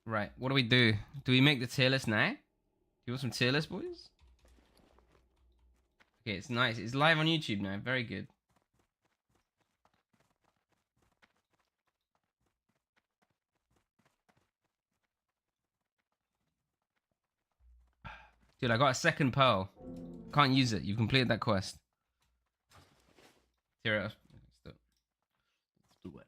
Right, what do we do? Do we make the tier list now? Do you want some tier list, boys? Okay, it's nice. It's live on YouTube now. Very good. Dude, I got a second pearl. Can't use it. You've completed that quest. Tear it up. Let's do it.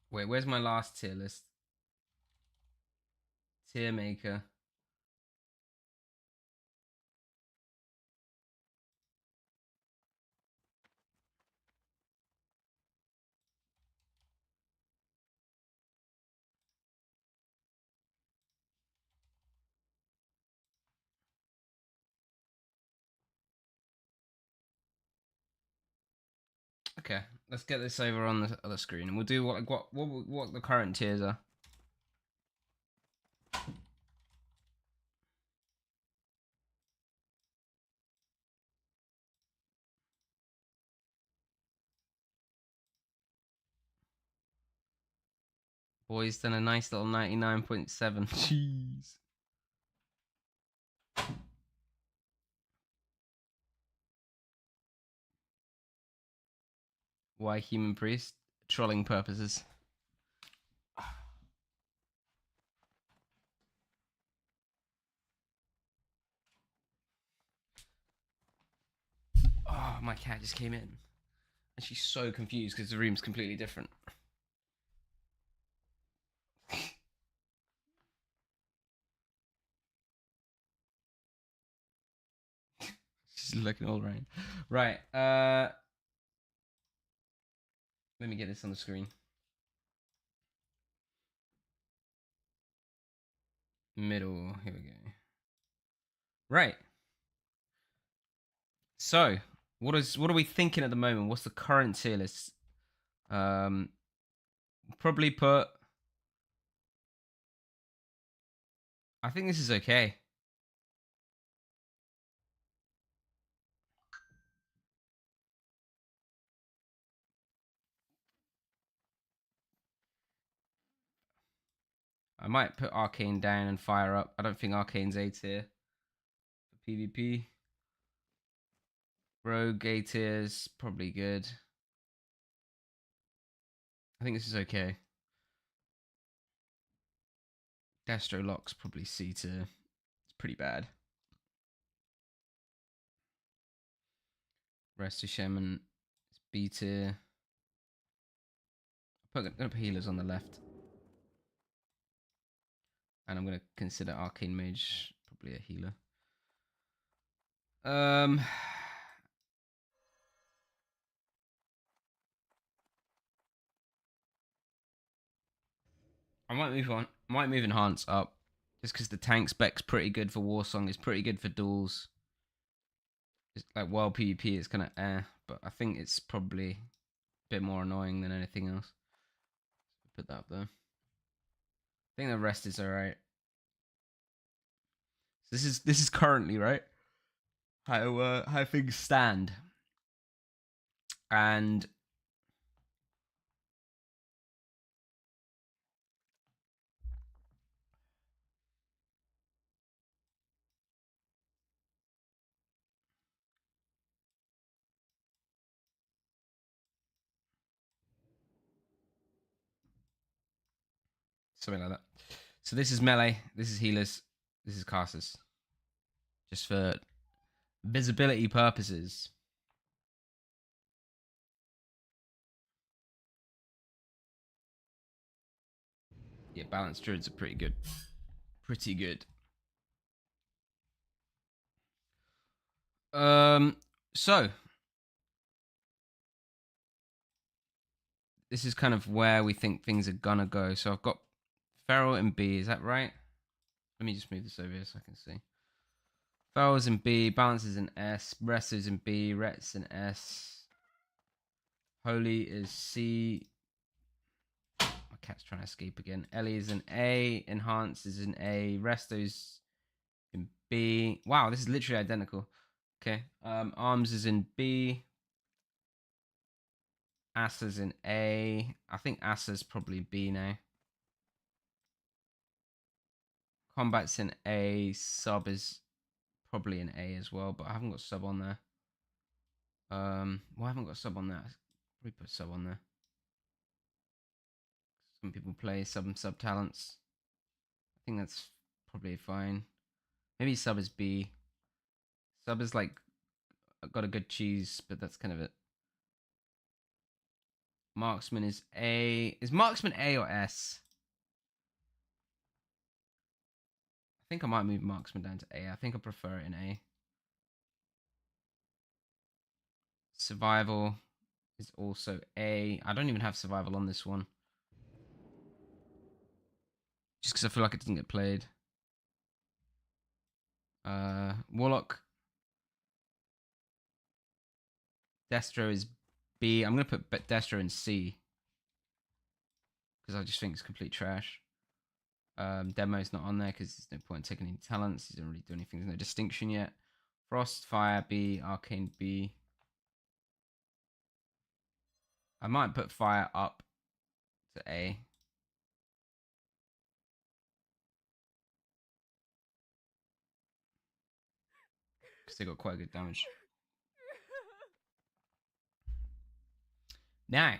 Wait, where's my last tier list? Tier maker. Okay, let's get this over on the other screen, and we'll do what the current tiers are. Boys done a nice little 99.7. Jeez. Why human priest? Trolling purposes. Oh, my cat just came in. And she's so confused because the room's completely different. She's looking all around. Right. Let me get this on the screen. Middle. Here we go. Right. So, what are we thinking at the moment? What's the current tier list? Probably put. I think this is okay. I might put Arcane down and Fire up. I don't think Arcane's A tier for PvP. Rogue A tier's probably good. I think this is okay. Destro Lock's probably C tier. It's pretty bad. Rescue Shaman is B tier. I'm gonna put healers on the left. And I'm gonna consider Arcane Mage probably a healer. I might move on. Might move Enhance up. Just because the tank spec's pretty good for Warsong. It's pretty good for duels. It's like World PvP it's kind of but I think it's probably a bit more annoying than anything else. Put that up there. I think the rest is alright. So this is currently right how things stand, and something like that. So this is melee, this is healers, this is casters, just for visibility purposes. Yeah, balanced druids are pretty good. Pretty good. So this is kind of where we think things are gonna go. So I've got Feral and B, is that right? Let me just move this over here so I can see. Fel is in B, Balance is in S, Rest is in B, Ret's in S. Holy is C. My cat's trying to escape again. Ellie is in A, Enhance is in A, Resto's in B. Wow, this is literally identical. Okay. Arms is in B. Asa's in A. I think Asa's probably B now. Combat's in A. Sub is probably in A as well, but I haven't got sub on there. Well, I haven't got sub on there. Probably put sub on there. Some people play sub and sub talents. I think that's probably fine. Maybe sub is B. Sub is like got a good cheese, but that's kind of it. Marksman is A. Is Marksman A or S? I think I might move Marksman down to A. I think I prefer it in A. Survival is also A. I don't even have survival on this one. Just because I feel like it doesn't get played. Warlock. Destro is B. I'm going to put Destro in C. Because I just think it's complete trash. Demo's not on there because there's no point in taking any talents. He doesn't really do anything. There's no distinction yet. Frost, Fire, B. Arcane, B. I might put Fire up to A. Because they got quite good damage. Now,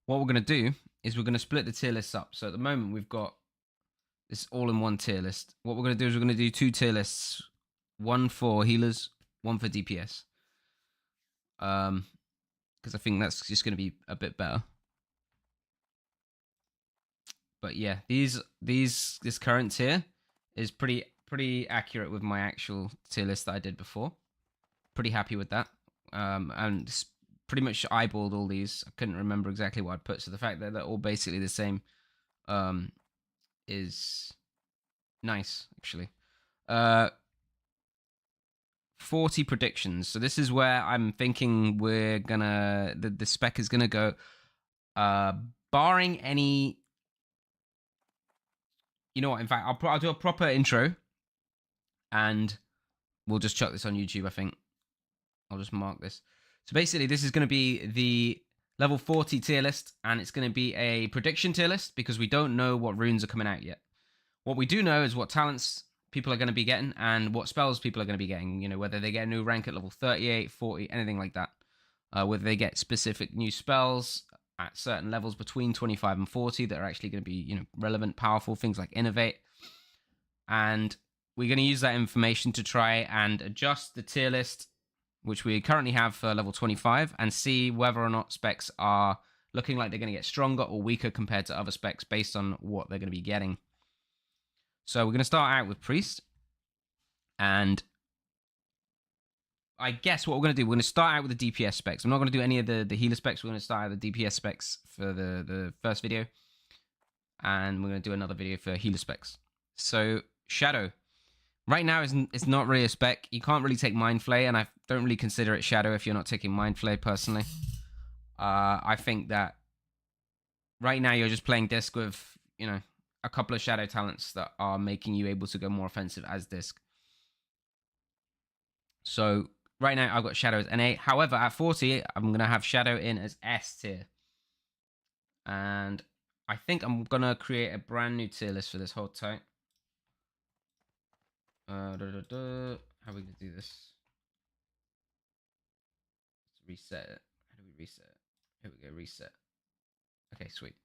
what we're going to do is we're going to split the tier lists up. So at the moment, we've got this all-in-one tier list. What we're going to do is we're going to do 2 tier lists. One for healers, one for DPS. Because I think that's just going to be a bit better. But yeah, this current tier is pretty accurate with my actual tier list that I did before. Pretty happy with that. And pretty much eyeballed all these. I couldn't remember exactly what I'd put. So the fact that they're all basically the same is nice, actually. 40 predictions. So this is where I'm thinking we're gonna the spec is gonna go. Barring any, you know what? In fact, I'll do a proper intro, and we'll just chuck this on YouTube. I think I'll just mark this. So basically, this is going to be the level 40 tier list, and it's going to be a prediction tier list because we don't know what runes are coming out yet. What we do know is what talents people are going to be getting and what spells people are going to be getting. You know, whether they get a new rank at level 38, 40, anything like that. Whether they get specific new spells at certain levels between 25 and 40 that are actually going to be, you know, relevant, powerful, things like Innovate. And we're going to use that information to try and adjust the tier list, which we currently have for level 25, and see whether or not specs are looking like they're going to get stronger or weaker compared to other specs based on what they're going to be getting. So we're going to start out with Priest. And I guess what we're going to do, we're going to start out with the DPS specs. I'm not going to do any of the healer specs. We're going to start out with the DPS specs for the first video. And we're going to do another video for healer specs. So, Shadow. Right now, it's not really a spec. You can't really take Mind Flay, and I don't really consider it Shadow if you're not taking Mind Flay, personally. I think that right now you're just playing Disc with, you know, a couple of Shadow talents that are making you able to go more offensive as Disc. So, right now I've got Shadow as NA. However, at 40, I'm going to have Shadow in as S tier. And I think I'm going to create a brand new tier list for this whole type. How are we going to do this? Let's reset it. How do we reset it? Here we go, reset. Okay, sweet.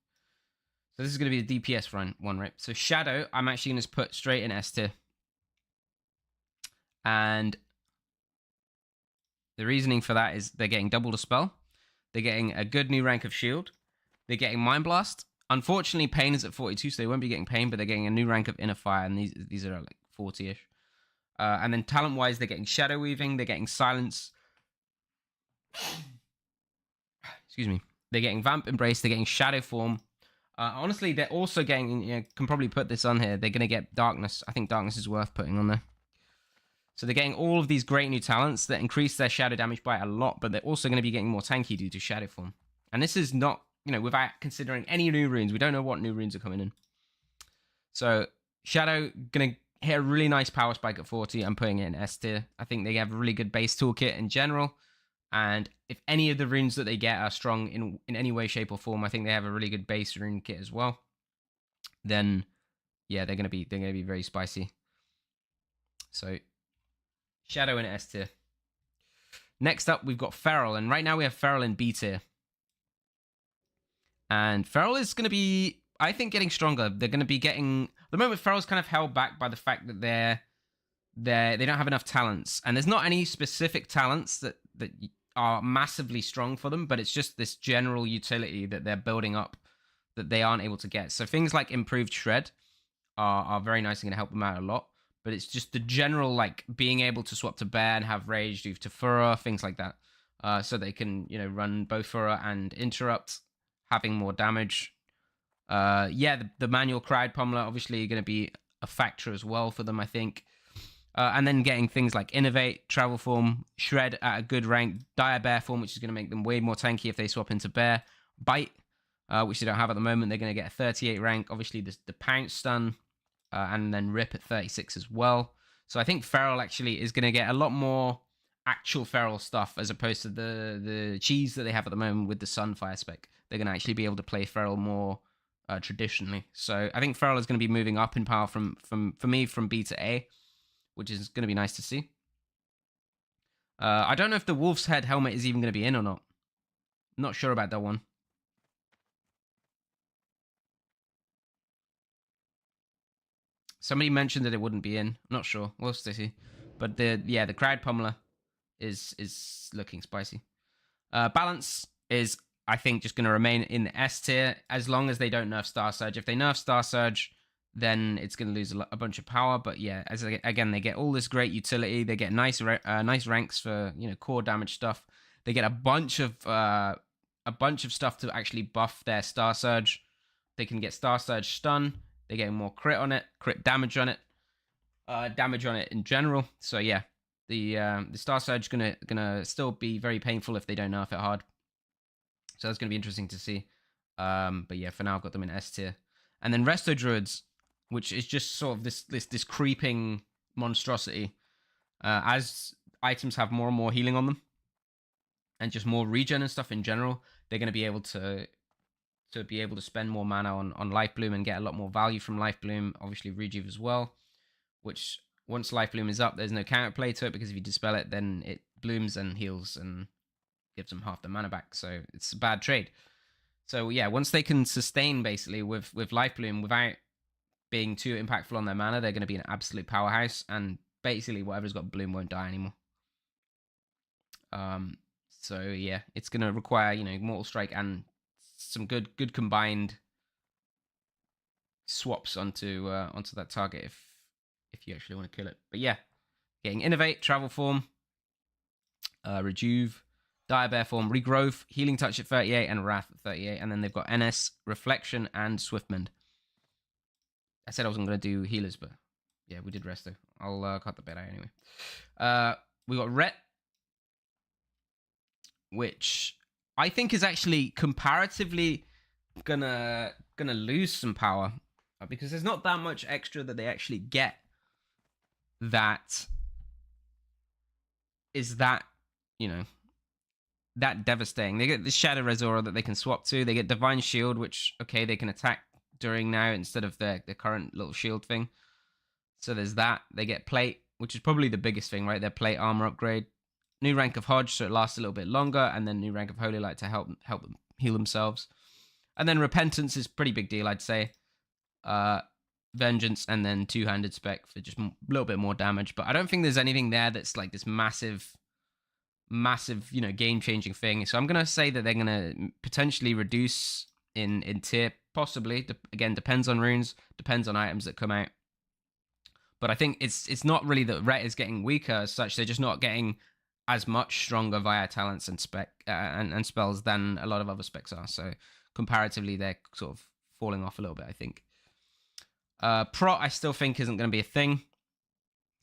So this is going to be the DPS one, right? So Shadow, I'm actually going to put straight in S tier. And the reasoning for that is they're getting double the spell. They're getting a good new rank of shield. They're getting Mind Blast. Unfortunately, Pain is at 42, so they won't be getting Pain, but they're getting a new rank of Inner Fire, and these are like 40-ish. And then talent-wise, they're getting Shadow Weaving, they're getting Silence. Excuse me. They're getting Vamp Embrace, they're getting Shadow Form, Honestly, they're also getting, can probably put this on here. They're going to get Darkness. I think Darkness is worth putting on there. So they're getting all of these great new talents that increase their shadow damage by a lot, but they're also going to be getting more tanky due to Shadow Form. And this is not, without considering any new runes. We don't know what new runes are coming in. So Shadow going to hit a really nice power spike at 40. I'm putting it in S tier. I think they have a really good base toolkit in general. And if any of the runes that they get are strong in any way, shape, or form, I think they have a really good base rune kit as well. Then, yeah, they're gonna be very spicy. So, Shadow in S tier. Next up, we've got Feral, and right now we have Feral in B tier. And Feral is gonna be, I think, getting stronger. They're gonna be getting. At the moment, Feral's kind of held back by the fact that they don't have enough talents, and there's not any specific talents that are massively strong for them, but it's just this general utility that they're building up that they aren't able to get. So things like improved shred are very nice and going to help them out a lot, but it's just the general, like, being able to swap to bear and have rage, do to furrow, things like that, so they can run both furrow and interrupt, having more damage. The manual crowd pummeler obviously going to be a factor as well for them, I think. And then getting things like Innovate, Travel Form, Shred at a good rank, Dire Bear Form, which is going to make them way more tanky if they swap into Bear, Bite, which they don't have at the moment. They're going to get a 38 rank. Obviously, the Pounce Stun, and then Rip at 36 as well. So I think Feral actually is going to get a lot more actual Feral stuff as opposed to the cheese that they have at the moment with the Sunfire spec. They're going to actually be able to play Feral more traditionally. So I think Feral is going to be moving up in power from B to A, which is going to be nice to see. I don't know if the Wolf's Head helmet is even going to be in or not. I'm not sure about that one. Somebody mentioned that it wouldn't be in. I'm not sure. We'll see. But the Crowd Pummeler is looking spicy. Balance is, I think, just going to remain in the S tier as long as they don't nerf Star Surge. If they nerf Star Surge, then it's going to lose a bunch of power. But yeah, again, they get all this great utility. They get nice ranks for core damage stuff. They get a bunch of stuff to actually buff their Star Surge. They can get Star Surge stun. They get more crit on it, crit damage on it, damage on it in general. So yeah, the Star Surge gonna still be very painful if they don't nerf it hard. So that's gonna be interesting to see. But yeah, for now I've got them in S tier. And then Resto Druids, which is just sort of this creeping monstrosity. As items have more and more healing on them, and just more regen and stuff in general, they're going to be able to spend more mana on Life Bloom and get a lot more value from Life Bloom. Obviously Rejuve as well, which once Life Bloom is up, there's no counterplay to it, because if you dispel it, then it blooms and heals and gives them half the mana back. So it's a bad trade. So yeah, once they can sustain basically with Life Bloom without being too impactful on their mana, they're going to be an absolute powerhouse, and basically whatever's got Bloom won't die anymore. So yeah, it's going to require Mortal Strike and some good combined swaps onto that target if you actually want to kill it. But yeah, getting Innovate, Travel Form, Rejuve, Dire Bear Form, Regrowth, Healing Touch at 38, and Wrath at 38. And then they've got NS, Reflection, and Swiftmend. I said I wasn't going to do healers, but yeah, we did Resto. I'll cut the bit out anyway. We got Ret, which I think is actually comparatively gonna lose some power, because there's not that much extra that they actually get that is that that devastating. They get the Shadow Resorer that they can swap to. They get Divine Shield, which they can attack during now instead of their current little shield thing. So there's that. They get Plate, which is probably the biggest thing, right? Their Plate armor upgrade. New rank of Hodge, so it lasts a little bit longer, and then new rank of Holy Light to help them heal themselves. And then Repentance is a pretty big deal, I'd say. Vengeance, and then Two-Handed Spec for just a little bit more damage. But I don't think there's anything there that's like this massive, game-changing thing. So I'm going to say that they're going to potentially reduce in tier, possibly. Again, depends on runes, depends on items that come out. But I think it's not really that Ret is getting weaker as such. They're just not getting as much stronger via talents and spec and spells than a lot of other specs are. So comparatively, they're sort of falling off a little bit, I think. Prot, I still think isn't going to be a thing.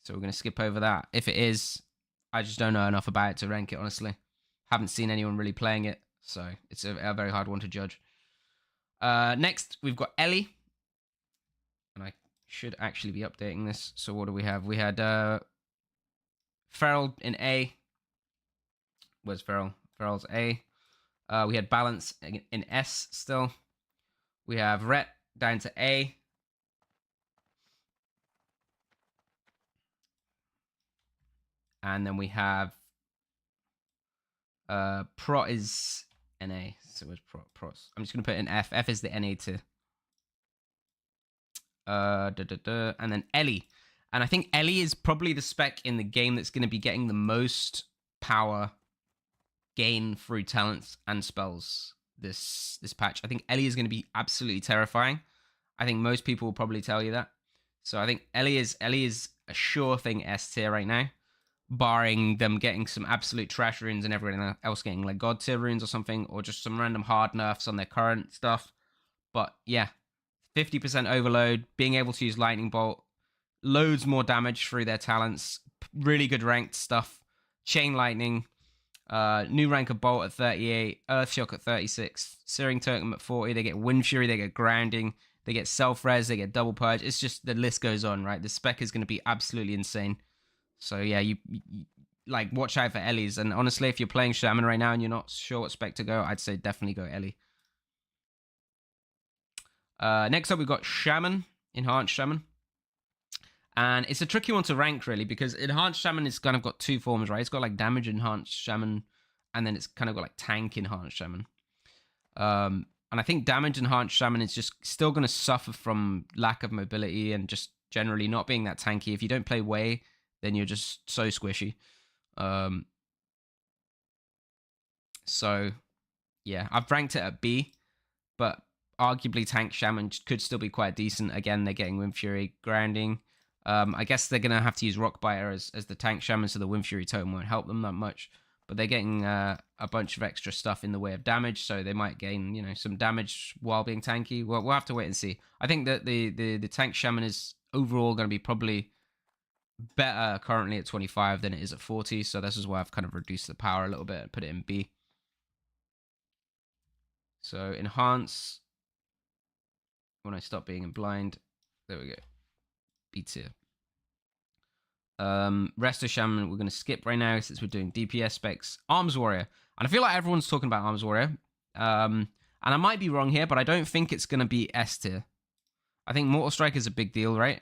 So we're going to skip over that. If it is, I just don't know enough about it to rank it, honestly. Haven't seen anyone really playing it, so it's a very hard one to judge. Next, we've got Ellie. And I should actually be updating this. So what do we have? We had Feral in A. Where's Feral? Feral's A. We had Balance in S still. We have Ret down to A. And then we have Prot is NA. So where's Prot? I'm just going to put in F. F is the NA tier. And then Ellie. And I think Ellie is probably the spec in the game that's going to be getting the most power gain through talents and spells this patch. I think Ellie is going to be absolutely terrifying. I think most people will probably tell you that. So I think Ellie is a sure thing S tier right now, barring them getting some absolute trash runes and everyone else getting like god tier runes or something, or just some random hard nerfs on their current stuff. But yeah, 50% overload, being able to use lightning bolt, loads more damage through their talents, really good ranked stuff, chain lightning, new rank of bolt at 38, earth shock at 36, searing totem at 40. They get wind fury, they get grounding, they get self res, they get double purge. It's just the list goes on, right? The spec is going to be absolutely insane. So yeah, you like watch out for Ellie's. And honestly, if you're playing Shaman right now and you're not sure what spec to go, I'd say definitely go Ellie. Next up, we've got Shaman, Enhanced Shaman. And it's a tricky one to rank, really, because Enhanced Shaman has kind of got two forms, right? It's got like Damage Enhanced Shaman, and then it's kind of got like Tank Enhanced Shaman. And I think Damage Enhanced Shaman is just still going to suffer from lack of mobility and just generally not being that tanky. If you don't play Way, then you're just so squishy. So, yeah, I've ranked it at B, but arguably Tank Shaman could still be quite decent. Again, they're getting Wind Fury, grounding. I guess they're going to have to use Rock Biter as the Tank Shaman, so the Wind Fury totem won't help them that much. But they're getting a bunch of extra stuff in the way of damage, so they might gain, some damage while being tanky. Well, we'll have to wait and see. I think that the Tank Shaman is overall going to be probably better currently at 25 than it is at 40, so this is why I've kind of reduced the power a little bit and put it in B. So Enhance, when I stop being in blind, there we go, B tier. Resto Shaman, we're going to skip right now since we're doing DPS specs. Arms Warrior, and I feel like everyone's talking about Arms Warrior, and I might be wrong here, but I don't think it's going to be S tier. I think Mortal Strike is a big deal, right?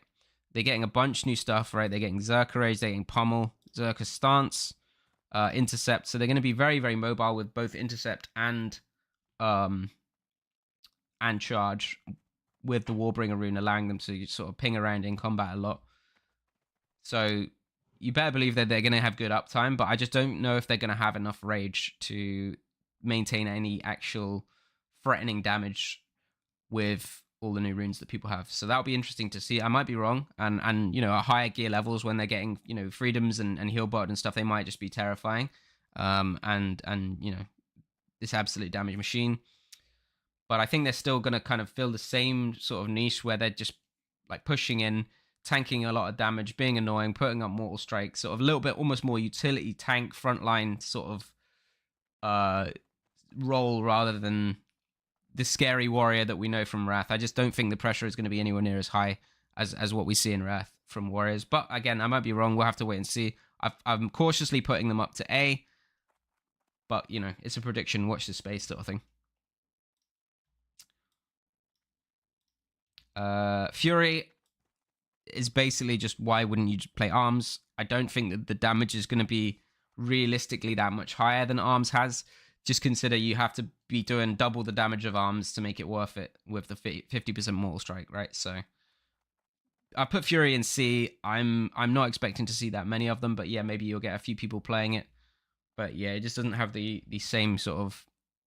They're getting a bunch new stuff, right? They're getting Zerka Rage, they're getting Pummel, Zerka Stance, Intercept, so they're going to be very, very mobile with both Intercept and Charge, with the Warbringer rune allowing them to sort of ping around in combat a lot. So you better believe that they're going to have good uptime, but I just don't know if they're going to have enough rage to maintain any actual threatening damage with all the new runes that people have. So that'll be interesting to see. I might be wrong, and at higher gear levels when they're getting freedoms and heal bot and stuff, they might just be terrifying. And this absolute damage machine. But I think they're still going to kind of fill the same sort of niche where they're just like pushing in, tanking a lot of damage, being annoying, putting up Mortal Strike, sort of a little bit almost more utility tank frontline sort of role rather than the scary warrior that we know from Wrath. I just don't think the pressure is going to be anywhere near as high as what we see in Wrath from warriors. But again, I might be wrong. We'll have to wait and see. I'm cautiously putting them up to A, but it's a prediction. Watch this space sort of thing. Fury is basically just, why wouldn't you just play Arms? I don't think that the damage is going to be realistically that much higher than Arms has. Just consider you have to be doing double the damage of Arms to make it worth it with the 50% Mortal Strike, right? So I put Fury in C. I'm not expecting to see that many of them, but yeah, maybe you'll get a few people playing it. But yeah, it just doesn't have the same sort of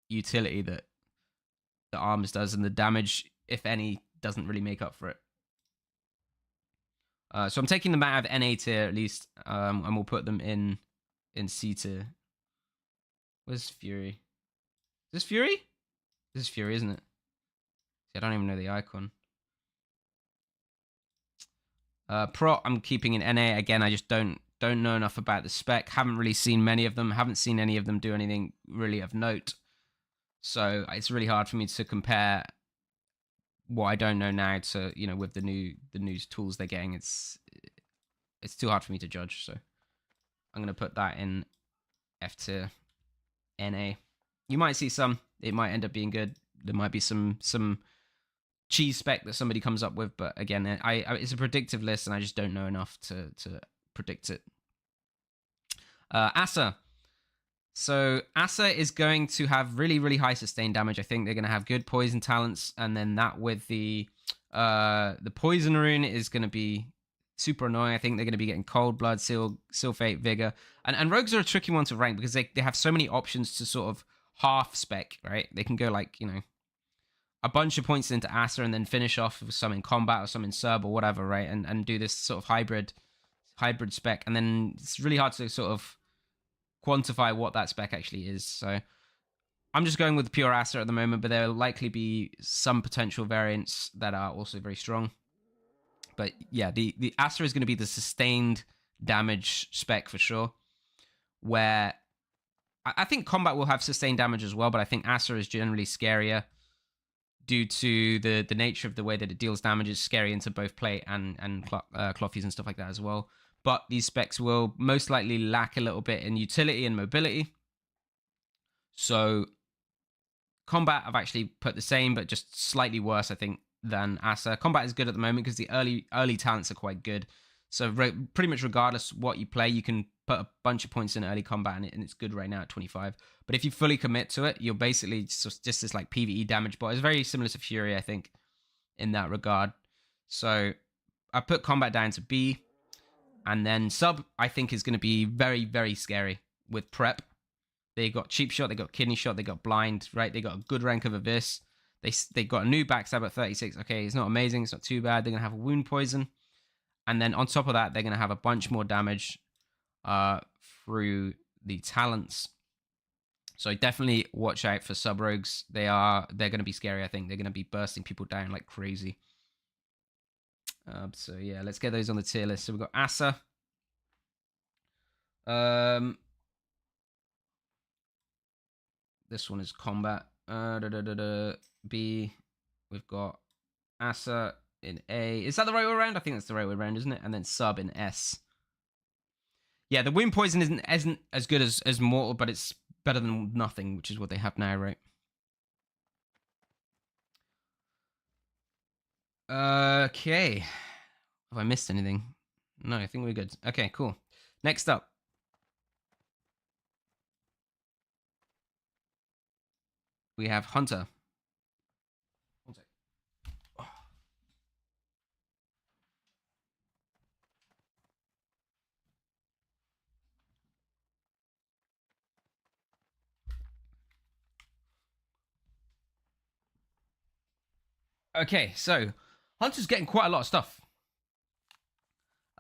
utility that the Arms does, and the damage, if any, doesn't really make up for it. So I'm taking them out of NA tier at least, and we'll put them in C tier. Where's Fury? Is this Fury? This is Fury, isn't it? I don't even know the icon. Pro, I'm keeping in NA. Again, I just don't know enough about the spec. Haven't really seen many of them. Haven't seen any of them do anything really of note. So it's really hard for me to compare what I don't know now to, you know, with the new tools they're getting. It's too hard for me to judge. So I'm gonna put that in F tier NA. You might see some. It might end up being good. There might be some cheese spec that somebody comes up with, but again, it's a predictive list, and I just don't know enough to predict it. Asa. So Asa is going to have really, really high sustained damage. I think they're going to have good poison talents, and then that with the poison rune is going to be super annoying. I think they're going to be getting cold blood, seal fate, vigor, and rogues are a tricky one to rank because they have so many options to sort of half spec, right? They can go like, you know, a bunch of points into Asa and then finish off with some in combat or some in sub or whatever, right? And do this sort of hybrid spec, and then it's really hard to sort of quantify what that spec actually is. So I'm just going with pure Asa at the moment, but there will likely be some potential variants that are also very strong. But yeah, the Asa is going to be the sustained damage spec for sure, where I think combat will have sustained damage as well, but I think Asa is generally scarier due to the nature of the way that it deals damage. Is scary into both plate and clothies and stuff like that as well. But these specs will most likely lack a little bit in utility and mobility. So combat, I've actually put the same, but just slightly worse, I think, than Asa. Combat is good at the moment because the early talents are quite good. So pretty much regardless what you play, you can put a bunch of points in early combat, and it's good right now at 25. But if you fully commit to it, you're basically just this like PvE damage bot. It's very similar to Fury, I think, in that regard. So I put combat down to B. And then sub, I think, is going to be very, very scary with prep. They got cheap shot, they got kidney shot, they got blind, right? They got a good rank of Abyss. They got a new backstab at 36. Okay, it's not amazing, it's not too bad. They're going to have a wound poison. And then on top of that, they're going to have a bunch more damage through the talents. So definitely watch out for sub rogues. They're going to be scary, I think. They're going to be bursting people down like crazy. So yeah, let's get those on the tier list. So we've got Asa. This one is combat. B. We've got Asa in A. Is that the right way around? I think that's the right way around, isn't it? And then sub in S. Yeah, the wound poison isn't as good as mortal, but it's better than nothing, which is what they have now, right? Okay. Have I missed anything? No, I think we're good. Okay, cool. Next up. We have Hunter. Okay, so Hunter's getting quite a lot of stuff.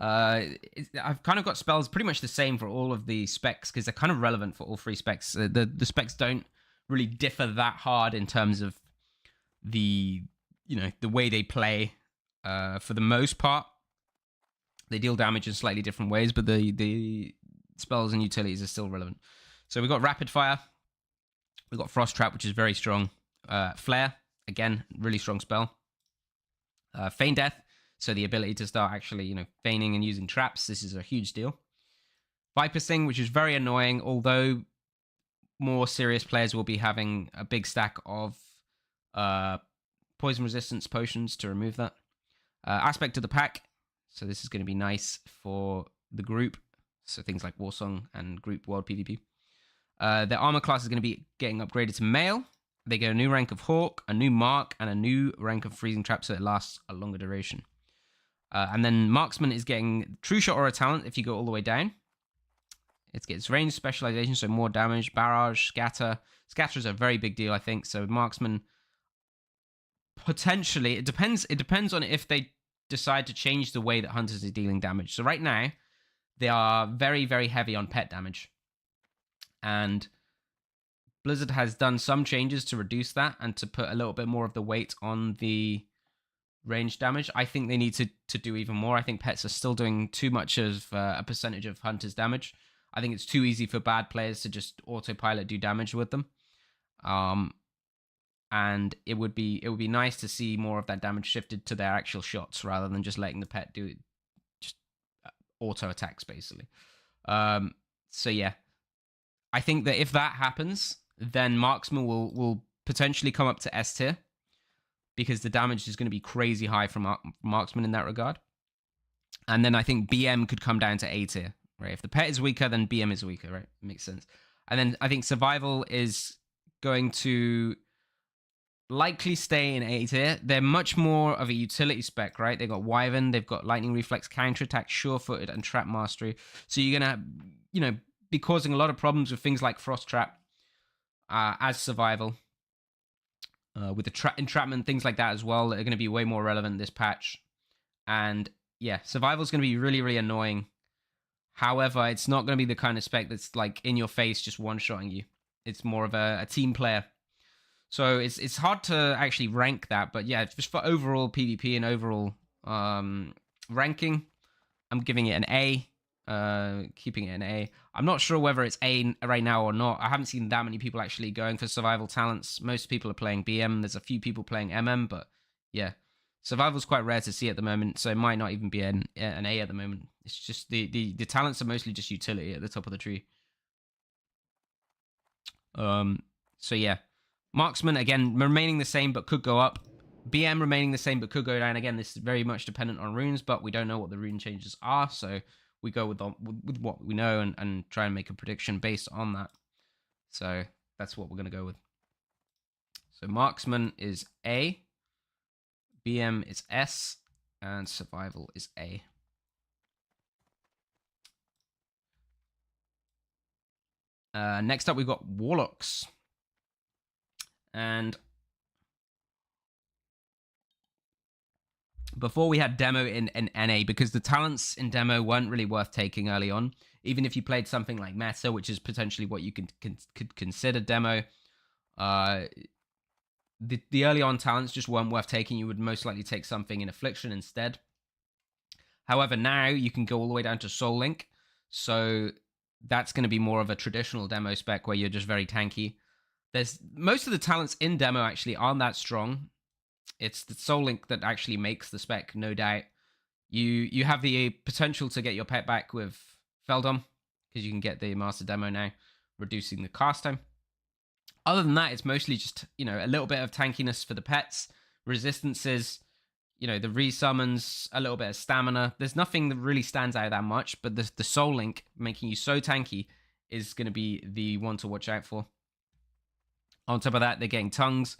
I've kind of got spells pretty much the same for all of the specs because they're kind of relevant for all three specs. The specs don't really differ that hard in terms of the way they play. For the most part, they deal damage in slightly different ways, but the spells and utilities are still relevant. So we've got Rapid Fire, we've got Frost Trap, which is very strong. Flare, again, really strong spell. Feign Death, so the ability to start actually, feigning and using traps. This is a huge deal. Viper Sting, which is very annoying, although more serious players will be having a big stack of poison resistance potions to remove that. Aspect of the Pack, so this is going to be nice for the group. So things like Warsong and group world PvP. Their armor class is going to be getting upgraded to Mail. They get a new rank of Hawk, a new Mark, and a new rank of Freezing Trap, so it lasts a longer duration. And then Marksman is getting True Shot Aura Talent if you go all the way down. It gets range specialization, so more damage, barrage, scatter. Scatter is a very big deal, I think. So Marksman, potentially, it depends on if they decide to change the way that Hunters are dealing damage. So right now, they are very, very heavy on pet damage. And Blizzard has done some changes to reduce that and to put a little bit more of the weight on the range damage. I think they need to do even more. I think pets are still doing too much of a percentage of hunters damage. I think it's too easy for bad players to just autopilot do damage with them. And it would be nice to see more of that damage shifted to their actual shots rather than just letting the pet do just auto attacks basically. So yeah, I think that if that happens, then marksman will potentially come up to S tier because the damage is going to be crazy high from marksman in that regard. And then I think BM could come down to A tier, right? If the pet is weaker, then BM is weaker, right? Makes sense. And then I think survival is going to likely stay in A tier. They're much more of a utility spec, right? They've got Wyvern, they've got Lightning Reflex, Counterattack, Sure-Footed, and Trap Mastery. So you're going to, be causing a lot of problems with things like Frost Trap as survival. With the entrapment, things like that as well, that are going to be way more relevant this patch. And yeah, survival is going to be really, really annoying. However, it's not going to be the kind of spec that's like in your face, just one-shotting you. It's more of a team player. So it's hard to actually rank that, but yeah, just for overall PvP and overall ranking, I'm giving it an A, keeping it an A. I'm not sure whether it's A right now or not. I haven't seen that many people actually going for survival talents. Most people are playing BM. There's a few people playing MM, but yeah, survival's quite rare to see at the moment, so it might not even be an A at the moment. It's just the talents are mostly just utility at the top of the tree. So yeah. Marksman, again, remaining the same, but could go up. BM remaining the same, but could go down. Again, this is very much dependent on runes, but we don't know what the rune changes are, so we go with what we know and try and make a prediction based on that. So that's what we're going to go with. So Marksman is A, BM is S, and Survival is A. Next up, we've got Warlocks. And before we had demo in NA, because the talents in demo weren't really worth taking early on, even if you played something like Meta, which is potentially what you could consider demo, the early on talents just weren't worth taking. You would most likely take something in Affliction instead. However, now you can go all the way down to Soul Link, so that's going to be more of a traditional demo spec where you're just very tanky. There's most of the talents in demo actually aren't that strong. It's the Soul Link that actually makes the spec, no doubt. You have the potential to get your pet back with Feldom, because you can get the Master Demo now, reducing the cast time. Other than that, it's mostly just, a little bit of tankiness for the pets, resistances, the resummons, a little bit of stamina. There's nothing that really stands out that much, but the Soul Link making you so tanky is going to be the one to watch out for. On top of that, they're getting Tongues,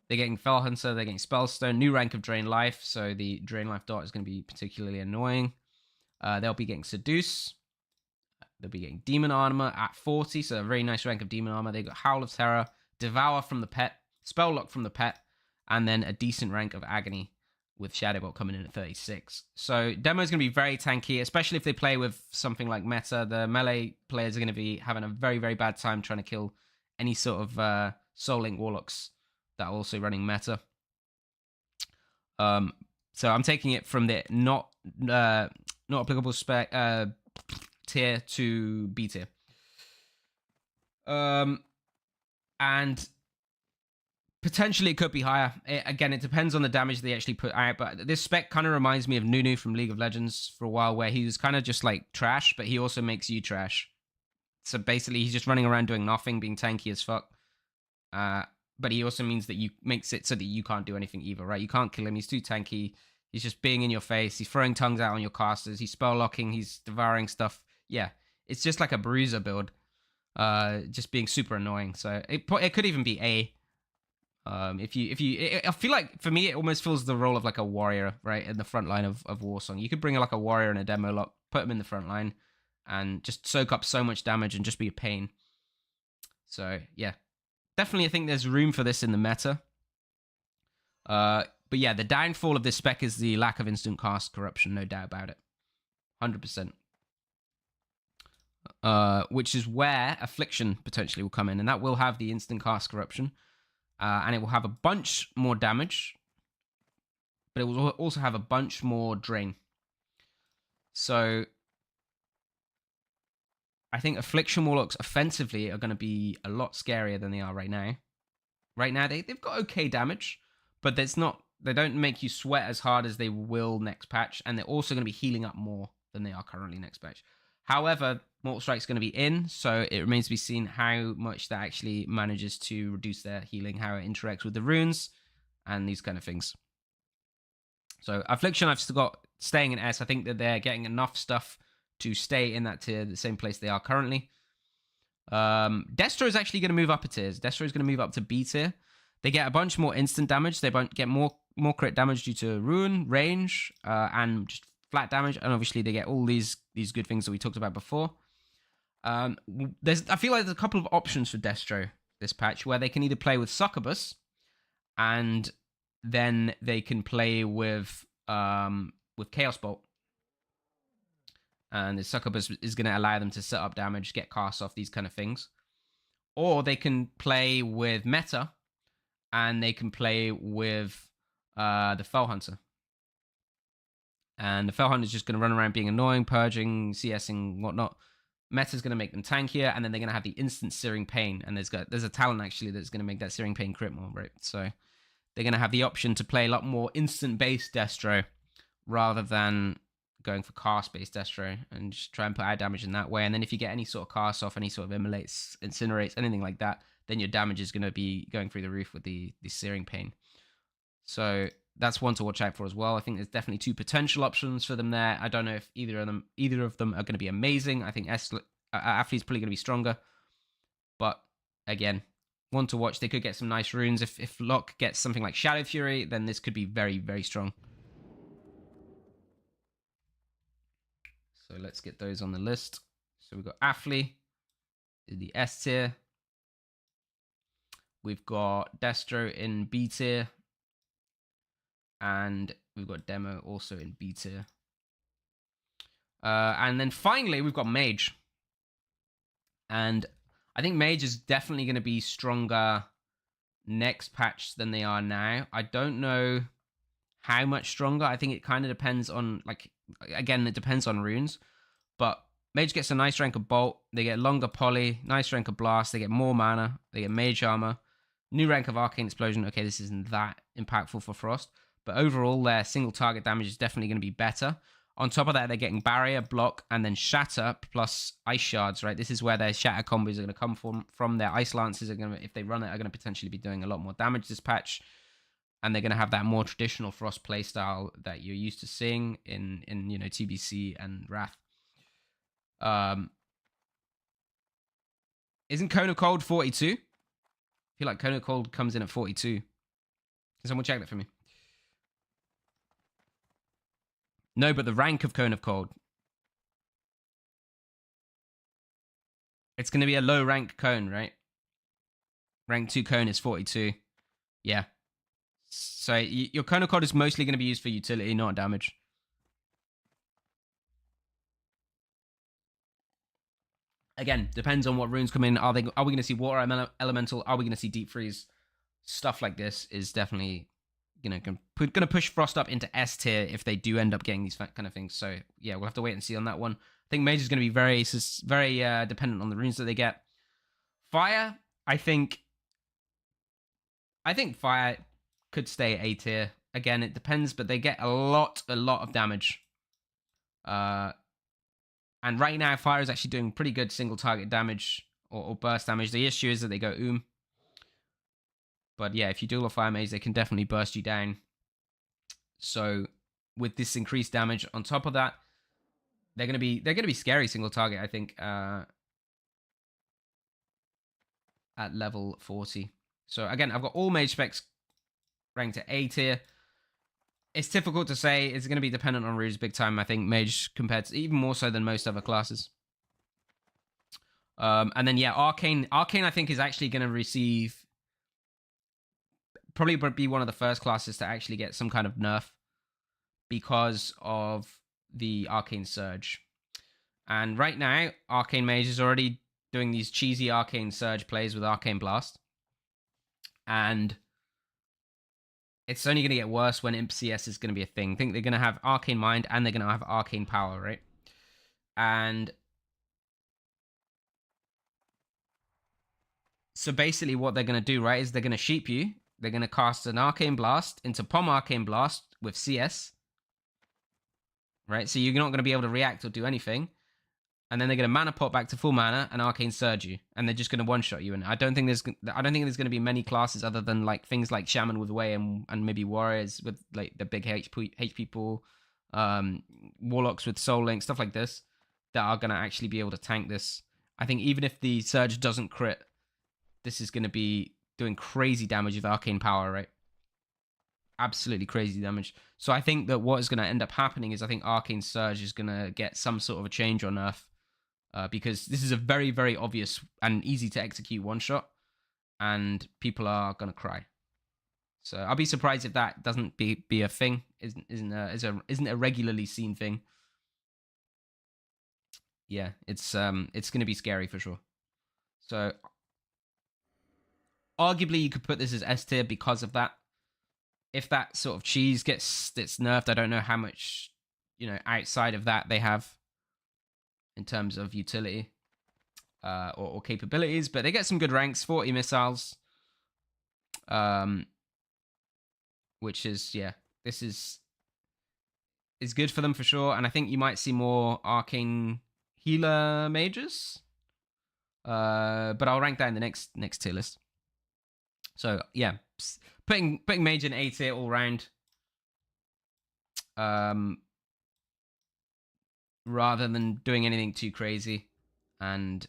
they're getting Fell Hunter, they're getting Spellstone, new rank of Drain Life, so the Drain Life dot is going to be particularly annoying. They'll be getting Seduce, they'll be getting Demon Armor at 40, so a very nice rank of Demon Armor. They've got Howl of Terror, Devour from the pet, Spell Lock from the pet, and then a decent rank of Agony with Shadowbolt coming in at 36. So demo is going to be very tanky, especially if they play with something like Meta. The melee players are going to be having a very, very bad time trying to kill any sort of Soul Link Warlocks that are also running Meta. So I'm taking it from the not applicable spec tier to B tier. And potentially it could be higher. Again, it depends on the damage they actually put out, but this spec kind of reminds me of Nunu from League of Legends for a while, where he was kind of just like trash, but he also makes you trash. So basically, he's just running around doing nothing, being tanky as fuck. But he also means that you makes it so that you can't do anything either, right? You can't kill him. He's too tanky. He's just being in your face. He's throwing tongues out on your casters. He's spell locking. He's devouring stuff. Yeah, it's just like a bruiser build. Just being super annoying. So it could even be A. I feel like for me it almost feels the role of like a warrior, right, in the front line of Warsong. You could bring like a warrior in a demo lock, put him in the front line, and just soak up so much damage and just be a pain. So yeah, definitely I think there's room for this in the meta. But yeah, the downfall of this spec is the lack of instant cast corruption, no doubt about it. 100%. which is where Affliction potentially will come in, and that will have the instant cast corruption, and it will have a bunch more damage, but it will also have a bunch more drain. So I think Affliction Warlocks offensively are going to be a lot scarier than they are right now. Right now, they've got okay damage, but they don't make you sweat as hard as they will next patch, and they're also going to be healing up more than they are currently next patch. However, Mortal Strike's going to be in, so it remains to be seen how much that actually manages to reduce their healing, how it interacts with the runes, and these kind of things. So Affliction, I've still got staying in S. I think that they're getting enough stuff to stay in that tier, the same place they are currently. Destro is actually going to move up a tier. Destro is going to move up to B tier. They get a bunch more instant damage. They get more crit damage due to Rune, range, and just flat damage. And obviously they get all these good things that we talked about before. I feel like there's a couple of options for Destro this patch, where they can either play with Succubus, and then they can play with Chaos Bolt. And the Succubus is going to allow them to set up damage, get casts off, these kind of things. Or they can play with Meta, and they can play with the Fell Hunter. And the Fell Hunter is just going to run around being annoying, purging, CSing, whatnot. Meta's going to make them tankier, and then they're going to have the instant Searing Pain. And there's a talent, actually, that's going to make that Searing Pain crit more, right? So they're going to have the option to play a lot more instant-based Destro, rather than going for cast-based Destro, and just try and put out damage in that way. And then if you get any sort of cast off, any sort of immolates, incinerates, anything like that, then your damage is going to be going through the roof with the Searing Pain. So that's one to watch out for as well. I think there's definitely two potential options for them there. I don't know if either of them are going to be amazing. I think Athlete's probably going to be stronger. But again, one to watch. They could get some nice runes. If Locke gets something like Shadow Fury, then this could be very, very strong. So let's get those on the list. So we've got Athlete, the S tier. We've got Destro in B tier. And we've got Demo also in B tier. And then finally, we've got Mage. And I think Mage is definitely going to be stronger next patch than they are now. I don't know how much stronger. I think it kind of depends on, like, again, it depends on runes. But Mage gets a nice rank of Bolt. They get longer Poly, nice rank of Blast. They get more mana. They get Mage Armor. New rank of Arcane Explosion. Okay, this isn't that impactful for Frost. But overall, their single target damage is definitely going to be better. On top of that, they're getting Barrier, Block, and then Shatter, plus Ice Shards, right? This is where their Shatter combos are going to come from. Their Ice Lances are going to, if they run it, are going to potentially be doing a lot more damage this patch. And they're going to have that more traditional Frost playstyle that you're used to seeing in TBC and Wrath. Isn't Cone of Cold 42? I feel like Cone of Cold comes in at 42. Can someone check that for me? No, but the rank of Cone of Cold. It's going to be a low rank cone, right? Rank 2 cone is 42. Yeah. So your Cone of Cold is mostly going to be used for utility, not damage. Again, depends on what runes come in. Are we going to see Water Elemental? Are we going to see Deep Freeze? Stuff like this is definitely going to push Frost up into S tier if they do end up getting these kind of things. So yeah, we'll have to wait and see on that one. I think Mage is going to be very dependent on the runes that they get. Fire, I think Fire could stay A tier. Again, it depends, but they get a lot of damage. And right now, Fire is actually doing pretty good single target damage or burst damage. The issue is that they go But yeah, if you duel a Fire Mage, they can definitely burst you down. So with this increased damage on top of that, they're gonna be scary single target, I think, at level 40. So again, I've got all Mage specs ranked at A tier. It's difficult to say. It's going to be dependent on runes big time, I think, Mage, compared to even more so than most other classes. And then, yeah, Arcane. Arcane, I think, is actually going to receive... Probably be one of the first classes to actually get some kind of nerf because of the Arcane Surge. And right now, Arcane Mage is already doing these cheesy Arcane Surge plays with Arcane Blast. And it's only going to get worse when Imp CS is going to be a thing. I think they're going to have Arcane Mind and they're going to have Arcane Power, right? And so basically what they're going to do, right, is they're going to sheep you. They're going to cast an Arcane Blast into Pom Arcane Blast with CS. Right? So you're not going to be able to react or do anything. And then they're going to mana pot back to full mana and Arcane Surge you. And they're just going to one-shot you. And I don't think there's going to be many classes other than like things like Shaman with Way and maybe Warriors with like the big HP pool, Warlocks with Soul Link, stuff like this, that are going to actually be able to tank this. I think even if the Surge doesn't crit, this is going to be doing crazy damage with Arcane Power, right? Absolutely crazy damage. So I think that what is going to end up happening is I think Arcane Surge is going to get some sort of a change on Earth. Because this is a very, very obvious and easy to execute one-shot. And people are going to cry. So I'll be surprised if that doesn't be a thing. Isn't a regularly seen thing. Yeah, it's going to be scary for sure. So arguably you could put this as S tier because of that. If that sort of cheese gets nerfed, I don't know how much, outside of that they have in terms of utility or capabilities, but they get some good ranks, 40 missiles, which is, this is good for them for sure. And I think you might see more Arcane Healer Mages, but I'll rank that in the next tier list. So yeah, putting Mage in A tier all round, rather than doing anything too crazy and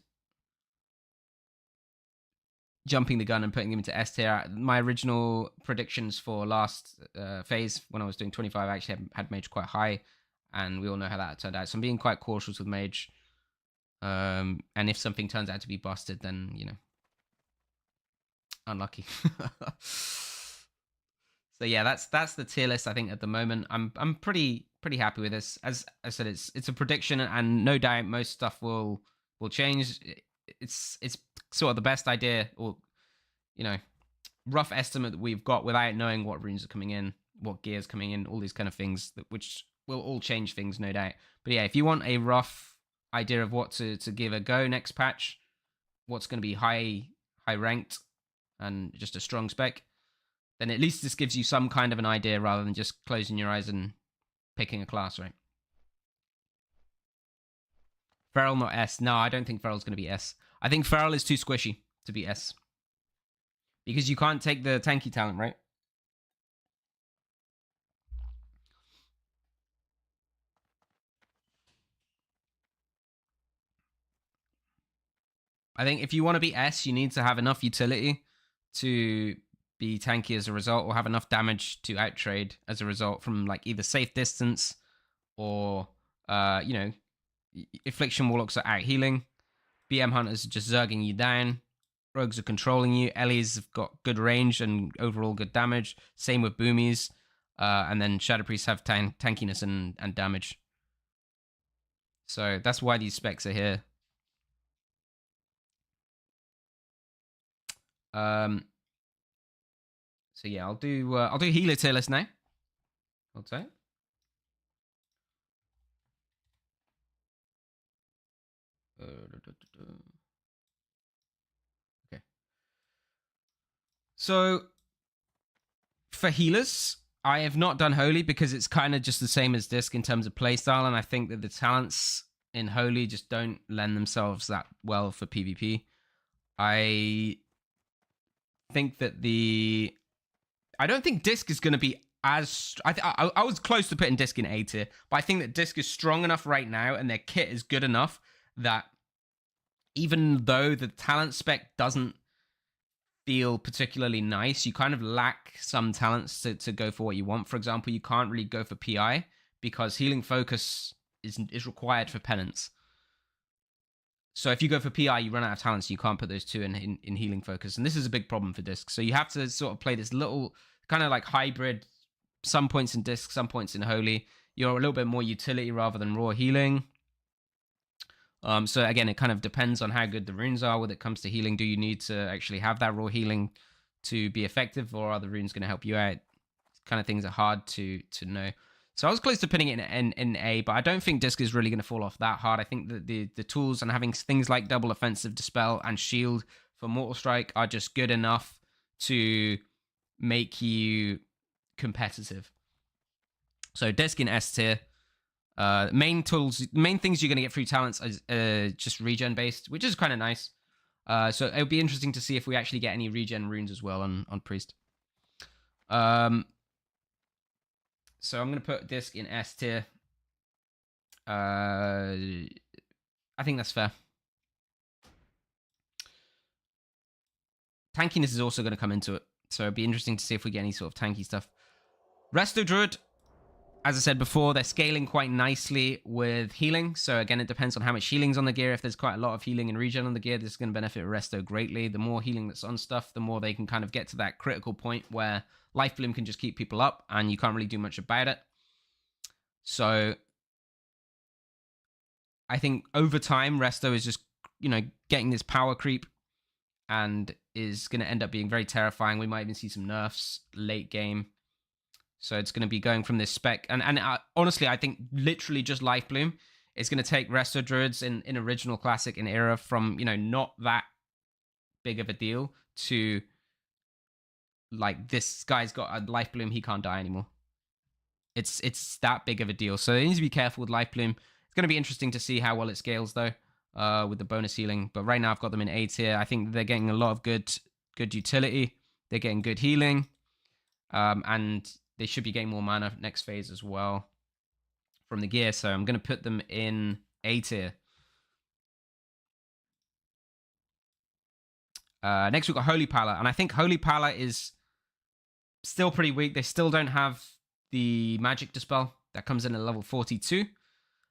jumping the gun and putting them into S tier. My original predictions for last phase when I was doing 25 I actually had Mage quite high, and we all know how that turned out. So I'm being quite cautious with Mage. And if something turns out to be busted, then unlucky. So yeah, that's the tier list I think at the moment. I'm pretty happy with this. As I said, it's a prediction, and no doubt most stuff will change. It's sort of the best idea, or rough estimate that we've got without knowing what runes are coming in, what gears coming in, all these kind of things which will all change things, no doubt. But yeah, if you want a rough idea of what to give a go next patch, what's going to be high ranked and just a strong spec, then at least this gives you some kind of an idea rather than just closing your eyes and picking a class, right? Feral, not S. No, I don't think Feral's going to be S. I think Feral is too squishy to be S. Because you can't take the tanky talent, right? I think if you want to be S, you need to have enough utility to be tanky as a result, or have enough damage to outtrade as a result from like either safe distance or Affliction Warlocks are out healing, BM Hunters are just zerging you down, Rogues are controlling you, Ellie's have got good range and overall good damage, same with Boomies, and then Shadow Priests have tankiness and damage. So that's why these specs are here. So yeah, I'll do healer tier list now. I'll say. Okay. So for healers, I have not done Holy because it's kind of just the same as Disc in terms of playstyle, and I think that the talents in Holy just don't lend themselves that well for PvP. I think that I don't think Disc is going to be as... I was close to putting Disc in A tier, but I think that Disc is strong enough right now and their kit is good enough that even though the talent spec doesn't feel particularly nice, you kind of lack some talents to go for what you want. For example, you can't really go for PI because Healing Focus is required for Penance. So if you go for PI, you run out of talents. You can't put those two in Healing Focus. And this is a big problem for Disc. So you have to sort of play this little kind of like hybrid, some points in Disc, some points in Holy. You're a little bit more utility rather than raw healing. So again, it kind of depends on how good the runes are when it comes to healing. Do you need to actually have that raw healing to be effective, or are the runes going to help you out? Kind of things are hard to know. So I was close to putting it in A, but I don't think Disc is really going to fall off that hard. I think that the tools and having things like double offensive, dispel, and shield for Mortal Strike are just good enough to make you competitive. So Disc in S tier. Main tools, main things you're going to get through talents is just regen based, which is kind of nice. So it'll be interesting to see if we actually get any regen runes as well on Priest. So I'm going to put Disc in S tier. I think that's fair. Tankiness is also going to come into it. So it'll be interesting to see if we get any sort of tanky stuff. Resto Druid, as I said before, they're scaling quite nicely with healing. So again, it depends on how much healing's on the gear. If there's quite a lot of healing and regen on the gear, this is going to benefit Resto greatly. The more healing that's on stuff, the more they can kind of get to that critical point where Life Bloom can just keep people up and you can't really do much about it. So I think over time, Resto is just, getting this power creep and is going to end up being very terrifying. We might even see some nerfs late game. So it's going to be going from this spec. And honestly, I think literally just Life Bloom is going to take Resto Druids in original, classic, and era from, not that big of a deal to like this guy's got a Life Bloom, he can't die anymore. It's that big of a deal. So they need to be careful with Life Bloom. It's going to be interesting to see how well it scales though, with the bonus healing. But right now I've got them in A tier. I think they're getting a lot of good utility. They're getting good healing. And they should be getting more mana next phase as well from the gear. So I'm going to put them in A tier. Next we've got Holy Pala. And I think Holy Pala is still pretty weak. They still don't have the magic dispel that comes in at level 42.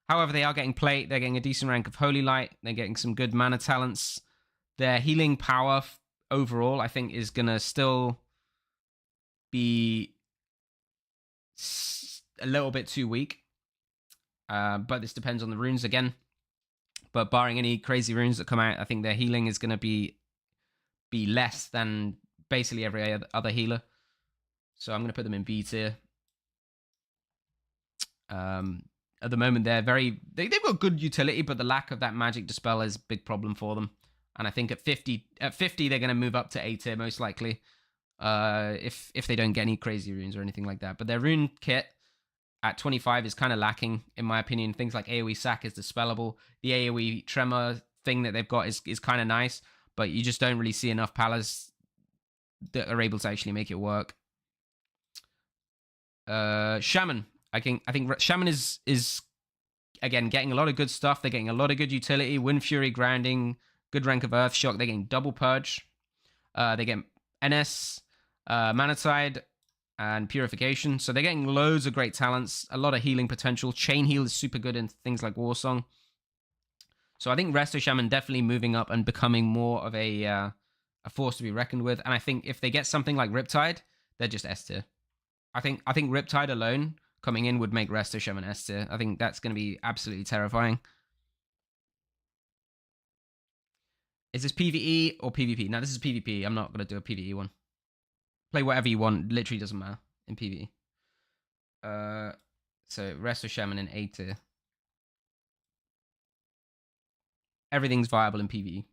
However, they are getting plate. They're getting a decent rank of Holy Light. They're getting some good mana talents. Their healing power overall, I think, is going to still be a little bit too weak. But this depends on the runes again. But barring any crazy runes that come out, I think their healing is going to be less than basically every other healer. So I'm going to put them in B tier. At the moment, they've got good utility, but the lack of that magic dispel is a big problem for them. And I think at 50, they're going to move up to A tier most likely. If they don't get any crazy runes or anything like that. But their rune kit at 25 is kind of lacking, in my opinion. Things like AoE Sack is dispellable. The AoE Tremor thing that they've got is kind of nice, but you just don't really see enough Palas that are able to actually make it work. Shaman. I think Shaman is again getting a lot of good stuff. They're getting a lot of good utility. Wind Fury, grounding, good rank of Earth Shock. They're getting double purge. They get NS, Manatide, and Purification. So they're getting loads of great talents, a lot of healing potential. Chain Heal is super good in things like Warsong. So I think Resto Shaman definitely moving up and becoming more of a force to be reckoned with. And I think if they get something like Riptide, they're just S tier. I think Riptide alone coming in would make Resto Shaman S tier. I think that's going to be absolutely terrifying. Is this PvE or PvP? No, this is PvP. I'm not going to do a PvE one. Play whatever you want. Literally doesn't matter in PvE. So Resto Shaman in A tier. Everything's viable in PvE.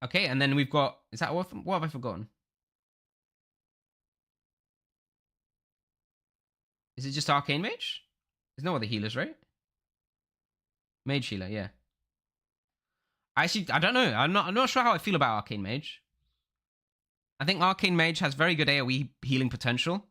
Okay, and then we've got... Is that what have I forgotten? Is it just Arcane Mage? There's no other healers, right? Mage healer, yeah. I don't know. I'm not sure how I feel about Arcane Mage. I think Arcane Mage has very good AoE healing potential.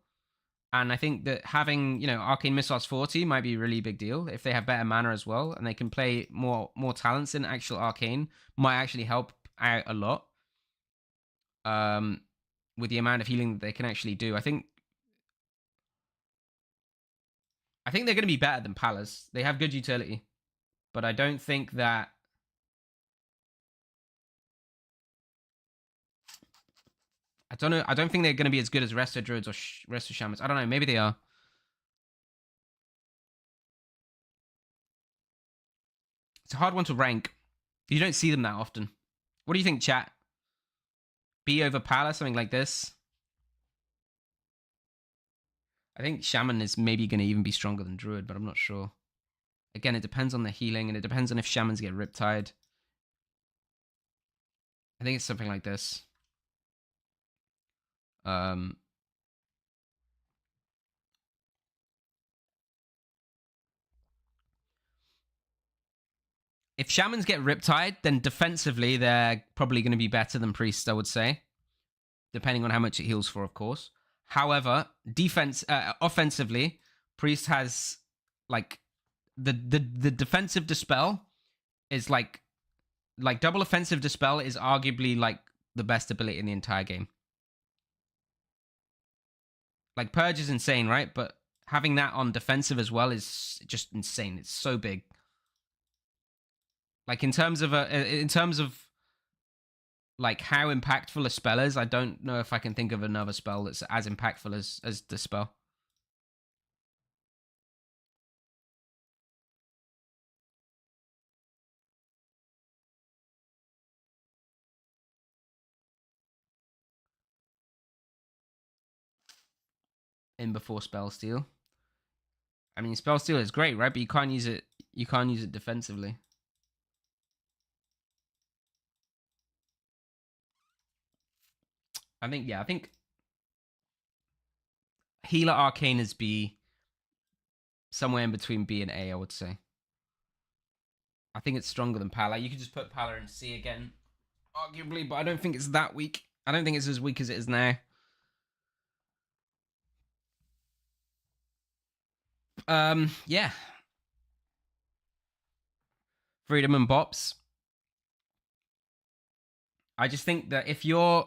And I think that having, Arcane Missiles 40 might be a really big deal if they have better mana as well, and they can play more talents in actual Arcane, might actually help out a lot. With the amount of healing that they can actually do. I think they're going to be better than Palas. They have good utility. But I don't think that... I don't know. I don't think they're going to be as good as Resto Druids or Resto Shamans. I don't know. Maybe they are. It's a hard one to rank. You don't see them that often. What do you think, chat? B over Pala, something like this? I think Shaman is maybe going to even be stronger than Druid, but I'm not sure. Again, it depends on the healing, and it depends on if Shamans get Riptide. I think it's something like this. If Shamans get Riptide, then defensively, they're probably going to be better than Priests, I would say. Depending on how much it heals for, of course. However, offensively, Priest has, like, the defensive dispel is like double offensive dispel is arguably like the best ability in the entire game. Like Purge is insane, right? But having that on defensive as well is just insane. It's so big. Like in terms of like how impactful a spell is, I don't know if I can think of another spell that's as impactful as the spell. In before spell steal. I mean, spell steal is great, right? But you can't use it. You can't use it defensively. I think Healer Arcane is B, somewhere in between B and A, I would say. I think it's stronger than Pala. You could just put Pala in C again, arguably, but I don't think it's that weak. I don't think it's as weak as it is now. Yeah. Freedom and Bops. I just think that if you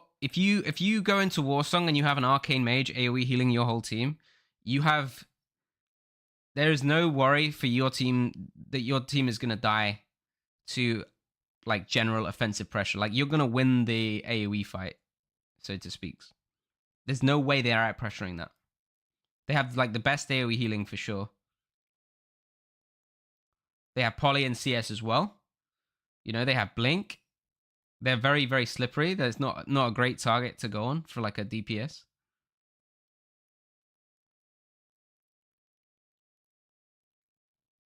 go into Warsong and you have an Arcane Mage AoE healing your whole team, there is no worry for your team that your team is gonna die to like general offensive pressure. Like you're gonna win the AoE fight, so to speak. There's no way they are out pressuring that. They have like the best AoE healing for sure. They have Poly and CS as well. You know, they have Blink. They're very, very slippery. There's not a great target to go on for like a DPS.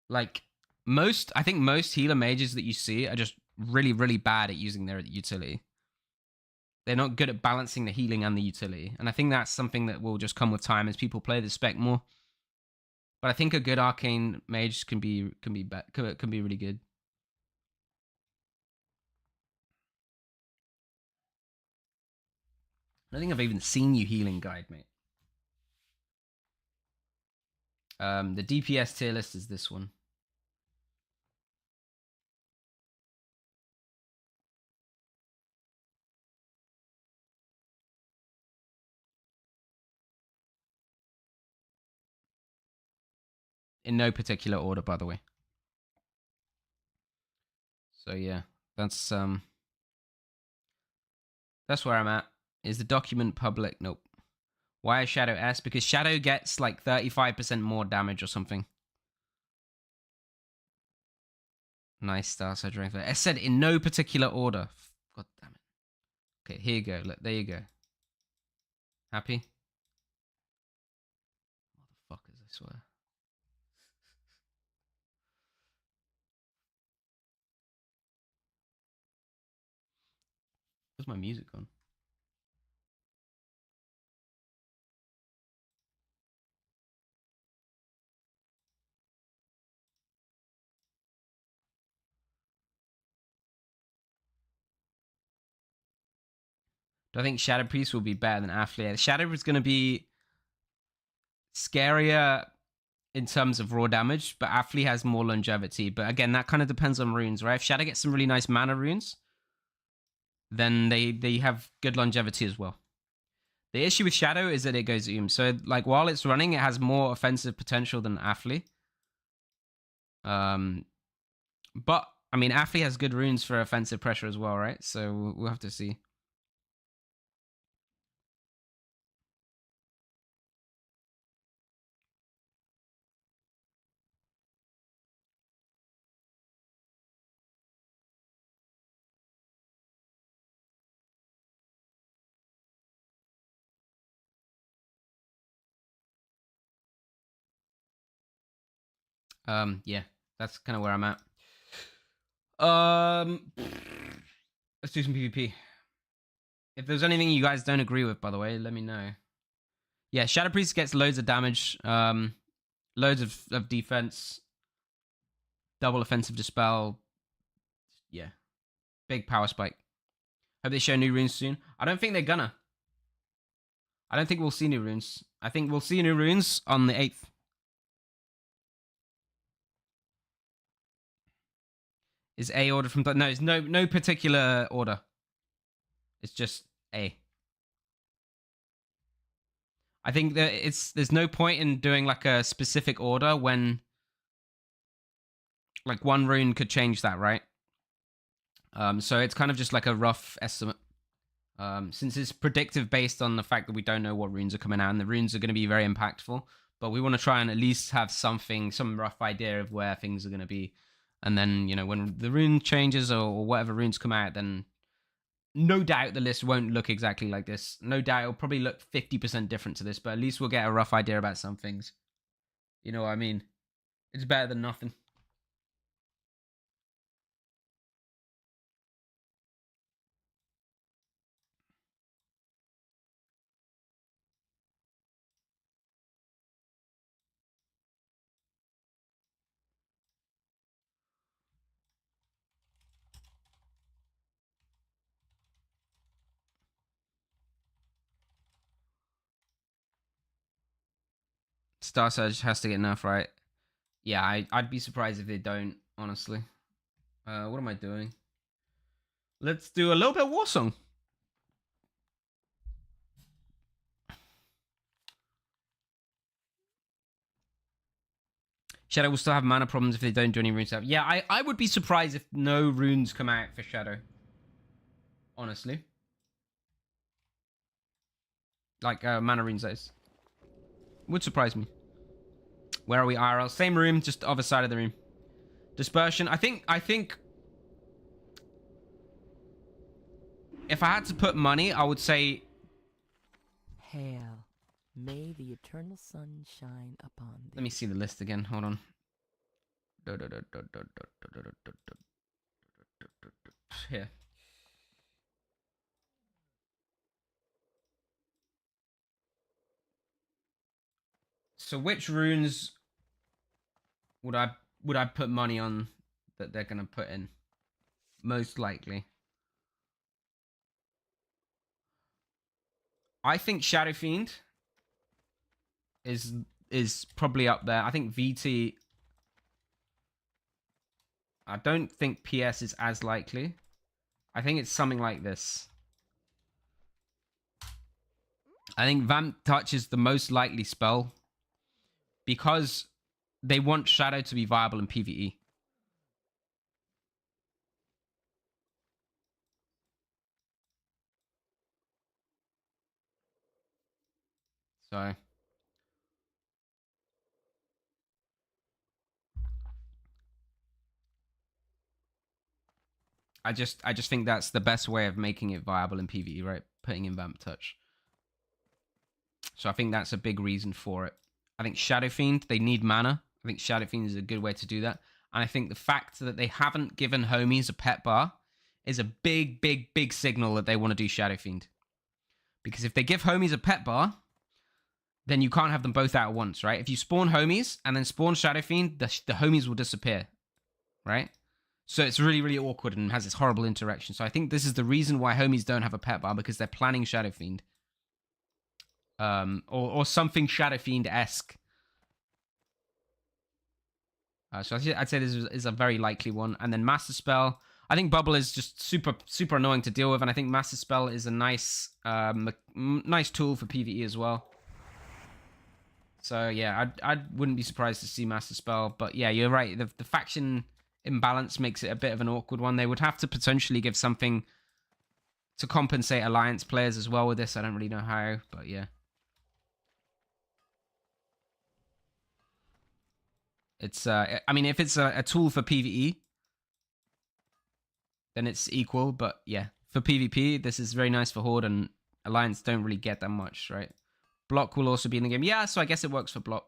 Like I think most healer mages that you see are just really, really bad at using their utility. They're not good at balancing the healing and the utility. And I think that's something that will just come with time as people play the spec more. But I think a good arcane mage can be really good. I don't think I've even seen you healing guide, mate. The DPS tier list is this one. In no particular order, by the way. So yeah, that's where I'm at. Is the document public? Nope. Why is Shadow S? Because Shadow gets like 35% more damage or something. Nice star, so drink that. I said in no particular order. God damn it. Okay, here you go. Look, there you go. Happy? Motherfuckers, I swear. Where's my music gone? Do I think Shadow Priest will be better than Aphlia? Shadow is going to be scarier in terms of raw damage, but Aphli has more longevity. But again, that kind of depends on runes, right? If Shadow gets some really nice mana runes, then they have good longevity as well. The issue with Shadow is that it goes So like while it's running, it has more offensive potential than Aphli. But I mean, Aphli has good runes for offensive pressure as well, right? So we'll have to see. Yeah, that's kind of where I'm at. Let's do some PvP. If there's anything you guys don't agree with, by the way, let me know. Yeah, Shadow Priest gets loads of damage, loads of defense, double offensive dispel. Yeah, big power spike. Hope they show new runes soon. I don't think they're gonna. I don't think we'll see new runes. I think we'll see new runes on the 8th. Is A ordered from... No, it's no particular order. It's just A. I think that there's no point in doing like a specific order when like one rune could change that, right? So it's kind of just like a rough estimate. Since it's predictive based on the fact that we don't know what runes are coming out, and the runes are going to be very impactful, but we want to try and at least have some rough idea of where things are going to be. And then, you know, when the rune changes or whatever runes come out, then no doubt the list won't look exactly like this. No doubt it'll probably look 50% different to this, but at least we'll get a rough idea about some things. You know what I mean? It's better than nothing. Star Surge has to get nerfed, right? Yeah, I'd be surprised if they don't, honestly. What am I doing? Let's do a little bit of Warsong. Shadow will still have mana problems if they don't do any rune stuff. Yeah, I would be surprised if no runes come out for Shadow. Honestly. Like, mana runes, that is. Would surprise me. Where are we, IRL? Same room, just the other side of the room. Dispersion. I think if I had to put money, I would say... Hail, may the eternal sun shine upon thee. Let me see the list again. Hold on. Here. So which runes would I put money on that they're gonna put in? Most likely. I think Shadow Fiend is probably up there. I think VT. I don't think PS is as likely. I think it's something like this. I think Vamp Touch is the most likely spell because they want Shadow to be viable in PvE. So I just think that's the best way of making it viable in PvE, right? Putting in Vamp Touch. So I think that's a big reason for it. I think Shadow Fiend, they need mana. I think Shadow Fiend is a good way to do that. And I think the fact that they haven't given homies a pet bar is a big, big, big signal that they want to do Shadow Fiend. Because if they give homies a pet bar, then you can't have them both out at once, right? If you spawn homies and then spawn Shadow Fiend, the homies will disappear, right? So it's really, really awkward and has this horrible interaction. So I think this is the reason why homies don't have a pet bar, because they're planning Shadow Fiend. Or something Shadow Fiend-esque. So I'd say this is a very likely one. And then Master Spell. I think Bubble is just super, super annoying to deal with. And I think Master Spell is a nice nice tool for PvE as well. So yeah, I wouldn't be surprised to see Master Spell. But yeah, you're right. The faction imbalance makes it a bit of an awkward one. They would have to potentially give something to compensate Alliance players as well with this. I don't really know how, but yeah. It's I mean, if it's a tool for PvE, then it's equal. But yeah, for PvP, this is very nice for Horde, and Alliance don't really get that much, right? Block will also be in the game. Yeah, so I guess it works for Block.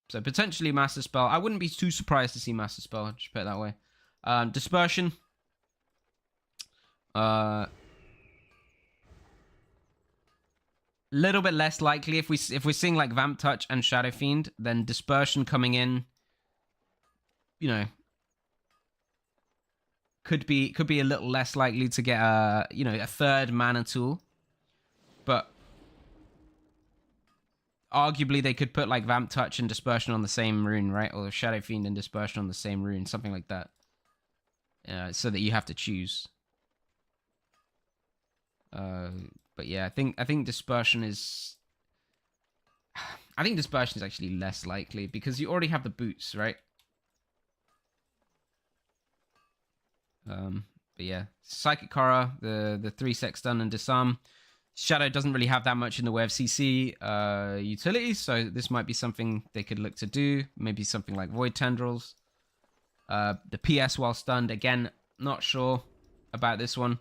So potentially Master Spell. I wouldn't be too surprised to see Master Spell, just put it that way. Dispersion. Little bit less likely if we're seeing like Vamp Touch and Shadow Fiend, then Dispersion coming in, you know, could be a little less likely to get a third mana tool. But arguably they could put like Vamp Touch and Dispersion on the same rune, right? Or Shadow Fiend and Dispersion on the same rune, something like that. So that you have to choose. But yeah, I think Dispersion is... I think Dispersion is actually less likely because you already have the boots, right? But yeah, Psychic Horror, the 3-sec stun and disarm. Shadow doesn't really have that much in the way of CC utilities, so this might be something they could look to do. Maybe something like Void Tendrils. The PS while stunned, again, not sure about this one.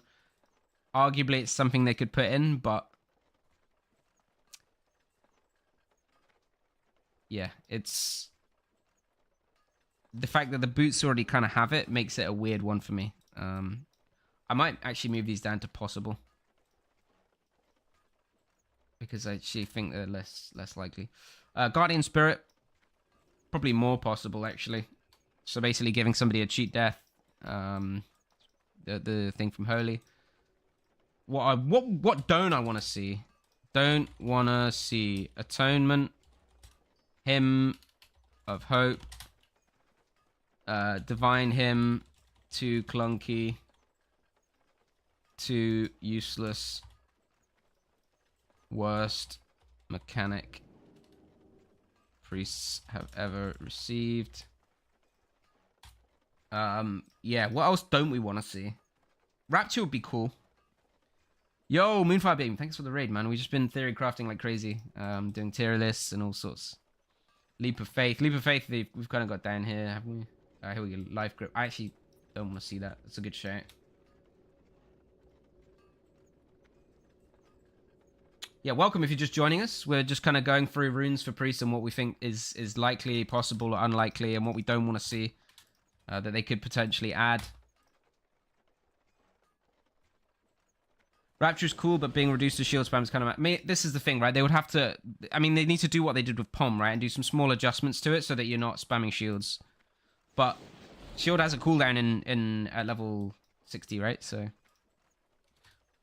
Arguably, it's something they could put in, but yeah, it's the fact that the boots already kind of have it makes it a weird one for me. I might actually move these down to possible because I actually think they're less likely. Guardian Spirit, probably more possible actually. So basically, giving somebody a cheat death. The thing from Holy. What don't I want to see? Don't want to see Atonement, Hymn of Hope, Divine Hymn, too clunky, too useless, worst mechanic priests have ever received. Yeah, what else don't we want to see? Rapture would be cool. Yo, Moonfire Beam, thanks for the raid, man. We've just been theory crafting like crazy. Doing tier lists and all sorts. Leap of Faith. Leap of Faith, we've kind of got down here, haven't we? Here we go. Life Grip. I actually don't want to see that. That's a good shout. Yeah, welcome if you're just joining us. We're just kind of going through runes for priests and what we think is likely, possible, or unlikely, and what we don't want to see that they could potentially add. Rapture's cool, but being reduced to shield spam is kind of... This is the thing, right? They would have to... I mean, they need to do what they did with Pom, right? And do some small adjustments to it so that you're not spamming shields. But shield has a cooldown in at level 60, right? So...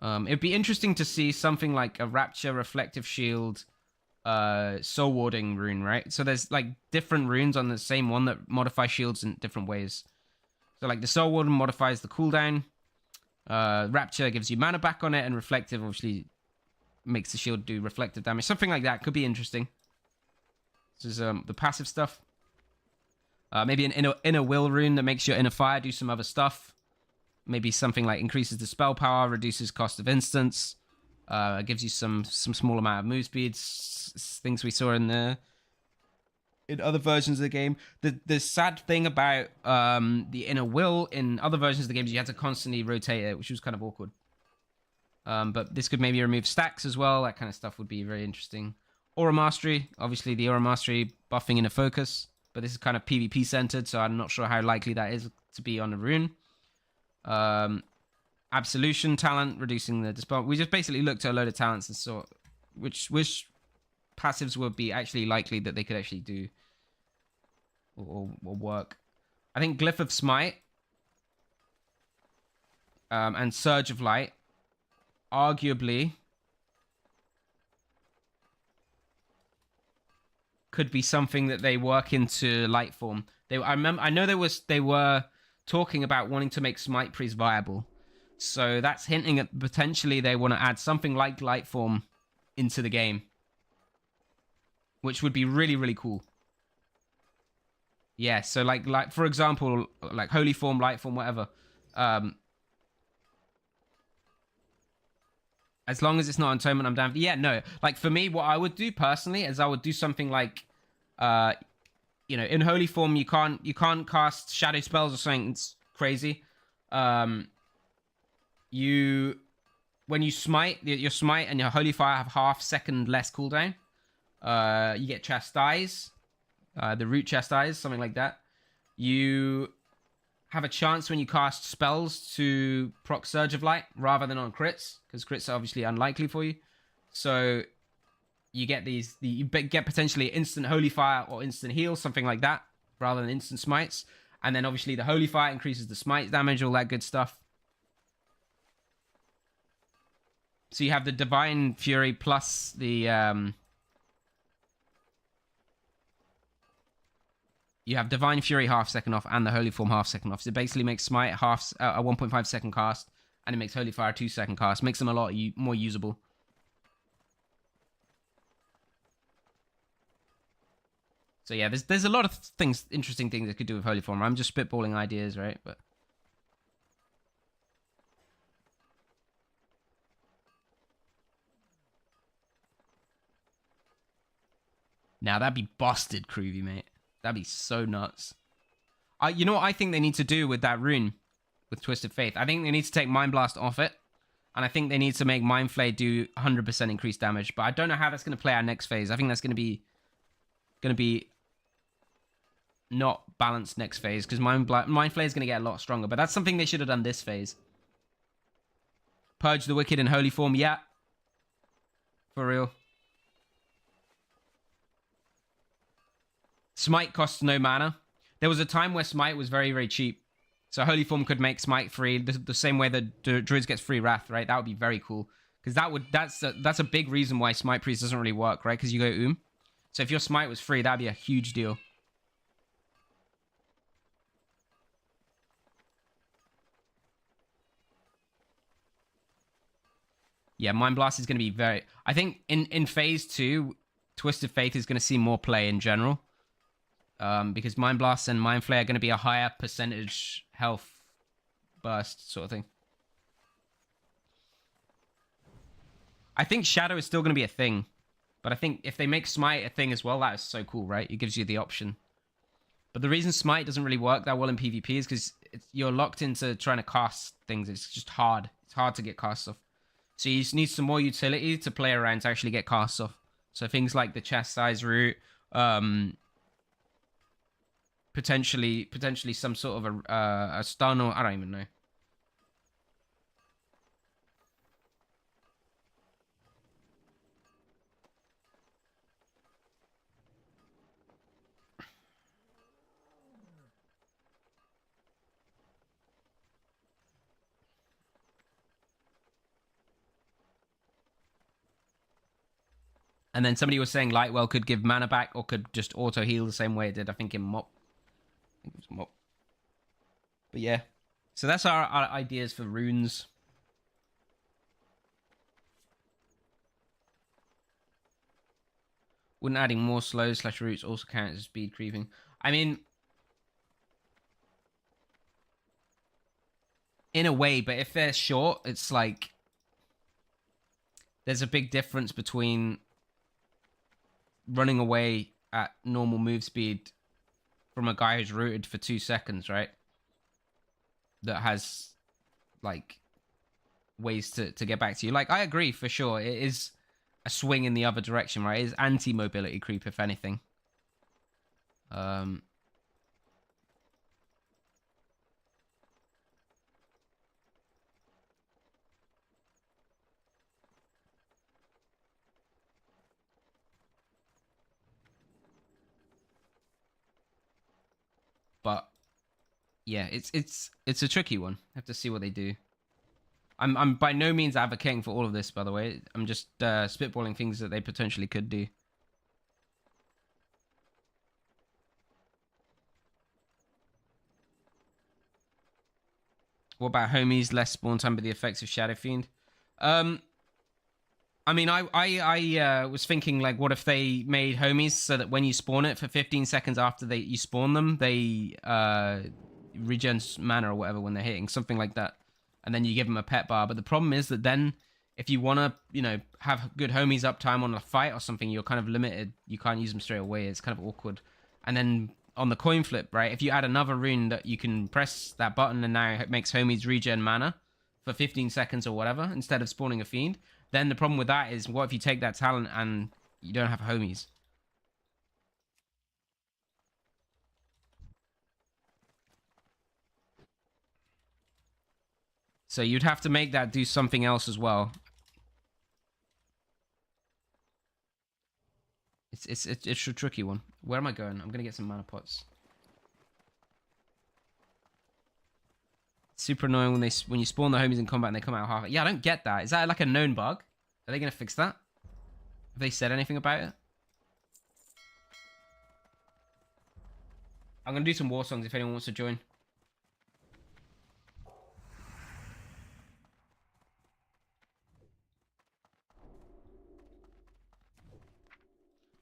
it'd be interesting to see something like a Rapture, Reflective Shield, Soul Warding rune, right? So there's like different runes on the same one that modify shields in different ways. So like the Soul Warding modifies the cooldown. Rapture gives you mana back on it, and Reflective obviously makes the shield do reflective damage. Something like that could be interesting. This is the passive stuff. Maybe an inner will rune that makes your inner fire do some other stuff. Maybe something like increases the spell power, reduces cost of instance, gives you some small amount of move speeds. Things we saw in other versions of the game. The sad thing about the inner will in other versions of the game is you had to constantly rotate it, which was kind of awkward. But this could maybe remove stacks as well. That kind of stuff would be very interesting. Aura Mastery, obviously the Aura Mastery buffing in a focus, but this is kind of PvP centered, so I'm not sure how likely that is to be on a rune. Absolution talent, reducing the dispel. We just basically looked at a load of talents and saw which passives would be actually likely that they could actually do or work. I think Glyph of Smite and Surge of Light arguably could be something that they work into light form. I know they were talking about wanting to make Smite Priest viable. So that's hinting at potentially they want to add something like light form into the game, which would be really, really cool. Yeah, so like for example, like Holy Form, Light Form, whatever. As long as it's not Atonement, I'm down. Yeah, no. Like for me, what I would do personally is I would do something like, in Holy Form you can't cast shadow spells or something. It's crazy. When you smite, your smite and your Holy Fire have half second less cooldown. You get Chastise. the root chastise, something like that. You have a chance when you cast spells to proc Surge of Light rather than on crits, because crits are obviously unlikely for you. So you get you get potentially instant Holy Fire or instant heal, something like that, rather than instant smites. And then obviously the Holy Fire increases the smite damage, all that good stuff. So you have the Divine Fury plus the... You have Divine Fury half second off and the Holy Form half second off. So it basically makes Smite a 1.5 second cast, and it makes Holy Fire a 2 second cast. Makes them a lot more usable. So yeah, there's a lot of interesting things that could do with Holy Form. I'm just spitballing ideas, right? But now that'd be busted, Groovy, mate. That'd be so nuts. You know what I think they need to do with that rune, with Twisted Faith? I think they need to take Mind Blast off it, and I think they need to make Mind Flay do 100% increased damage. But I don't know how that's going to play out next phase. I think that's going to be not balanced next phase, because Mind Flay is going to get a lot stronger. But that's something they should have done this phase. Purge the Wicked in Holy Form, yeah. For real. Smite costs no mana. There was a time where Smite was very, very cheap. So Holy Form could make Smite free, the same way that Druids gets free Wrath, right? That would be very cool. Because that's a big reason why Smite Priest doesn't really work, right? Because you go So if your Smite was free, that'd be a huge deal. Yeah, Mind Blast is going to be very... I think in Phase 2, Twisted Faith is going to see more play in general. Because Mind Blast and Mind Flay are going to be a higher percentage health burst sort of thing. I think Shadow is still going to be a thing. But I think if they make Smite a thing as well, that is so cool, right? It gives you the option. But the reason Smite doesn't really work that well in PvP is because you're locked into trying to cast things. It's just hard. It's hard to get casts off. So you just need some more utility to play around to actually get casts off. So things like the Chastise route, potentially some sort of a stun, or I don't even know. And then somebody was saying Lightwell could give mana back or could just auto heal the same way it did, I think, in Mop. I think it was Mop. But yeah. So that's our ideas for runes. Wouldn't adding more slows / roots also count as speed creeping? I mean, in a way, but if they're short, it's like there's a big difference between running away at normal move speed from a guy who's rooted for 2 seconds, right? That has like ways to get back to you. Like, I agree for sure. It is a swing in the other direction, right? It is anti-mobility creep, if anything. But yeah, it's a tricky one. Have to see what they do. I'm by no means advocating for all of this, by the way. I'm just spitballing things that they potentially could do. What about homies? Less spawn time, but the effects of Shadow Fiend. I mean, I was thinking, like, what if they made homies so that when you spawn it for 15 seconds after you spawn them, they regen mana or whatever when they're hitting, something like that. And then you give them a pet bar. But the problem is that then if you want to, you know, have good homies uptime on a fight or something, you're kind of limited. You can't use them straight away. It's kind of awkward. And then on the coin flip, right, if you add another rune that you can press that button and now it makes homies regen mana for 15 seconds or whatever instead of spawning a fiend, then the problem with that is, what if you take that talent and you don't have homies? So you'd have to make that do something else as well. It's a tricky one. Where am I going? I'm gonna get some mana pots. It's super annoying when you spawn the homies in combat and they come out half. Yeah, I don't get that. Is that like a known bug? Are they gonna fix that? Have they said anything about it? I'm gonna do some war songs if anyone wants to join.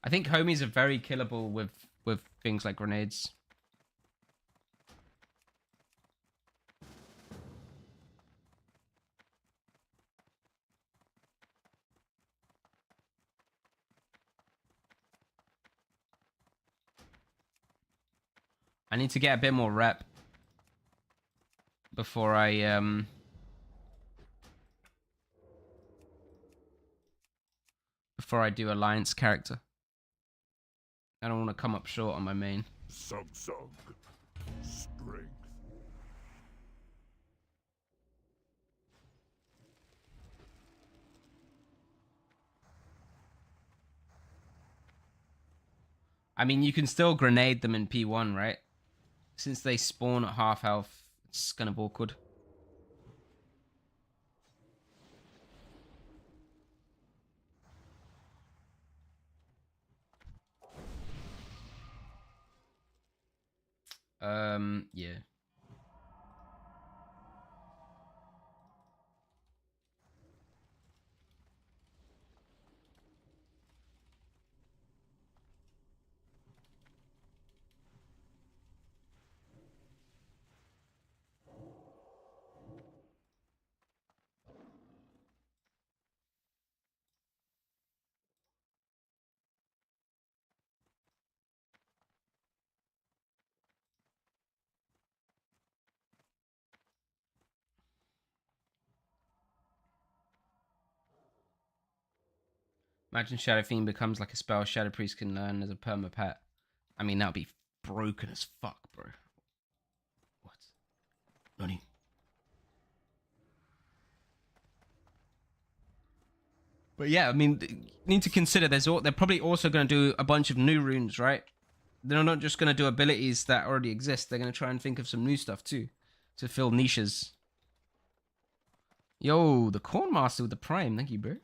I think homies are very killable with things like grenades. I need to get a bit more rep before I do Alliance character. I don't want to come up short on my main. Strength. I mean, you can still grenade them in P1, right? Since they spawn at half health, it's kind of awkward. Yeah. Imagine Shadow Fiend becomes like a spell Shadow Priest can learn as a perma pet. I mean, that would be broken as fuck, bro. What? Nani? But yeah, I mean, you need to consider they're probably also going to do a bunch of new runes, right? They're not just going to do abilities that already exist. They're going to try and think of some new stuff too to fill niches. Yo, the Corn Master with the Prime. Thank you, bro.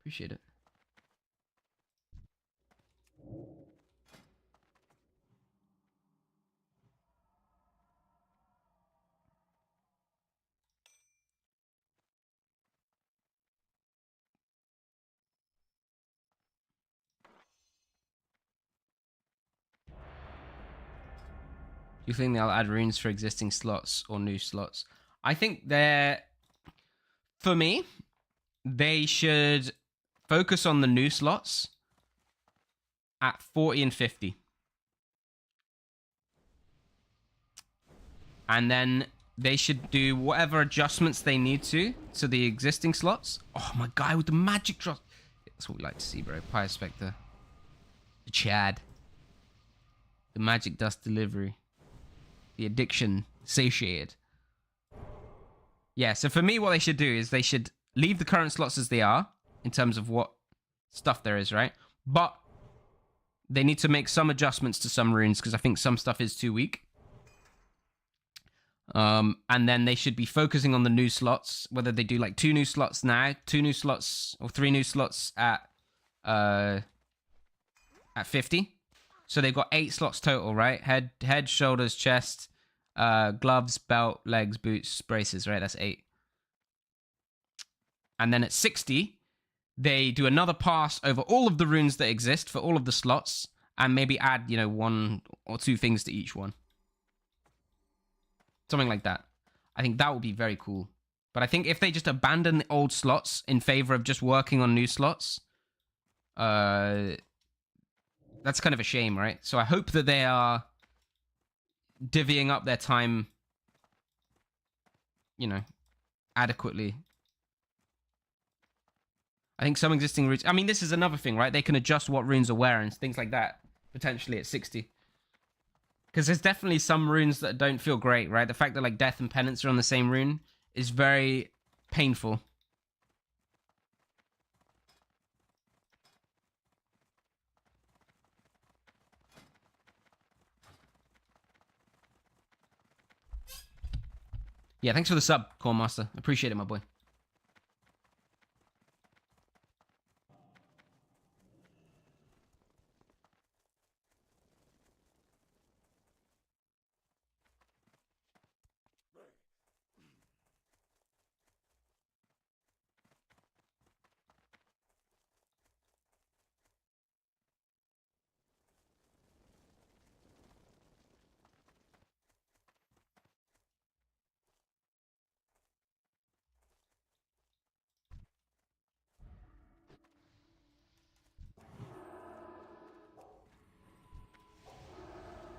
Appreciate it. Do you think they'll add runes for existing slots or new slots? I think for me, they should focus on the new slots at 40 and 50. And then they should do whatever adjustments they need to the existing slots. Oh, my guy with the magic drop. That's what we like to see, bro. Pyre Spectre. The Chad. The magic dust delivery. The addiction satiated. Yeah, so for me, what they should do is they should leave the current slots as they are in terms of what stuff there is, right? But they need to make some adjustments to some runes because I think some stuff is too weak. And then they should be focusing on the new slots, whether they do like 2 new slots now, 2 new slots, or 3 new slots at 50. So they've got 8 slots total, right? Head, shoulders, chest, gloves, belt, legs, boots, braces, right? That's 8. And then at 60, they do another pass over all of the runes that exist for all of the slots, and maybe add, 1 or 2 things to each one. Something like that. I think that would be very cool. But I think if they just abandon the old slots in favor of just working on new slots, that's kind of a shame, right? So I hope that they are divvying up their time, adequately. I think some existing runes... I mean, this is another thing, right? They can adjust what runes are where and things like that, potentially at 60. Because there's definitely some runes that don't feel great, right? The fact that, like, Death and Penance are on the same rune is very painful. Yeah, thanks for the sub, Core Master. Appreciate it, my boy.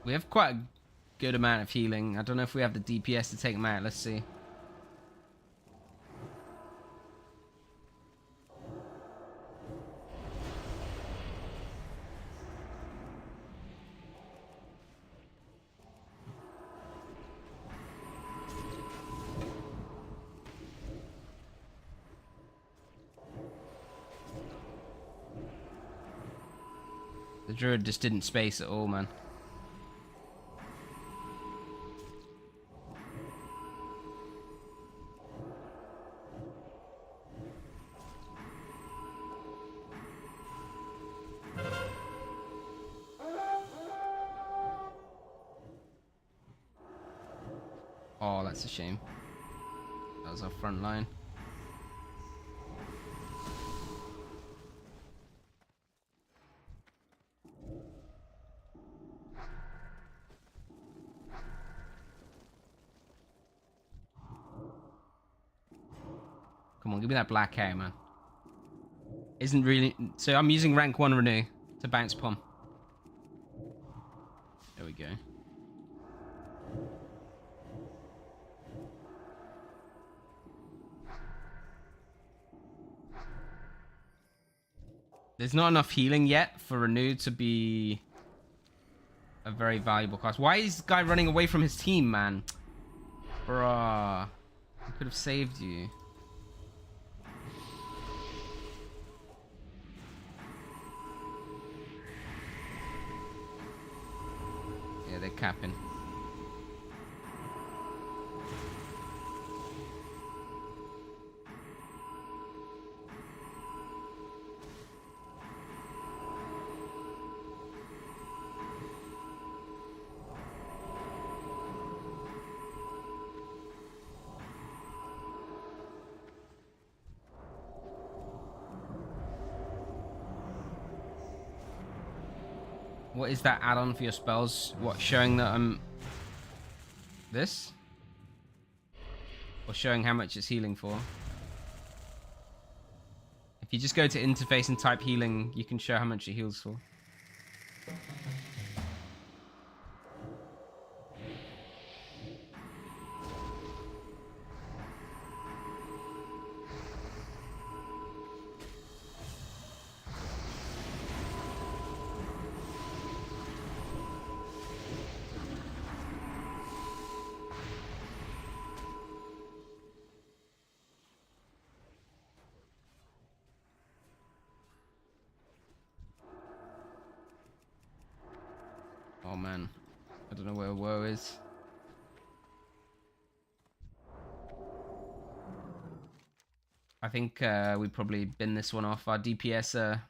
We have quite a good amount of healing. I don't know if we have the DPS to take them out. Let's see. The druid just didn't space at all, man. Oh, that's a shame. That was our front line. Come on, give me that black hair, man. Isn't really... So I'm using rank 1 Rune to bounce Pom. There we go. There's not enough healing yet for Rune to be a very valuable class. Why is this guy running away from his team, man? Bruh. I could have saved you. Yeah, they're capping. What is that add-on for your spells? What, showing that I'm... This? Or showing how much it's healing for? If you just go to interface and type healing, you can show how much it heals for. Oh man, I don't know where woe is. I think we probably bin this one off. Our DPS,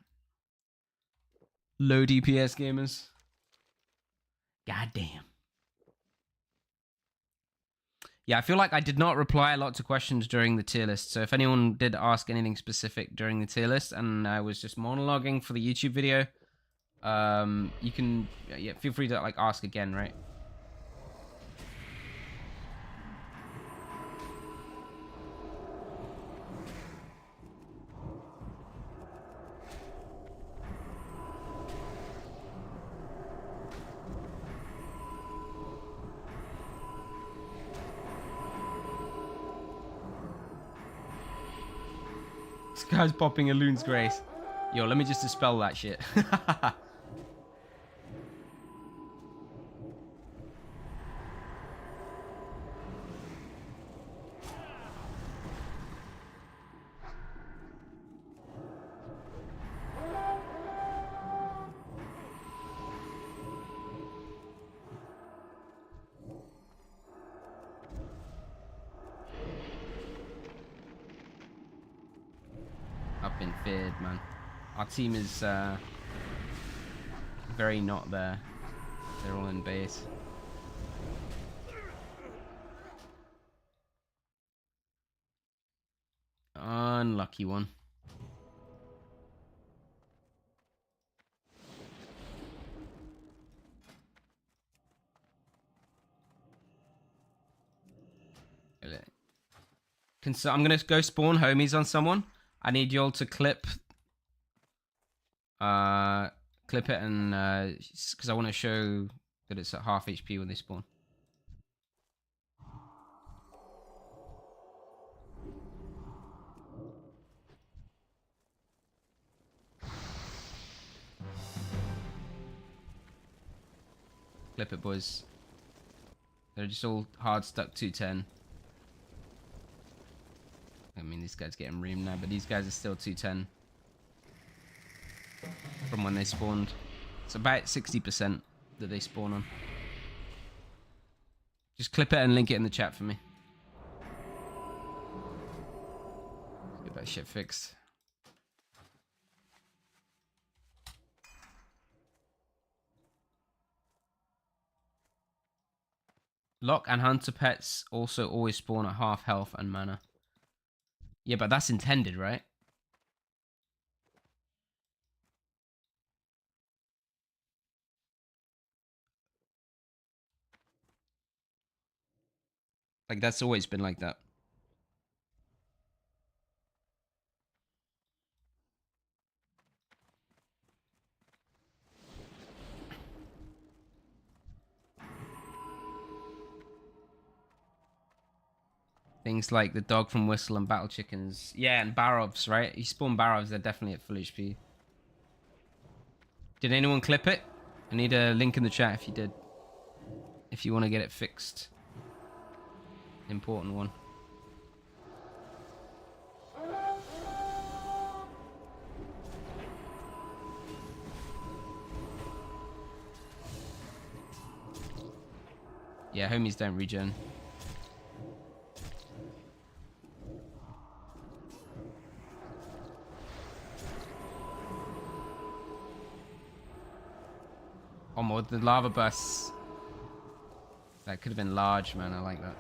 low DPS gamers. God damn. Yeah, I feel like I did not reply a lot to questions during the tier list. So if anyone did ask anything specific during the tier list and I was just monologuing for the YouTube video, you can, yeah, feel free to like ask again, right? This guy's popping a Loon's Grace. Yo, let me just dispel that shit. been feared, man. Our team is very not there. They're all in base. Unlucky one. I'm gonna go spawn homies on someone. I need y'all to clip it and because I want to show that it's at half HP when they spawn. Clip it, boys. They're just all hard stuck 210. I mean, these guys getting reamed now, but these guys are still 210 from when they spawned. It's about 60% that they spawn on. Just clip it and link it in the chat for me. Let's get that shit fixed. Lock and hunter pets also always spawn at half health and mana. Yeah, but that's intended, right? Like, that's always been like that. Things like the dog from Whistle and battle chickens. Yeah, and Barovs, right? You spawn Barovs, they're definitely at full HP. Did anyone clip it? I need a link in the chat if you did. If you want to get it fixed. Important one. Yeah, homies don't regen. Oh my, the lava bursts. That could have been large, man. I like that.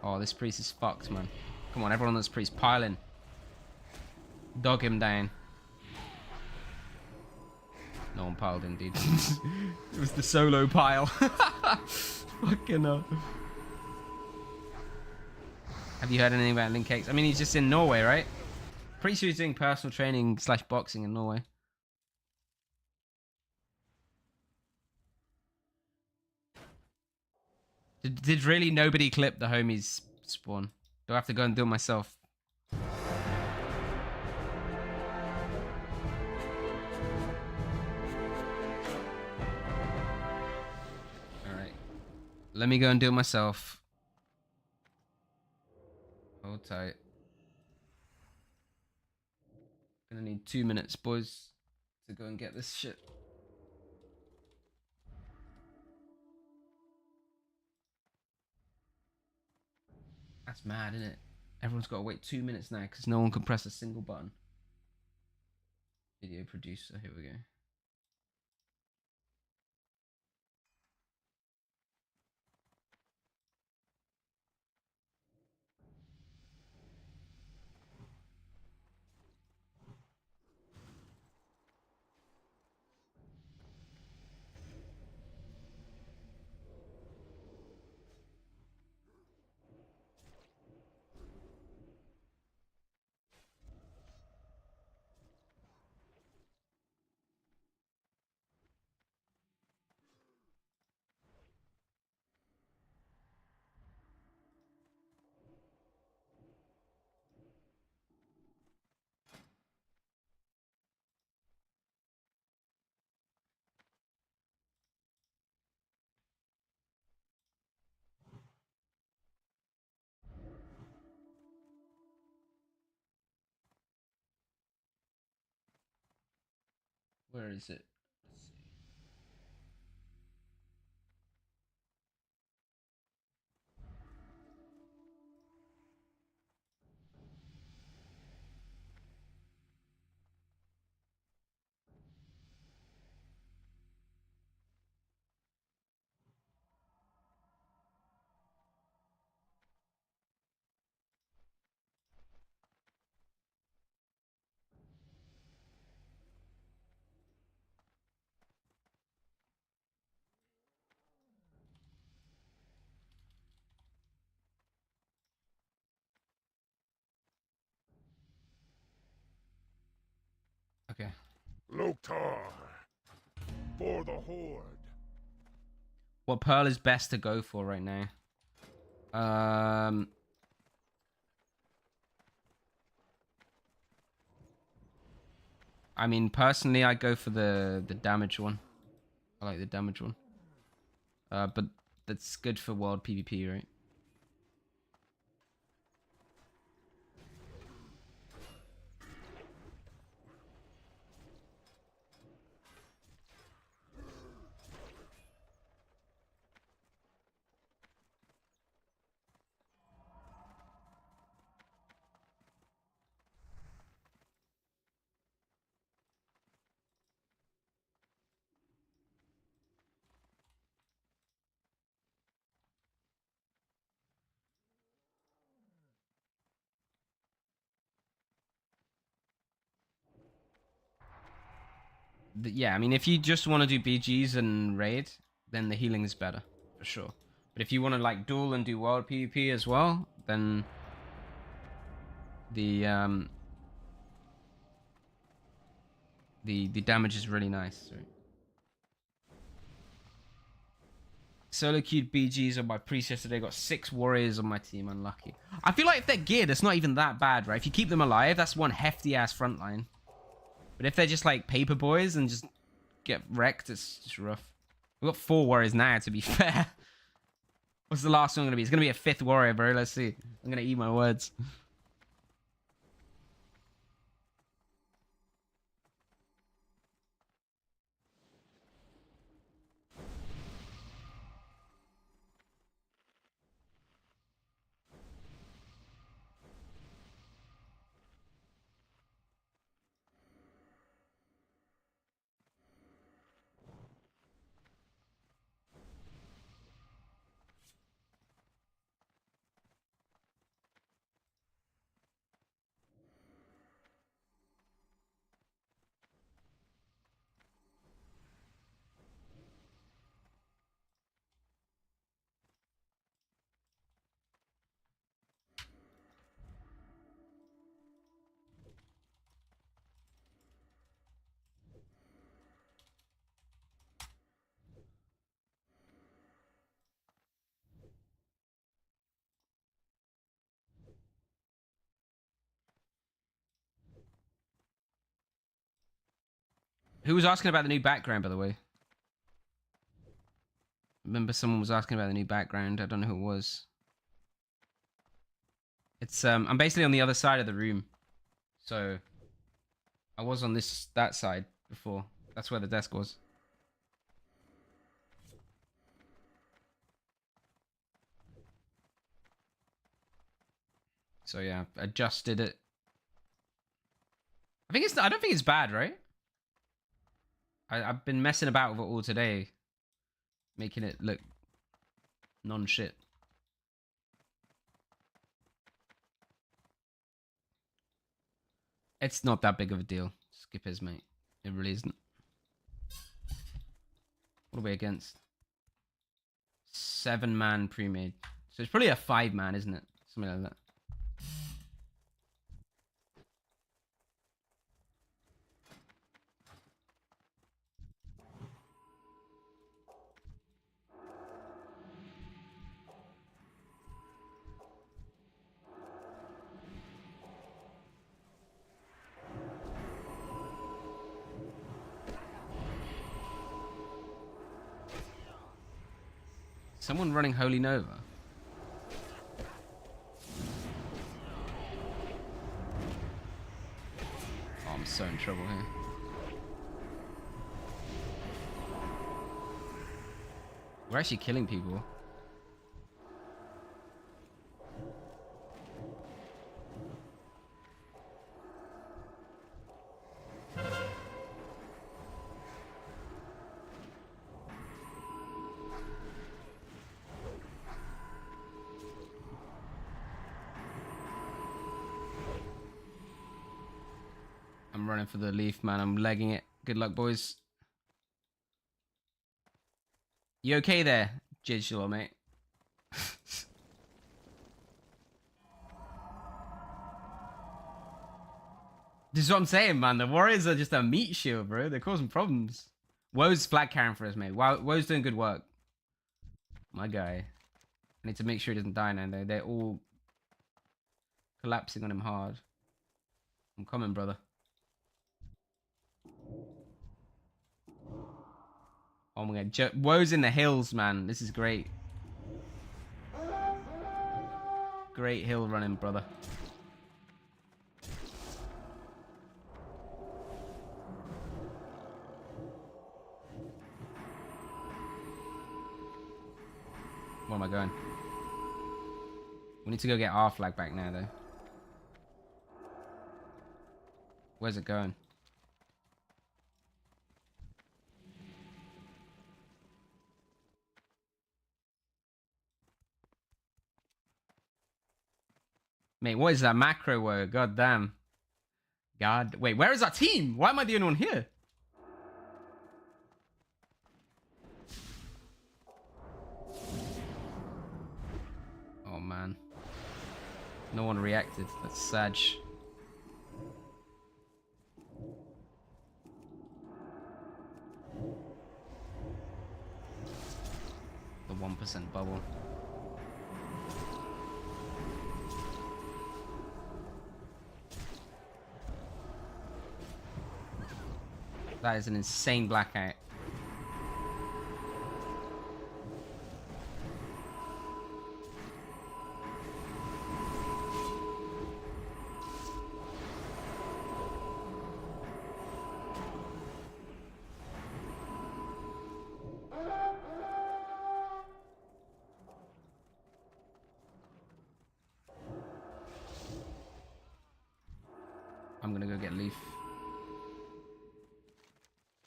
Oh, this priest is fucked, man. Come on, everyone on this priest, pile in. Dog him down. No one piled in, dude. It was the solo pile. Fucking hell. Have you heard anything about Link Cakes? I mean, he's just in Norway, right? Pretty sure he's doing personal training / boxing in Norway. Did really nobody clip the homies spawn? Do I have to go and do it myself? Alright. Let me go and do it myself. Hold tight. Gonna need 2 minutes, boys, to go and get this shit. That's mad, isn't it? Everyone's got to wait 2 minutes now because no one can press a single button. Video producer, here we go. Where is it? Let's see. Loktar. For the Horde. What pearl is best to go for right now? I mean, personally, I go for the damage one. I like the damage one. But that's good for world PvP, right? Yeah, I mean, if you just want to do BGs and raid, then the healing is better, for sure. But if you want to, like, duel and do world PvP as well, then the damage is really nice, right? Solo queued BGs on my priest yesterday. Got 6 warriors on my team. Unlucky. I feel like if they're geared, it's not even that bad, right? If you keep them alive, that's one hefty ass front line. But if they're just like paper boys and just get wrecked, it's just rough. We've got 4 warriors now, to be fair. What's the last one going to be? It's going to be a 5th warrior, bro. Let's see. I'm going to eat my words. Who was asking about the new background, by the way? Remember someone was asking about the new background. I don't know who it was. It's I'm basically on the other side of the room. So I was on that side before. That's where the desk was. So yeah, adjusted it. I don't think it's bad, right? I've been messing about with it all today, making it look non-shit. It's not that big of a deal. Skip his, mate. It really isn't. What are we against? 7-man pre-made. So it's probably a 5-man, isn't it? Something like that. Someone running Holy Nova. Oh, I'm so in trouble here. We're actually killing people. I'm running for the leaf, man. I'm legging it. Good luck, boys. You okay there, Digital, mate? This is what I'm saying, man. The Warriors are just a meat shield, bro. They're causing problems. Woe's flag carrying for us, mate. Woe's doing good work. My guy. I need to make sure he doesn't die now, though. They're all collapsing on him hard. I'm coming, brother. Oh my god. Woe's in the hills, man. This is great. Great hill running, brother. Where am I going? We need to go get our flag back now, though. Where's it going? Mate, what is that macro word? God damn. God. Wait, where is our team? Why am I the only one here? Oh, man. No one reacted. That's sad. The 1% bubble. That is an insane blackout. I'm gonna go get Leaf.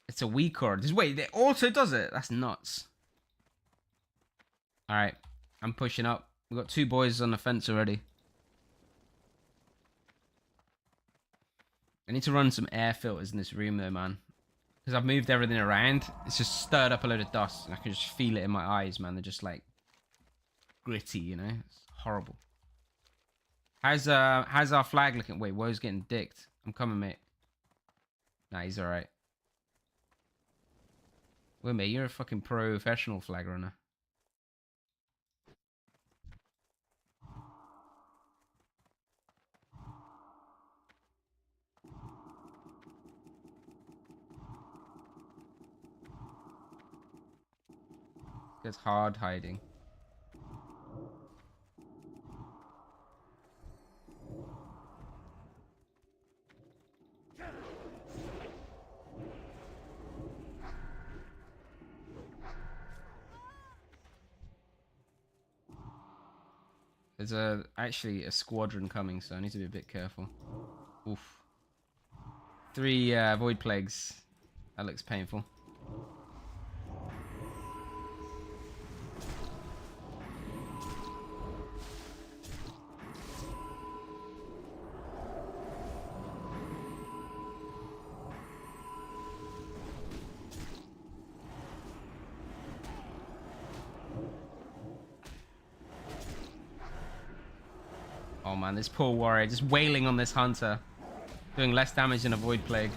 It's a weak core. Wait, it also does it? That's nuts. Alright. I'm pushing up. We've got 2 boys on the fence already. I need to run some air filters in this room though, man. Because I've moved everything around. It's just stirred up a load of dust. And I can just feel it in my eyes, man. They're just like gritty, you know? It's horrible. How's our flag looking? Wait, Woe's getting dicked. I'm coming, mate. Nah, he's alright. Wait, mate, you're a fucking professional flag runner. It's hard hiding. There's actually a squadron coming, so I need to be a bit careful. Oof. 3 void plagues. That looks painful. Oh man, this poor warrior just wailing on this hunter. Doing less damage than a void plague.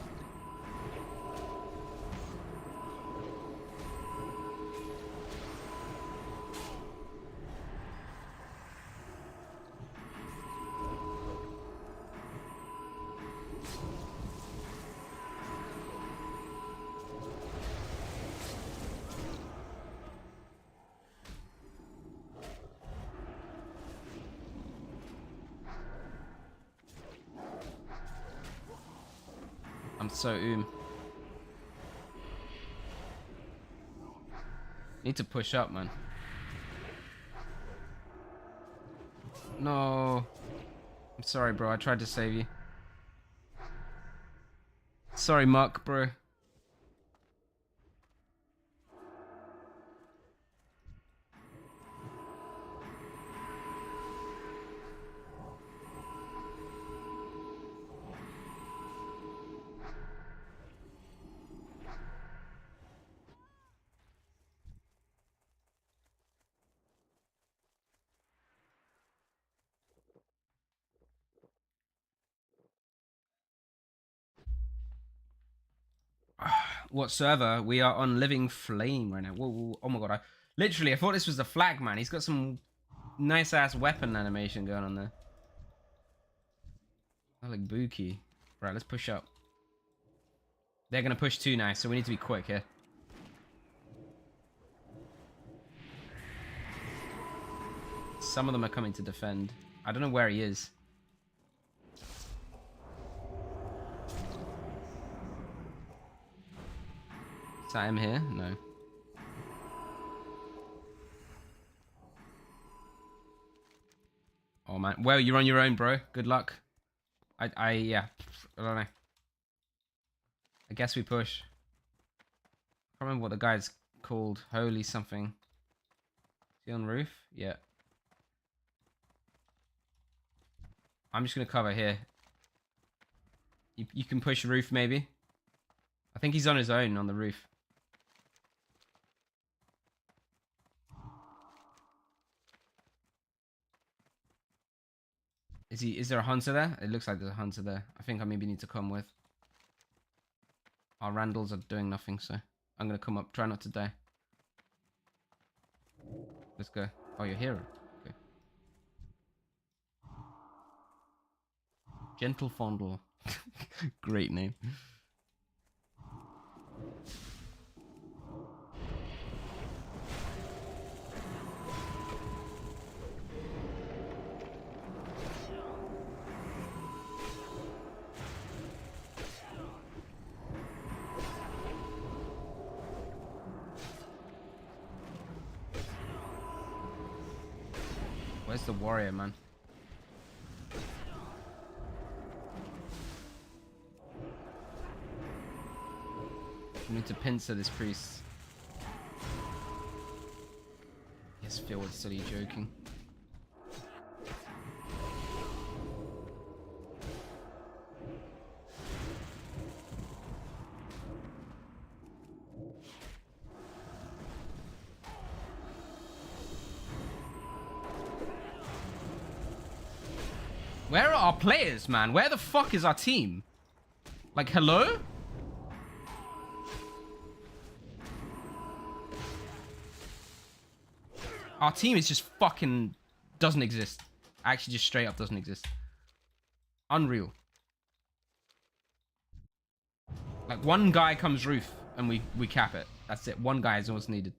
I'm so Need to push up, man. No. I'm sorry, bro. I tried to save you. Sorry, Muck, bro. whatsoever. We are on Living Flame right now. Whoa, whoa, oh my god. I thought this was the flag, man. He's got some nice ass weapon animation going on there. I like Buki. Right, let's push up. They're gonna push too now, so we need to be quick here. Some of them are coming to defend. I don't know where he is. Is that him here? No. Oh man. Well, you're on your own, bro. Good luck. Yeah. I don't know. I guess we push. I can't remember what the guy's called. Holy something. Is he on the roof? Yeah. I'm just gonna cover here. You can push roof maybe. I think he's on his own on the roof. Is there a hunter there? It looks like there's a hunter there. I think I maybe need to come with. Our Randalls are doing nothing, so I'm gonna come up. Try not to die. Let's go. Oh, you're here. Okay. Gentle Fondle. Great name. Where's the warrior, man? We need to pincer this priest. Yes, Phil was silly joking. Where are our players, man? Where the fuck is our team? Like, hello? Our team is just fucking... doesn't exist. Actually, just straight up doesn't exist. Unreal. Like, one guy comes roof and we cap it. That's it. One guy is all that's needed.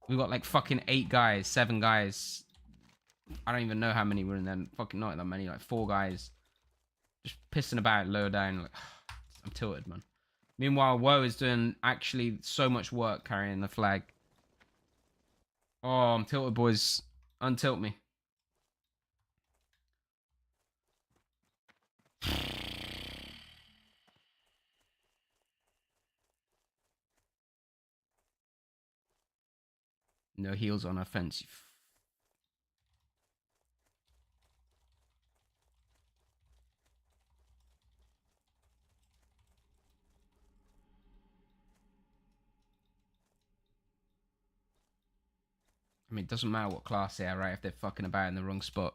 We've got like fucking 8 guys, 7 guys. I don't even know how many were in there. Fucking not that many. Like 4 guys. Just pissing about low down. Like, I'm tilted, man. Meanwhile, Woe is doing actually so much work carrying the flag. Oh, I'm tilted, boys. Untilt me. No heals on offensive. I mean, it doesn't matter what class they are, right? If they're fucking about in the wrong spot.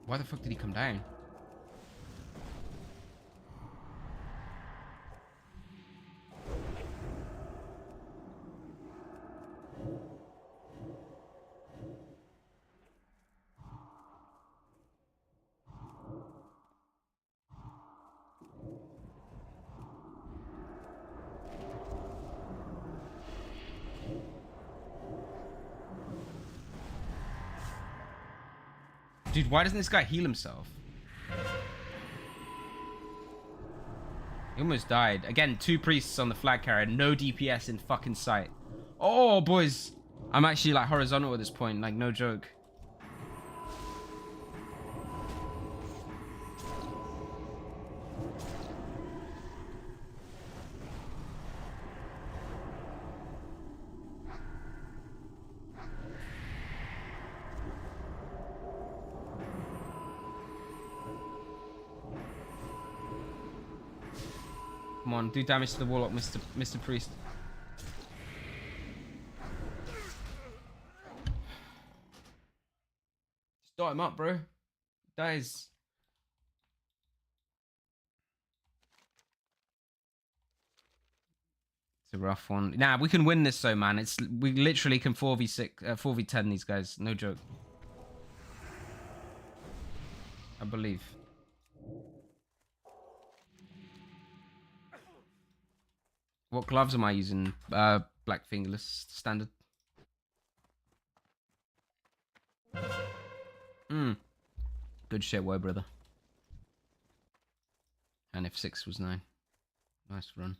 Why the fuck did he come down? Dude, why doesn't this guy heal himself? He almost died. Again, 2 priests on the flag carrier. No DPS in fucking sight. Oh, boys. I'm actually like horizontal at this point. Like, no joke. Come on, do damage to the Warlock, Mr. Priest. Just dot him up, bro. Dies. It's a rough one. Nah, we can win this though, man. We literally can 4v6, 4v10 these guys. No joke. I believe. What gloves am I using? Black fingerless standard. Good shit, woe brother. And if 6 was 9. Nice run.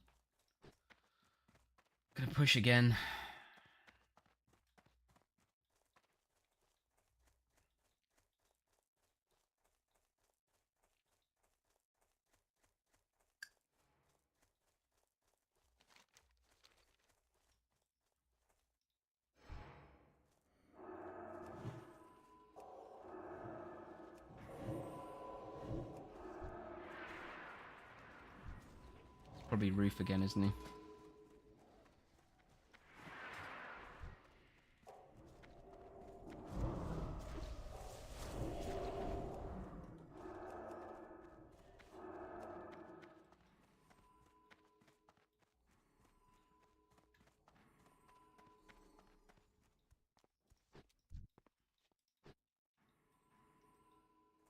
Gonna push again. It's probably Roof again, isn't he?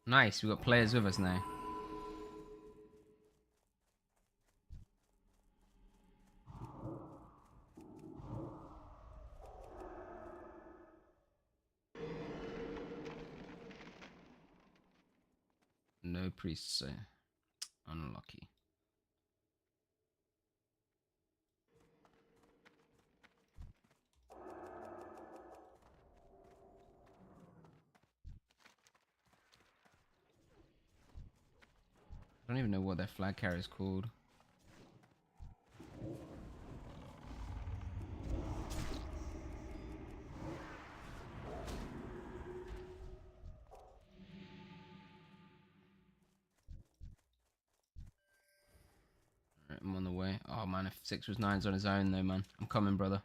Nice, we've got players with us now. No priests, so unlucky. I don't even know what their flag carrier is called. Alright, I'm on the way. Oh man, if 6 was 9's on his own though, man. I'm coming, brother.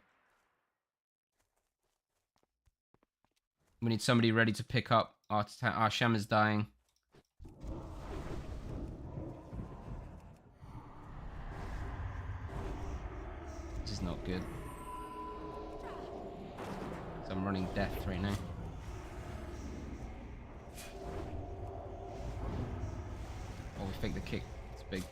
We need somebody ready to pick up. Our Shaman's dying. This is not good. So I'm running death right now. Oh, we faked the kick. It's big.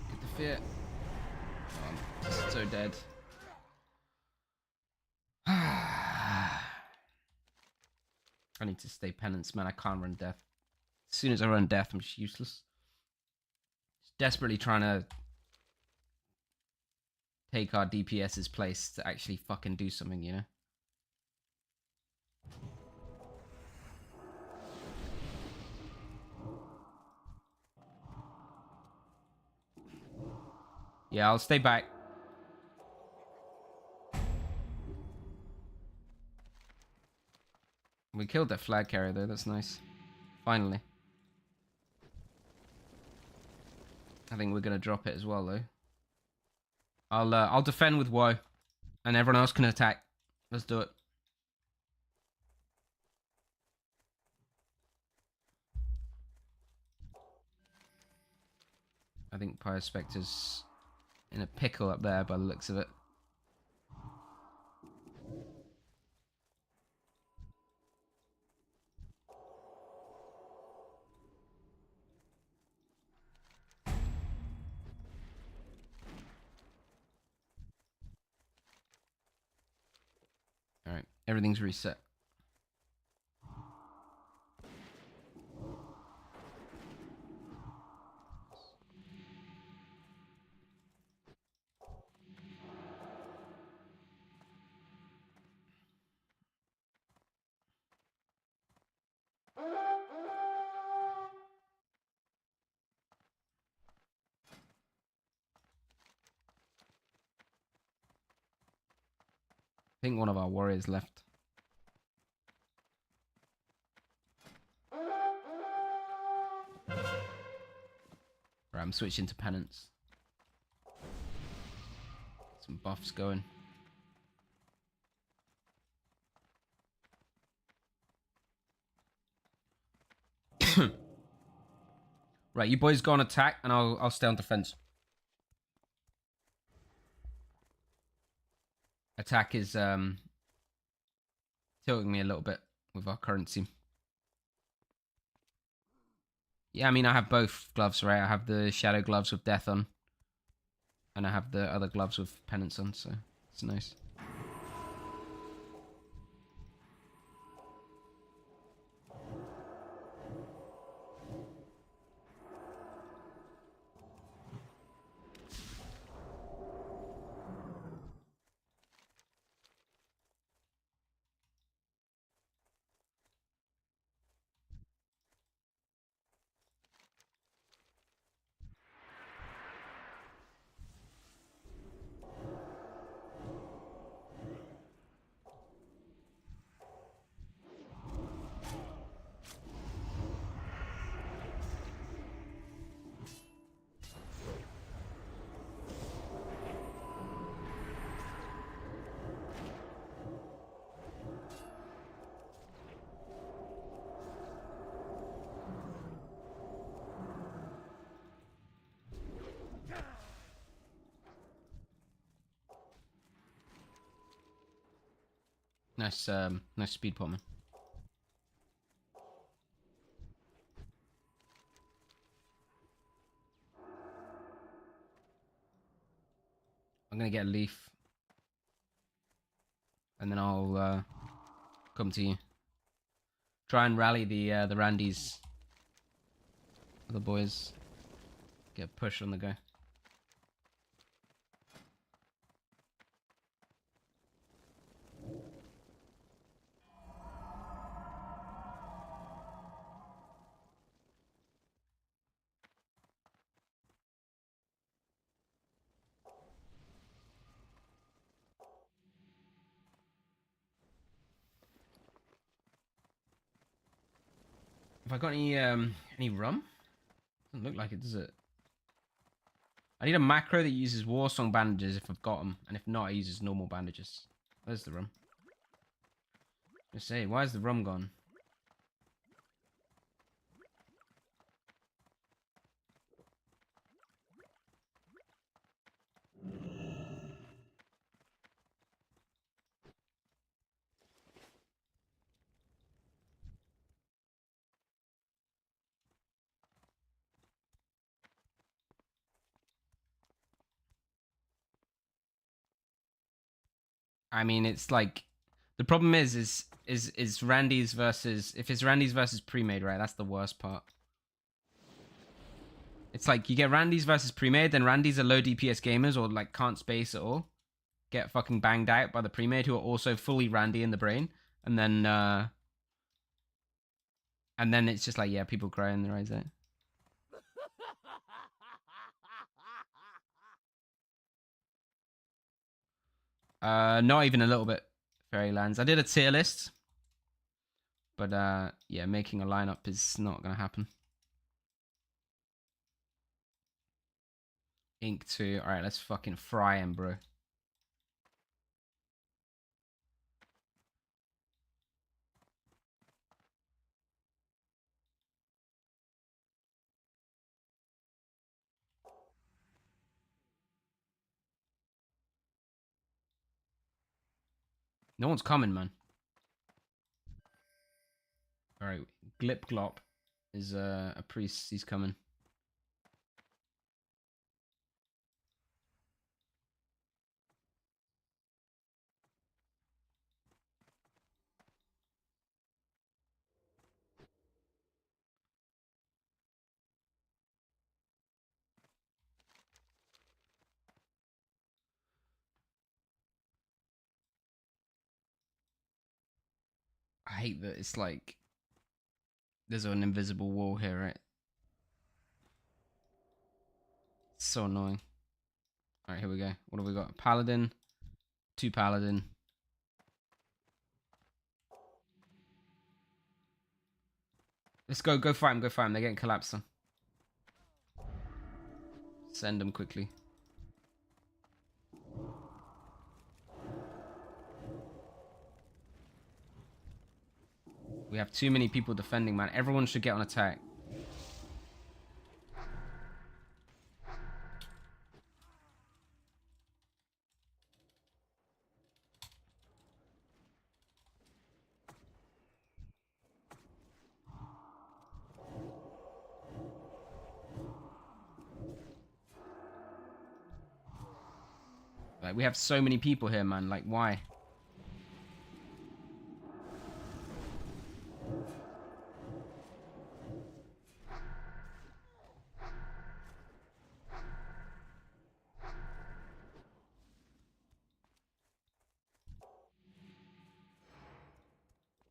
Get the fear. Oh, I'm just so dead. I need to stay penance, man. I can't run death. As soon as I run death, I'm just useless. Just desperately trying to take our DPS's place to actually fucking do something, you know? Yeah, I'll stay back. We killed that flag carrier though, that's nice. Finally. I think we're gonna drop it as well though. I'll defend with woe. And everyone else can attack. Let's do it. I think Pyre Spectre's in a pickle up there by the looks of it. Alright, everything's reset. think one of our warriors left. Right, I'm switching to penance. Some buffs going. Right, you boys go on attack, and I'll stay on defense. Attack is tilting me a little bit with our currency. Yeah, I mean, I have both gloves, right? I have the shadow gloves with death on, and I have the other gloves with penance on, so it's nice. Nice, nice speed pot, man. I'm gonna get a leaf, and then I'll come to you. Try and rally the Randys, the boys. Get a push on the guy. Have I got any rum? Doesn't look like it, does it? I need a macro that uses Warsong bandages if I've got them, and if not, I uses normal bandages. Where's the rum? I say, why is the rum gone? I mean, it's like the problem is Randy's versus if it's Randy's versus pre-made, right? That's the worst part. It's like you get Randy's versus pre-made, then Randy's are low DPS gamers or like can't space at all, get fucking banged out by the pre-made who are also fully Randy in the brain, and then it's just like, yeah, people cry in their eyes out. Not even a little bit. Fairylands. I did a tier list, but yeah, making a lineup is not gonna happen. Ink 2. All right, let's fucking fry him, bro. No one's coming, man. All right, Glip Glop is a priest. He's coming. I hate that it's like there's an invisible wall here, right? It's so annoying. All right, here we go. What have we got? Paladin, 2 Paladin, Let's go fight him, go fight him. They're getting collapsed on. Send them quickly. We have too many people defending, man. Everyone should get on attack. Like, we have so many people here, man. Like, why?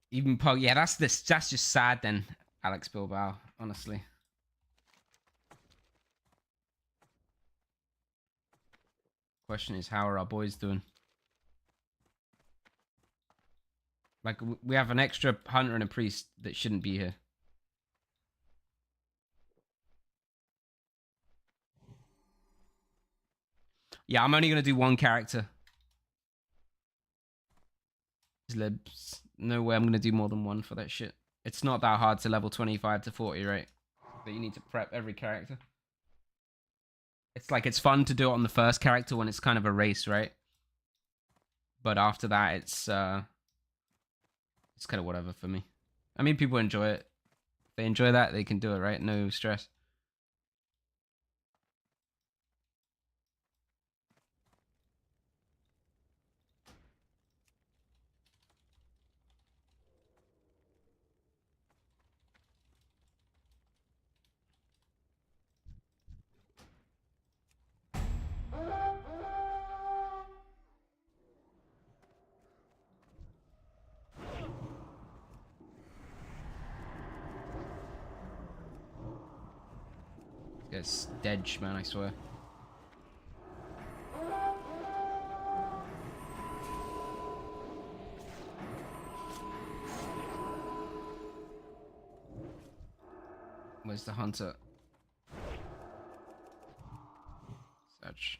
Even Pog, yeah, that's just sad then, Alex Bilbao, honestly. Question is, how are our boys doing? Like, we have an extra hunter and a priest that shouldn't be here. Yeah, I'm only gonna do one character. Libs. No way I'm gonna do more than one for that shit. It's not that hard to level 25 to 40, right? That you need to prep every character. It's like, it's fun to do it on the first character when it's kind of a race, right? But after that, it's kind of whatever for me. I mean, people enjoy it. If they enjoy that, they can do it, right? No stress. It's dead, man, I swear. Where's the hunter? Such.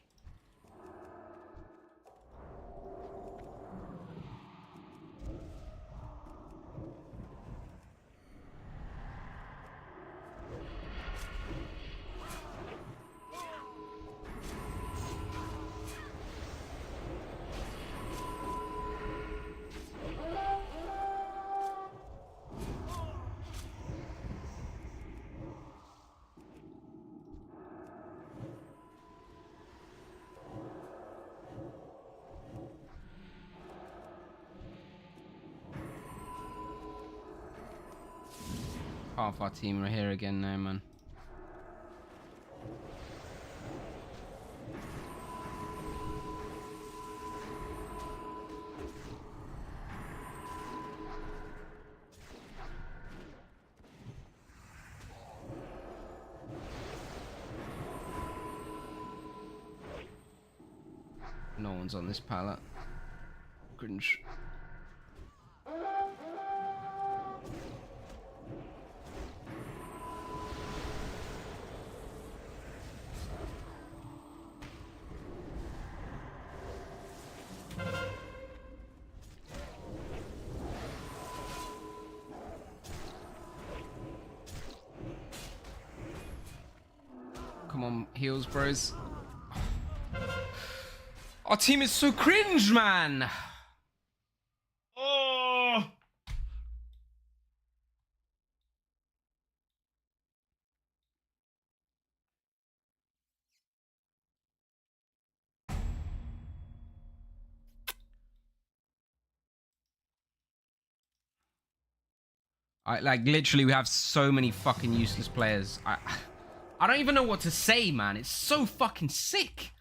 Half our team are here again now, man. No one's on this pallet. Cringe. Come on, heals, bros. Our team is so cringe, man. Oh. Like, literally, we have so many fucking useless players. I don't even know what to say, man. It's so fucking sick.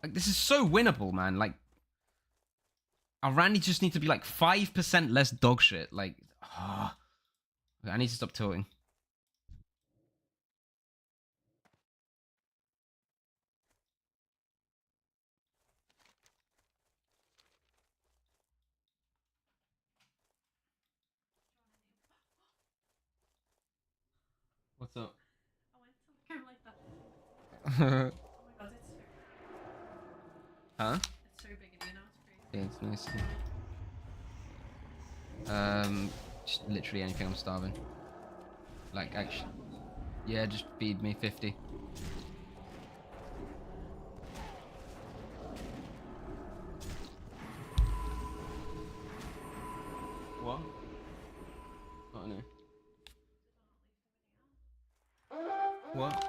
Like, this is so winnable, man. Like, our Randy just need to be like 5% less dog shit. Like, oh. I need to stop tilting. What's up? I went to look over like that. Huh? Oh my god, it's so big in here now, it's crazy. Yeah, it's nice. Just literally anything. I'm starving. Like, actually, yeah, just feed me 50. What? Oh no. What?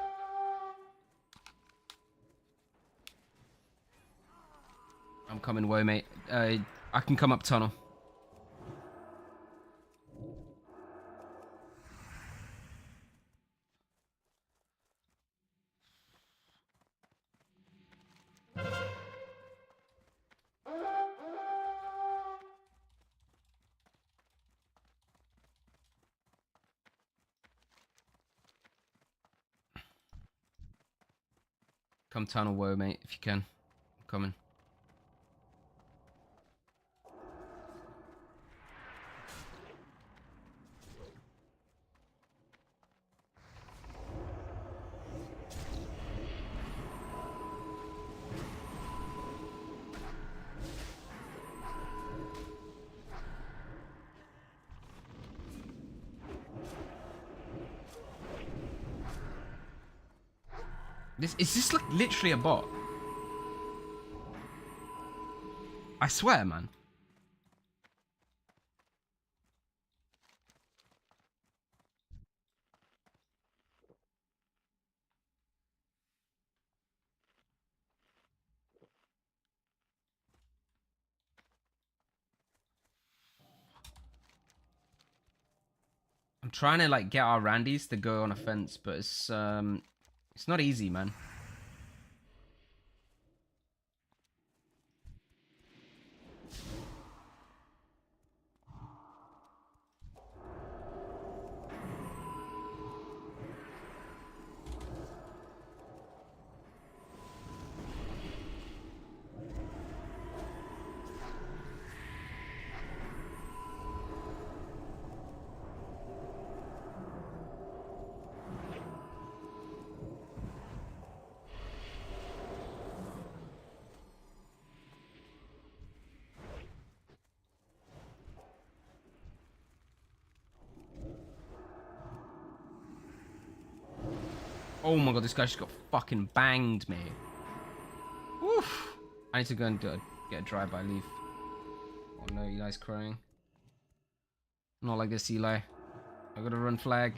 I'm coming, woe, mate. I can come up tunnel. Come tunnel, woe, mate, if you can. I'm coming. Is this like literally a bot? I swear, man. I'm trying to like get our Randys to go on a fence, but it's not easy, man. Oh my god, this guy just got fucking banged, mate. Oof. I need to go and get a drive-by leaf. Oh no, Eli's crying. Not like this, Eli. I gotta run flag.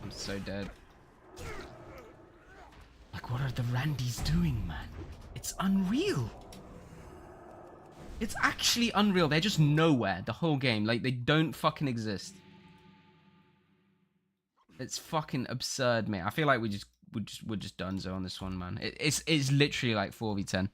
I'm so dead. Like, what are the Randys doing, man? It's unreal. It's actually unreal. They're just nowhere the whole game. Like, they don't fucking exist. It's fucking absurd, mate. I feel like we're just donezo on this one, man. It's literally like 4v10.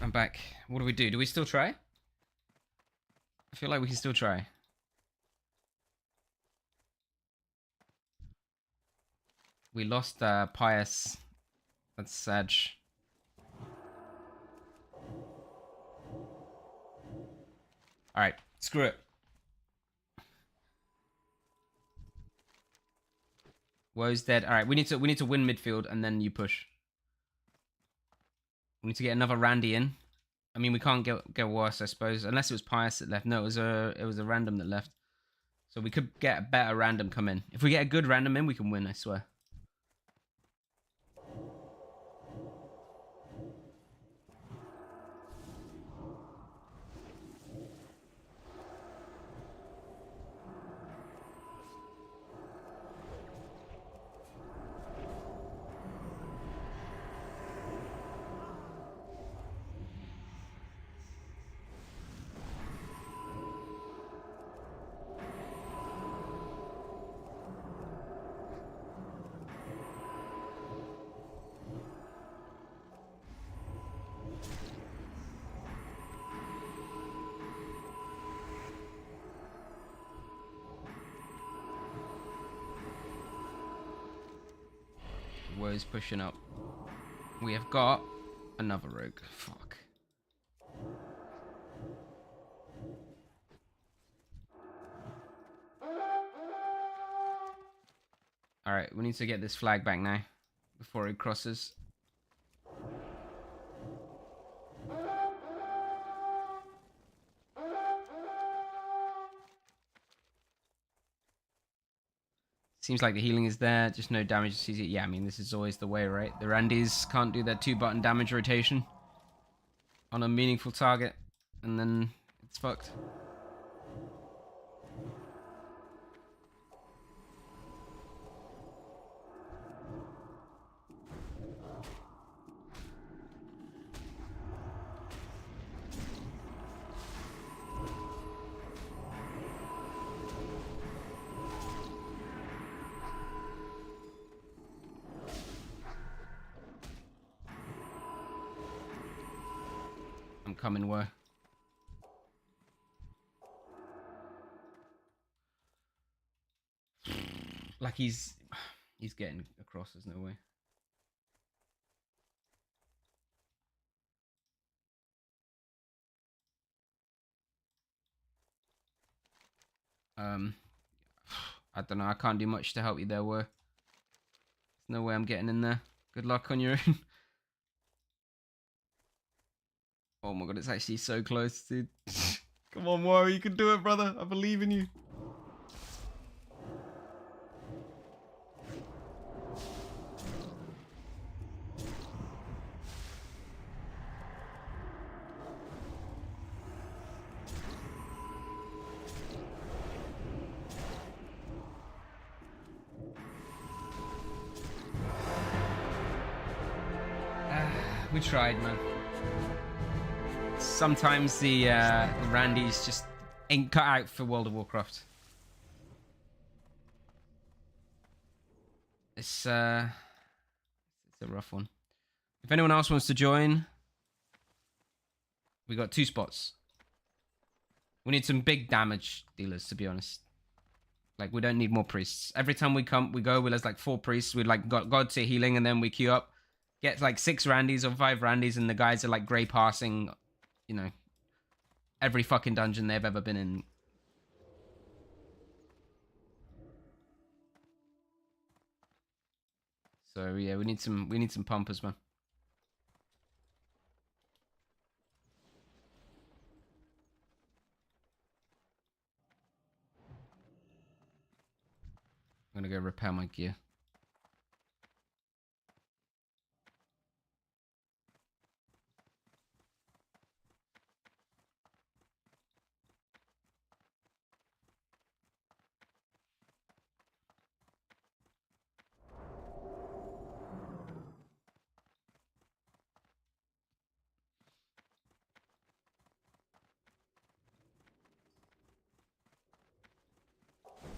I'm back. What do we do? Do we still try? I feel like we can still try. We lost Pius. That's sad. Alright, screw it. Woe's dead. Alright, we need to win midfield and then you push. We need to get another Randy in. I mean, we can't get worse, I suppose, unless it was Pius that left. No, it was a random that left. So we could get a better random come in. If we get a good random in, we can win, I swear. Woe's pushing up. We have got another rogue. Fuck. Alright, we need to get this flag back now. Before he crosses. Seems like the healing is there, just no damage to CZ. Yeah, I mean, this is always the way, right? The Randys can't do that 2-button damage rotation on a meaningful target, and then it's fucked. I'm coming, Woe. Like he's getting across, there's no way. I don't know, I can't do much to help you there, Woe. There's no way I'm getting in there. Good luck on your own. Oh my god, it's actually so close, dude. Come on, Woe, you can do it, brother. I believe in you. We tried, man. Sometimes the Randys just ain't cut out for World of Warcraft. It's a rough one. If anyone else wants to join, we got 2 spots. We need some big damage dealers, to be honest. Like, we don't need more priests. Every time we go, there's like 4 priests. We like got God tier healing, and then we queue up. Get like 6 Randys or 5 Randys, and the guys are like grey passing, you know, every fucking dungeon they've ever been in. So yeah, we need some pumpers, man. I'm gonna go repair my gear.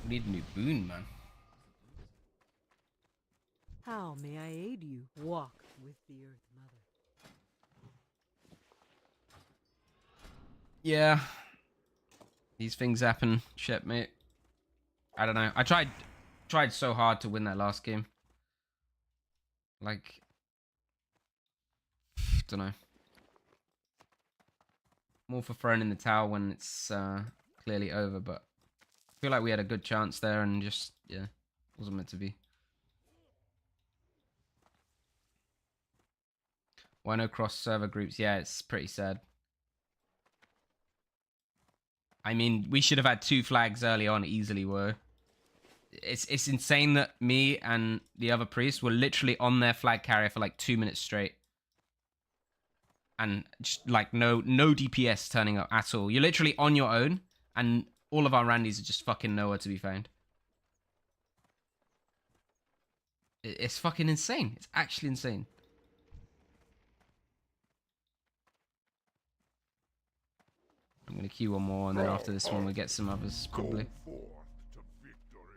We need a new boon, man. How may I aid you? Walk with the Earth Mother. Yeah. These things happen, shit, mate. I don't know. I tried so hard to win that last game. Like, don't know. More for throwing in the towel when it's clearly over, but I feel like we had a good chance there and just, yeah, wasn't meant to be. Why no cross server groups? Yeah, it's pretty sad. I mean, we should have had 2 flags early on easily, were. It's insane that me and the other priest were literally on their flag carrier for like 2 minutes straight. And just like no DPS turning up at all. You're literally on your own, and all of our Randys are just fucking nowhere to be found. It's fucking insane. It's actually insane. I'm gonna queue one more, and then after this one, we'll get some others, probably. Go forth to victory.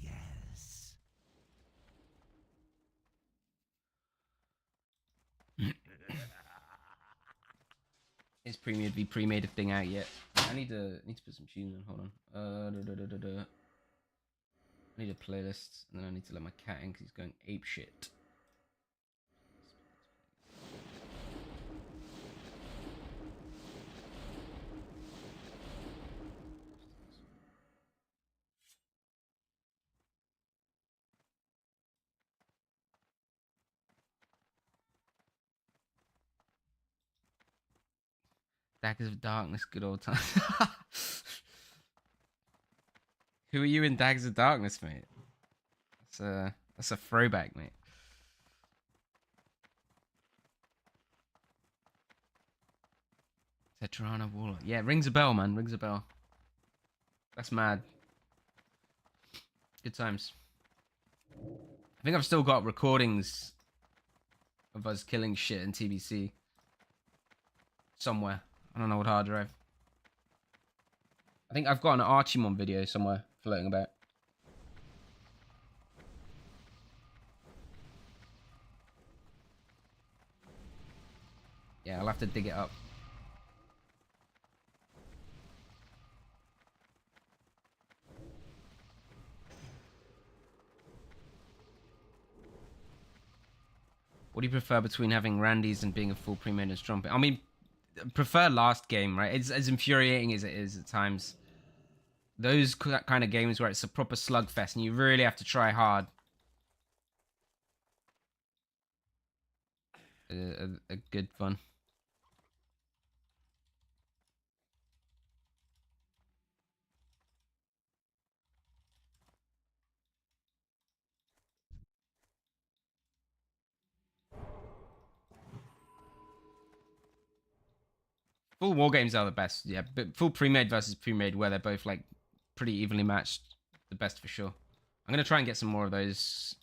Yes. Is premiered the pre-made thing out yet? I need to put some tunes on. Hold on. I need a playlist, and then I need to let my cat in because he's going ape shit. Daggers of Darkness, good old times. Who are you in Daggers of Darkness, mate? That's a throwback, mate. Tetrana Warlock. Yeah, rings a bell, man. Rings a bell. That's mad. Good times. I think I've still got recordings of us killing shit in TBC. Somewhere. I don't know what hard drive. I think I've got an Archimon video somewhere floating about. Yeah, I'll have to dig it up. What do you prefer between having Randy's and being a full pre-made and strong? I mean, prefer last game, right? It's as infuriating as it is at times. Those kind of games where it's a proper slugfest and you really have to try hard. A good fun. Full war games are the best, yeah. But full pre-made versus pre-made, where they're both like pretty evenly matched, the best for sure. I'm gonna try and get some more of those.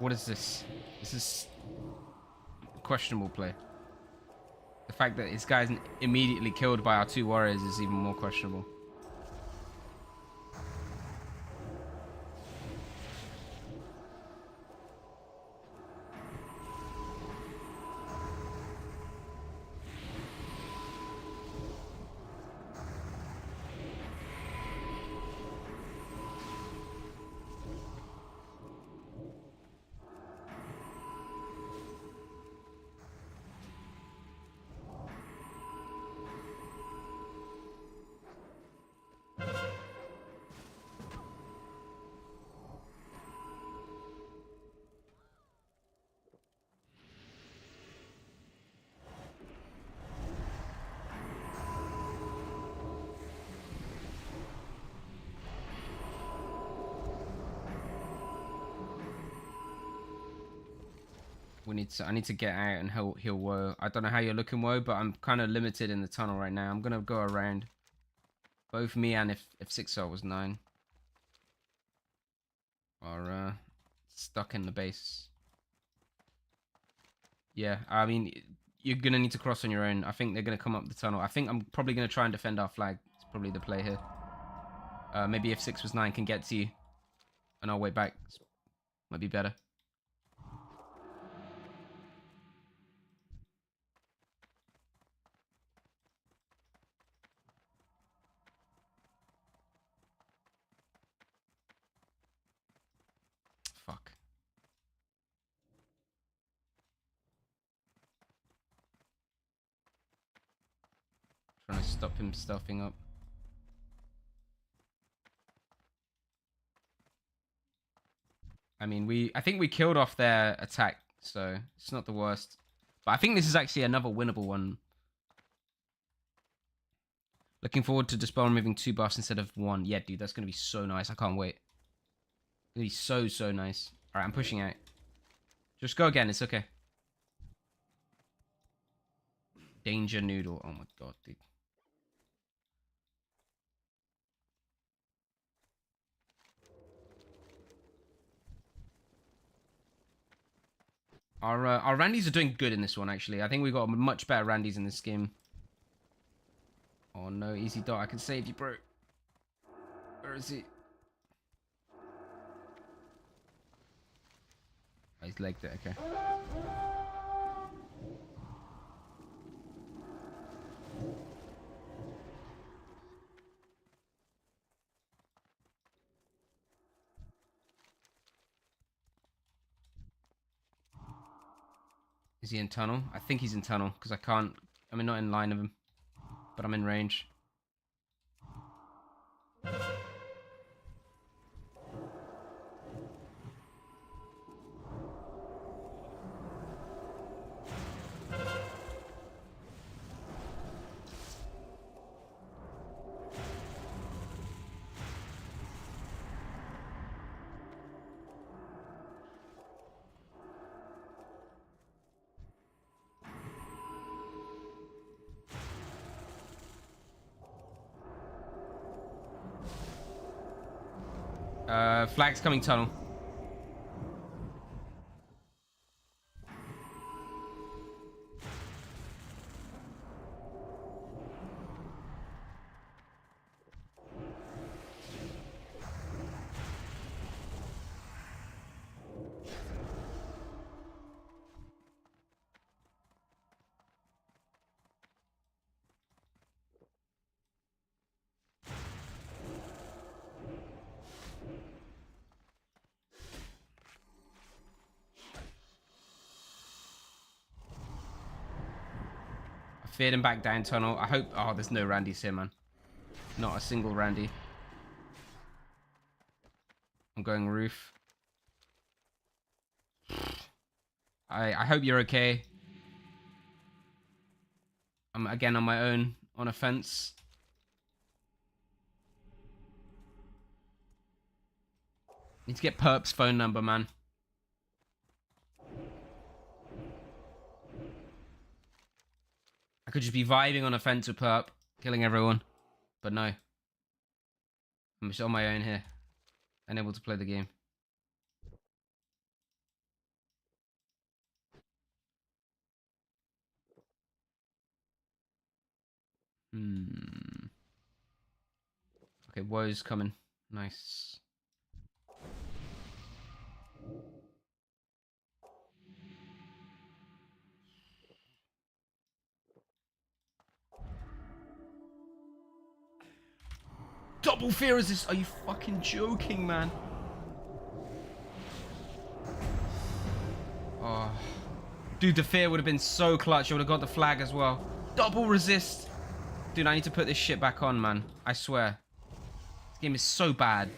What is this? This is questionable play. The fact that this guy's immediately killed by our 2 warriors is even more questionable. I need to get out and heal Woe. I don't know how you're looking, Woe, but I'm kind of limited in the tunnel right now. I'm gonna go around. Both me and if 6R was 9 are stuck in the base. Yeah, I mean, you're gonna need to cross on your own. I think they're gonna come up the tunnel. I think I'm probably gonna try and defend our flag. It's probably the play here. Maybe if 6 was 9 can get to you, and I'll wait back. Might be better. Fuck. Trying to stop him stuffing up. I mean, I think we killed off their attack, so it's not the worst. But I think this is actually another winnable one. Looking forward to Dispel removing 2 buffs instead of 1. Yeah, dude, that's going to be so nice. I can't wait. It's going to be so nice. Alright, I'm pushing out. Just go again. It's okay. Danger Noodle. Oh my god, dude. Our Randys are doing good in this one, actually. I think we got much better Randys in this game. Oh no, easy dot. I can save you, bro. Where is he? Oh, he's legged it, okay. Is he in tunnel? I think he's in tunnel, because I can't... I mean, not in line of him. But I'm in range. Flag's coming tunnel. Feared him back down tunnel. I hope... Oh, there's no Randys here, man. Not a single Randy. I'm going roof. I hope you're okay. I'm again on my own on a fence. Need to get Perp's phone number, man. I could just be vibing on a fence with Perp, killing everyone. But no. I'm just on my own here. Unable to play the game. Hmm. Okay, woe's coming. Nice. Double fear resist. Are you fucking joking, man? Oh. Dude, the fear would have been so clutch. I would have got the flag as well. Double resist. Dude, I need to put this shit back on, man. I swear. This game is so bad.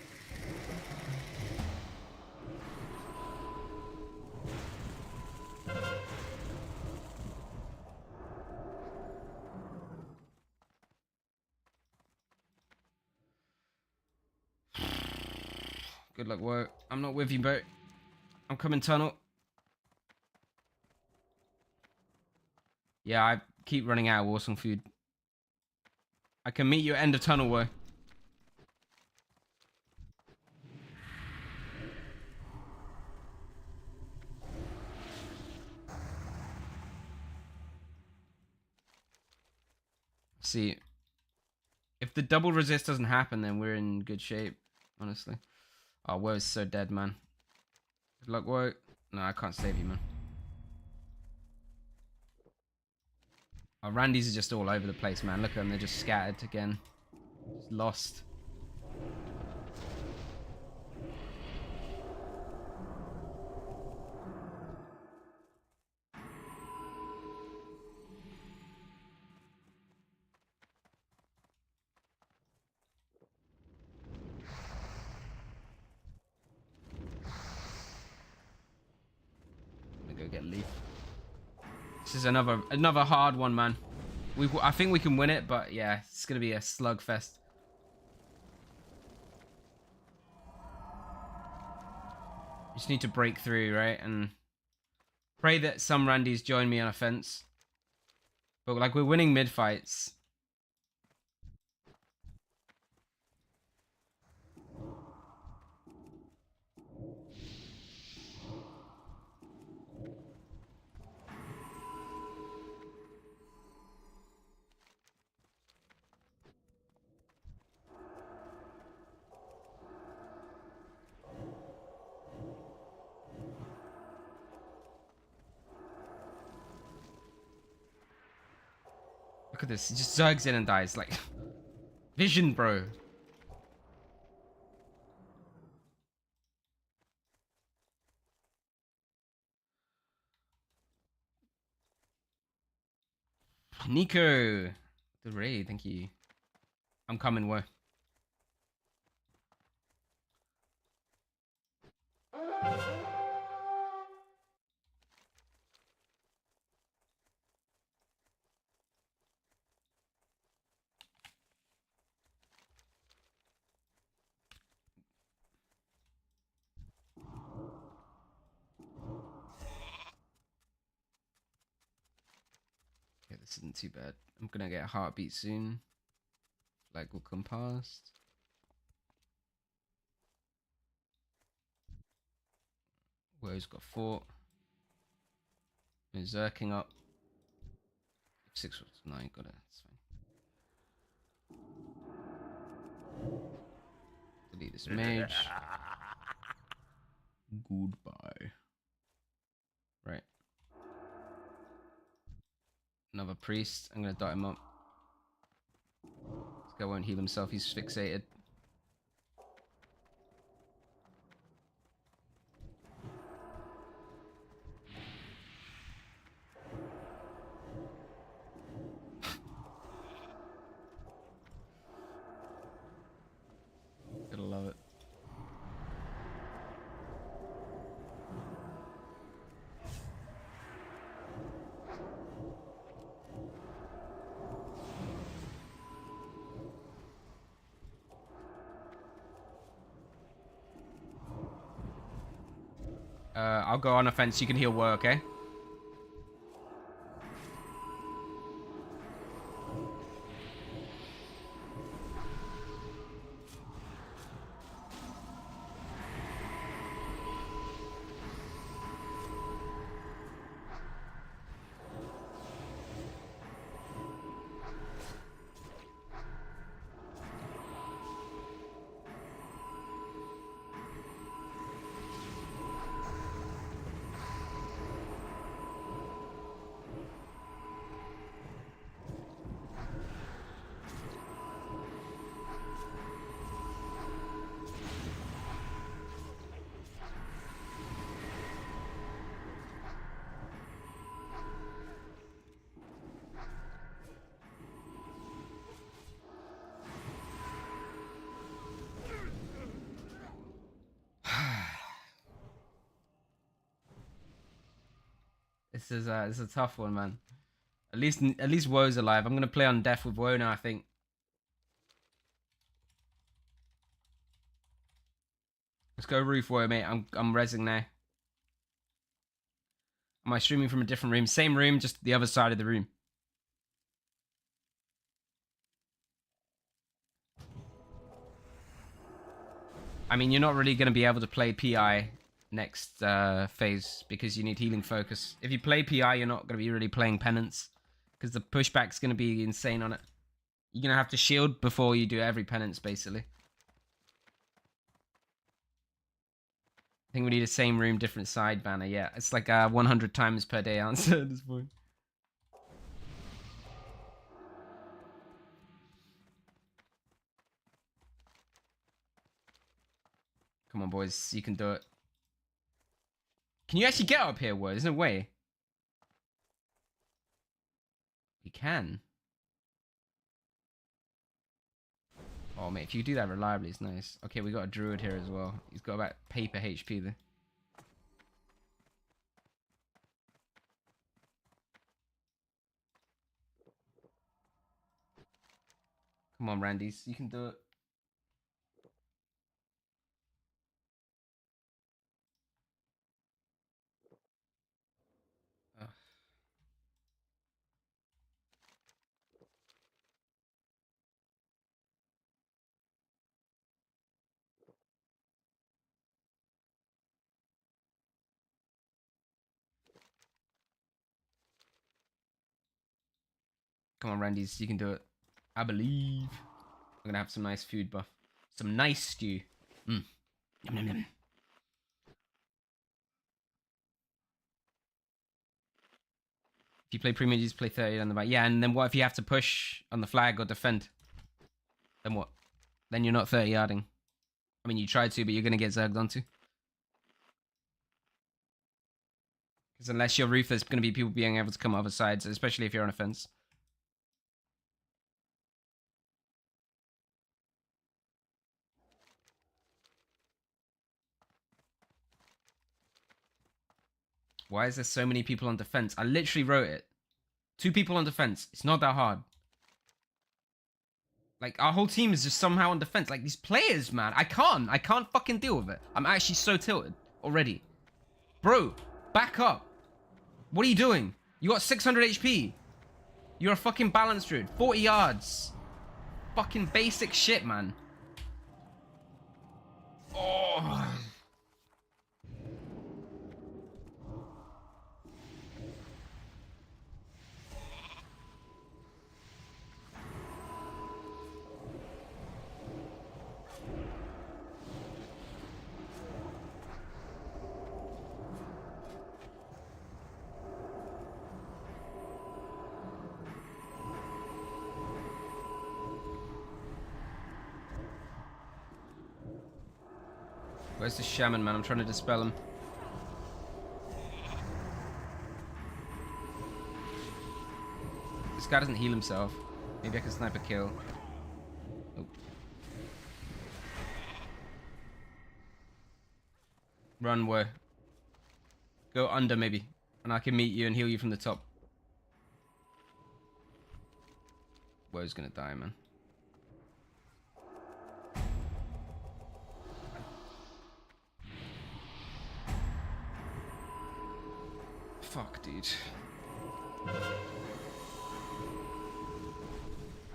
Good luck, work. I'm not with you, bro. I'm coming tunnel. Yeah, I keep running out of Warsong food. I can meet you at end of tunnel, work. See, if the double resist doesn't happen, then we're in good shape, honestly. Oh, Woe's so dead, man. Good luck, Woe. No, I can't save you, man. Oh, Randy's are just all over the place, man. Look at them, they're just scattered again. Just lost. Go get Leaf. This is another hard one, man. I think we can win it, but yeah, it's gonna be a slugfest. Just need to break through, right? And pray that some Randys join me on a fence. But like, we're winning mid fights. Look at this. He just zergs in and dies. Like, vision, bro. Nico. The raid, thank you. I'm coming, Woe. Okay, this isn't too bad. I'm gonna get a heartbeat soon. Flag will come past. Woe's got 4. We're zerking up. 6 was 9, got it. That's fine. Delete this mage. Goodbye. Right. Another priest. I'm gonna dot him up. This guy won't heal himself, he's fixated. Gotta love it. I'll go on offense. You can heal Woe, okay? This is a tough one, man. At least Woe's alive. I'm gonna play on death with Woe now, I think. Let's go roof Woe, mate. I'm rezzing now. Am I streaming from a different room? Same room, just the other side of the room. I mean, you're not really going to be able to play PI next phase because you need healing focus. If you play PI, you're not going to be really playing penance because the pushback's going to be insane on it. You're going to have to shield before you do every penance, basically. I think we need a same room, different side banner. Yeah, it's like a 100 times per day answer at this point. Come on, boys. You can do it. Can you actually get up here, Woe? There's no way. You can. Oh, mate, if you do that reliably, it's nice. Okay, we got a druid here as well. He's got about paper HP there. Come on, Randys. You can do it. Ugh. Come on, Randys. You can do it. I believe. I'm gonna have some nice food buff. Some nice stew. Yum, yum, yum. If you play premium, you just play 30 on the back. Yeah, and then what if you have to push on the flag or defend? Then what? Then you're not 30 yarding. I mean, you try to, but you're gonna get zerged onto. Because unless you're roof, there's gonna be people being able to come other sides, especially if you're on a fence. Why is there so many people on defense? I literally wrote it. 2 people on defense. It's not that hard. Like, our whole team is just somehow on defense. Like, these players, man. I can't fucking deal with it. I'm actually so tilted already. Bro, back up. What are you doing? You got 600 HP. You're a fucking balance druid. 40 yards. Fucking basic shit, man. Oh. Where's the shaman, man? I'm trying to dispel him. This guy doesn't heal himself. Maybe I can snipe a kill. Oh. Run, Woe. Go under, maybe. And I can meet you and heal you from the top. Woe's gonna die, man. Fuck, dude.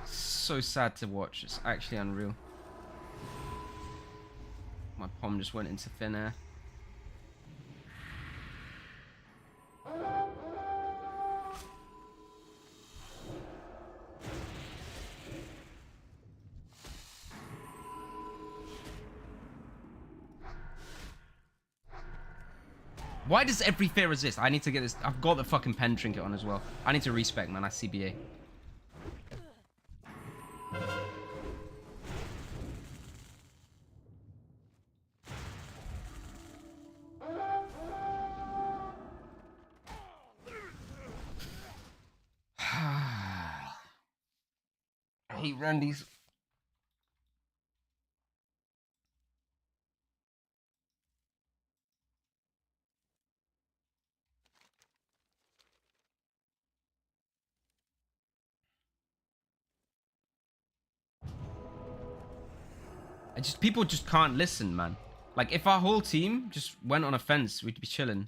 So sad to watch. It's actually unreal. My palm just went into thin air. Why does every fear resist? I need to get this. I've got the fucking pen trinket on as well. I need to respec, man. I CBA. I hate Randy's. People just can't listen, man. Like, if our whole team just went on a fence, we'd be chilling.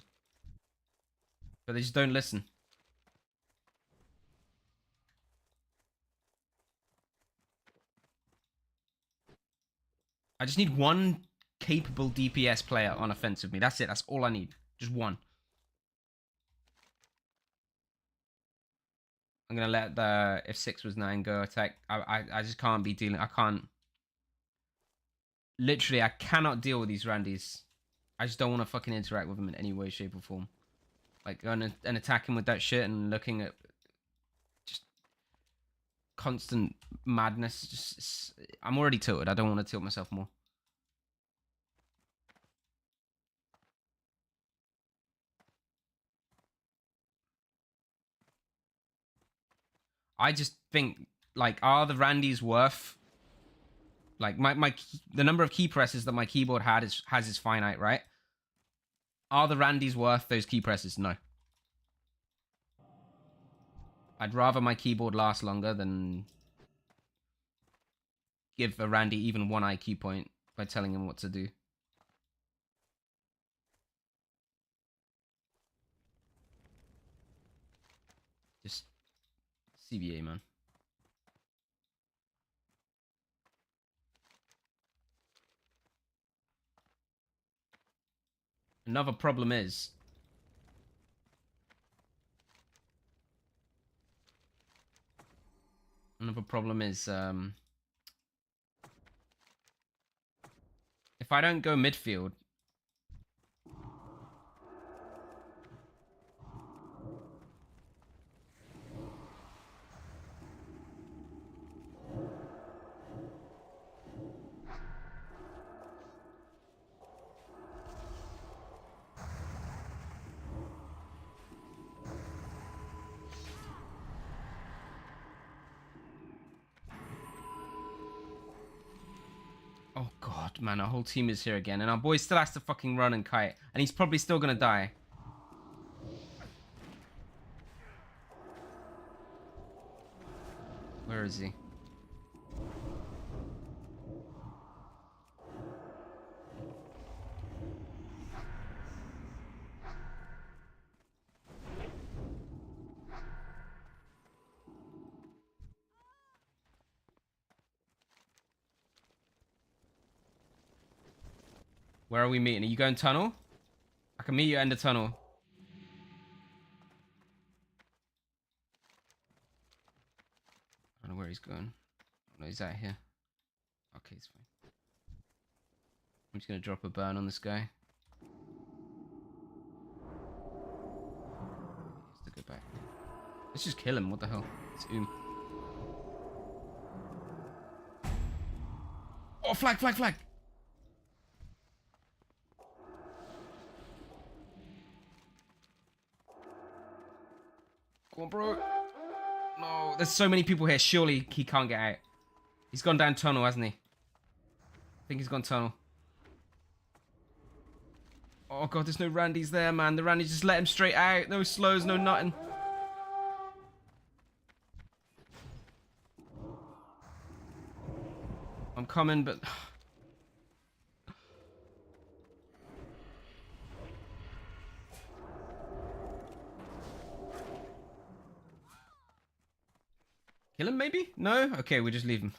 But they just don't listen. I just need one capable DPS player on a fence with me. That's it. That's all I need. Just one. I'm gonna let the if 6 was 9 go attack. I just can't be dealing. I can't. Literally, I cannot deal with these Randys. I just don't want to fucking interact with them in any way, shape, or form. Like, going and attacking with that shit and looking at just constant madness. Just, I'm already tilted. I don't want to tilt myself more. I just think, like, are the Randys worth... Like, the number of key presses that my keyboard has is finite, right? Are the Randys worth those key presses? No. I'd rather my keyboard last longer than give a Randy even one IQ point by telling him what to do. Just CBA, man. Another problem is... if I don't go midfield... Oh god, man, our whole team is here again, and our boy still has to fucking run and kite, and he's probably still gonna die. Where is he? Where are we meeting? Are you going tunnel? I can meet you in the tunnel. I don't know where he's going. No, he's out here. Okay, it's fine. I'm just gonna drop a burn on this guy. He has to go back. Let's just kill him. What the hell? It's Oh, flag, flag, flag! Come on, bro. No, there's so many people here. Surely he can't get out. He's gone down tunnel, hasn't he? I think he's gone tunnel. Oh, God, there's no Randys there, man. The Randys just let him straight out. No slows, no nothing. I'm coming, but... Kill him, maybe? No? Okay, we just leave him.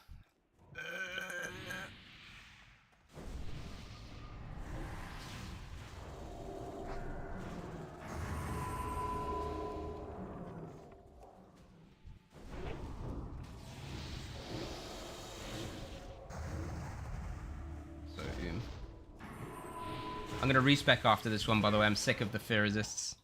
So, I'm gonna respec after this one, by the way. I'm sick of the fear resists.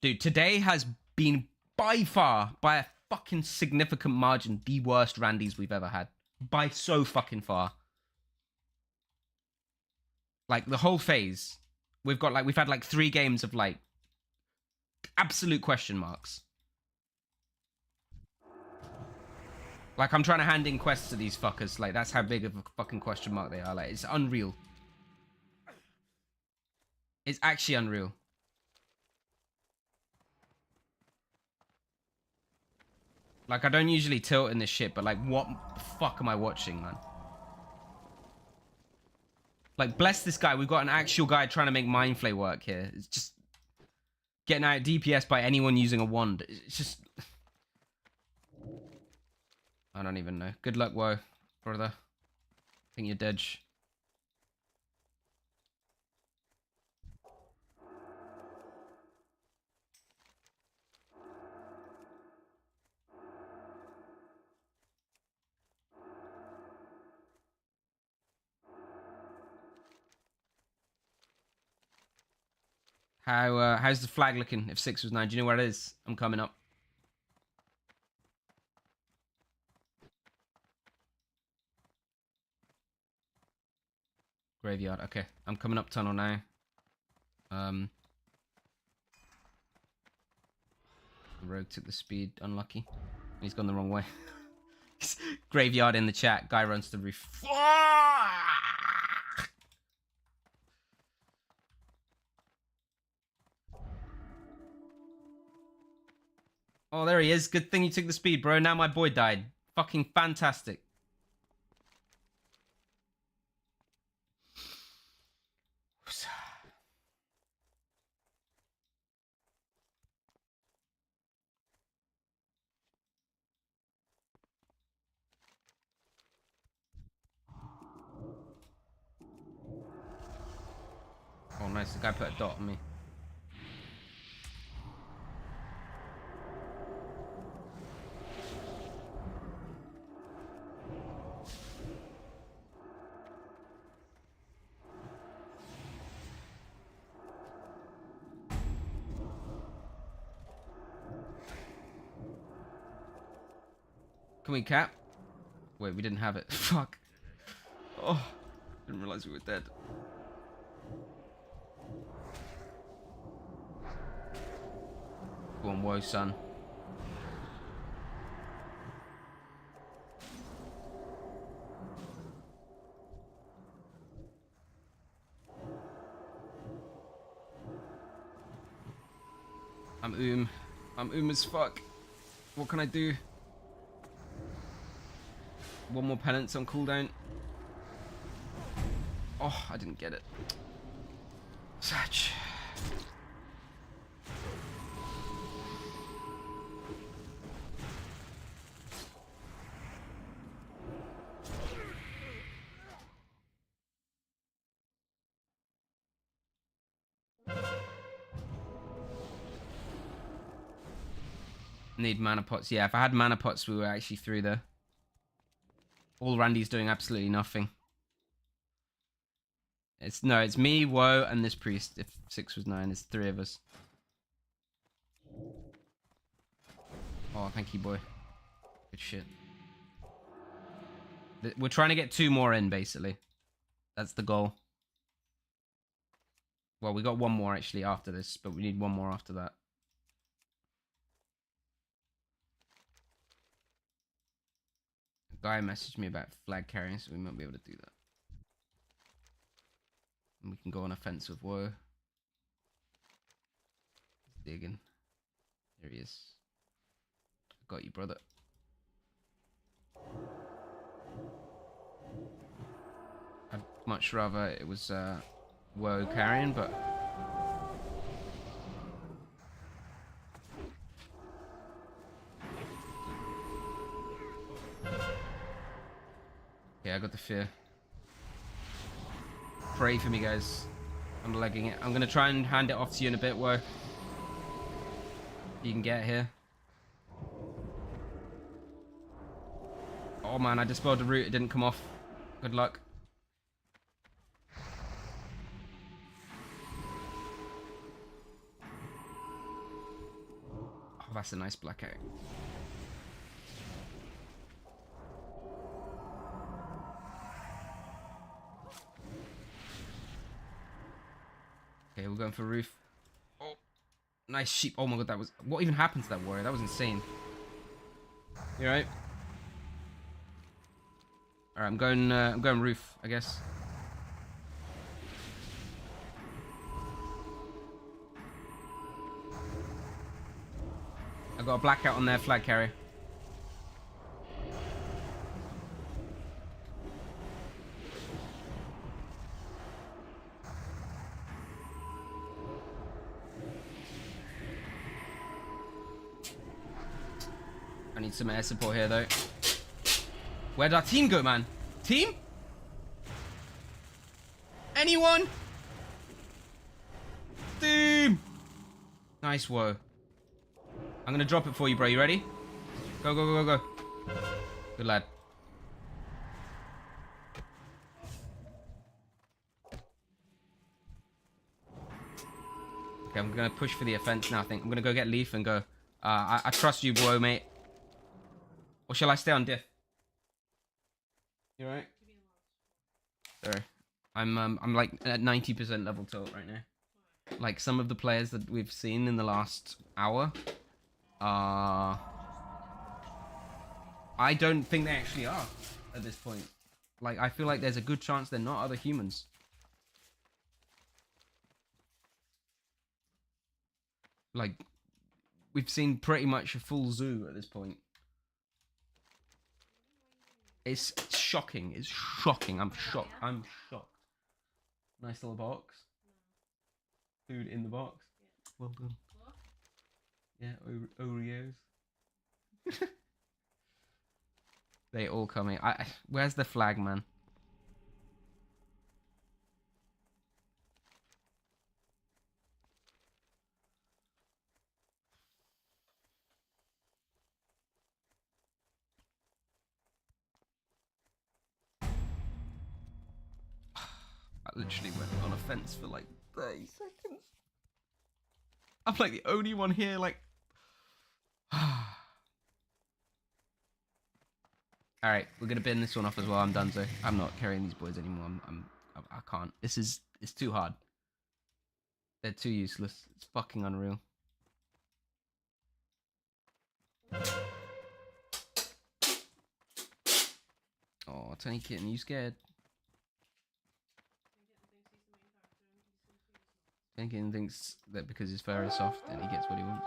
Dude, today has been by far, by a fucking significant margin, the worst Randys we've ever had. By so fucking far. Like, the whole phase, we've had like 3 games of like absolute question marks. Like, I'm trying to hand in quests to these fuckers. Like, that's how big of a fucking question mark they are. Like, it's unreal. It's actually unreal. Like, I don't usually tilt in this shit, but like, what the fuck am I watching, man? Like, bless this guy. We've got an actual guy trying to make Mind Flay work here. It's just getting out DPS by anyone using a wand. It's just... I don't even know. Good luck, Woe, brother. I think you're dead. How's the flag looking if 6 was 9? Do you know where it is? I'm coming up. Graveyard. Okay, I'm coming up tunnel now. The rogue took the speed. Unlucky. He's gone the wrong way. Graveyard in the chat. Guy runs to the roof. Oh, there he is. Good thing you took the speed, bro. Now my boy died. Fucking fantastic. Oh, nice. The guy put a dot on me. Can we cap? Wait, we didn't have it. Fuck. Oh, didn't realize we were dead. Go on, Woe, son. I'm as fuck. What can I do? One more penance on cooldown. Oh, I didn't get it. Satch. Need mana pots. Yeah, if I had mana pots, we were actually through there. All Randy's doing absolutely nothing. It's me, Woe, and this priest. If 6 was 9, it's 3 of us. Oh, thank you, boy. Good shit. We're trying to get 2 more in, basically. That's the goal. Well, we got 1 more actually after this, but we need 1 more after that. A guy messaged me about flag carrying, so we might be able to do that. And we can go on offense with Woe. He's digging. There he is. I got you, brother. I'd much rather it was Woe carrying, but yeah, I got the fear. Pray for me, guys. I'm legging it. I'm gonna try and hand it off to you in a bit, Woe. You can get here. Oh man, I dispelled the root. It didn't come off. Good luck. Oh, that's a nice blackout. Okay, we're going for roof. Oh, nice sheep. Oh my god, that was... What even happened to that warrior? That was insane. You alright? Alright, I'm going roof, I guess. I got a blackout on their flag carrier. I need some air support here, though. Where'd our team go, man? Team? Anyone? Team! Nice, whoa. I'm gonna drop it for you, bro. You ready? Go, go, go, go, go. Good lad. Okay, I'm gonna push for the offense now, I think. I'm gonna go get Leaf and go. I trust you, bro, mate. Or shall I stay on diff? You alright? Sorry. I'm like at 90% level tilt right now. Like some of the players that we've seen in the last hour I don't think they actually are at this point. Like I feel like there's a good chance they're not other humans. Like we've seen pretty much a full zoo at this point. It's shocking. It's shocking. I'm shocked. I'm shocked. Nice little box. Food in the box. Well done. Yeah, Oreos. They all coming. Where's the flag, man? I literally went on a fence for like 30 seconds. I'm like the only one here, like. Alright, we're gonna bin this one off as well. I'm done, so I'm not carrying these boys anymore. I can't. It's too hard. They're too useless. It's fucking unreal. Oh, Tiny Kitten, you scared? Tiny Kitten thinks that because his fur is soft, then he gets what he wants.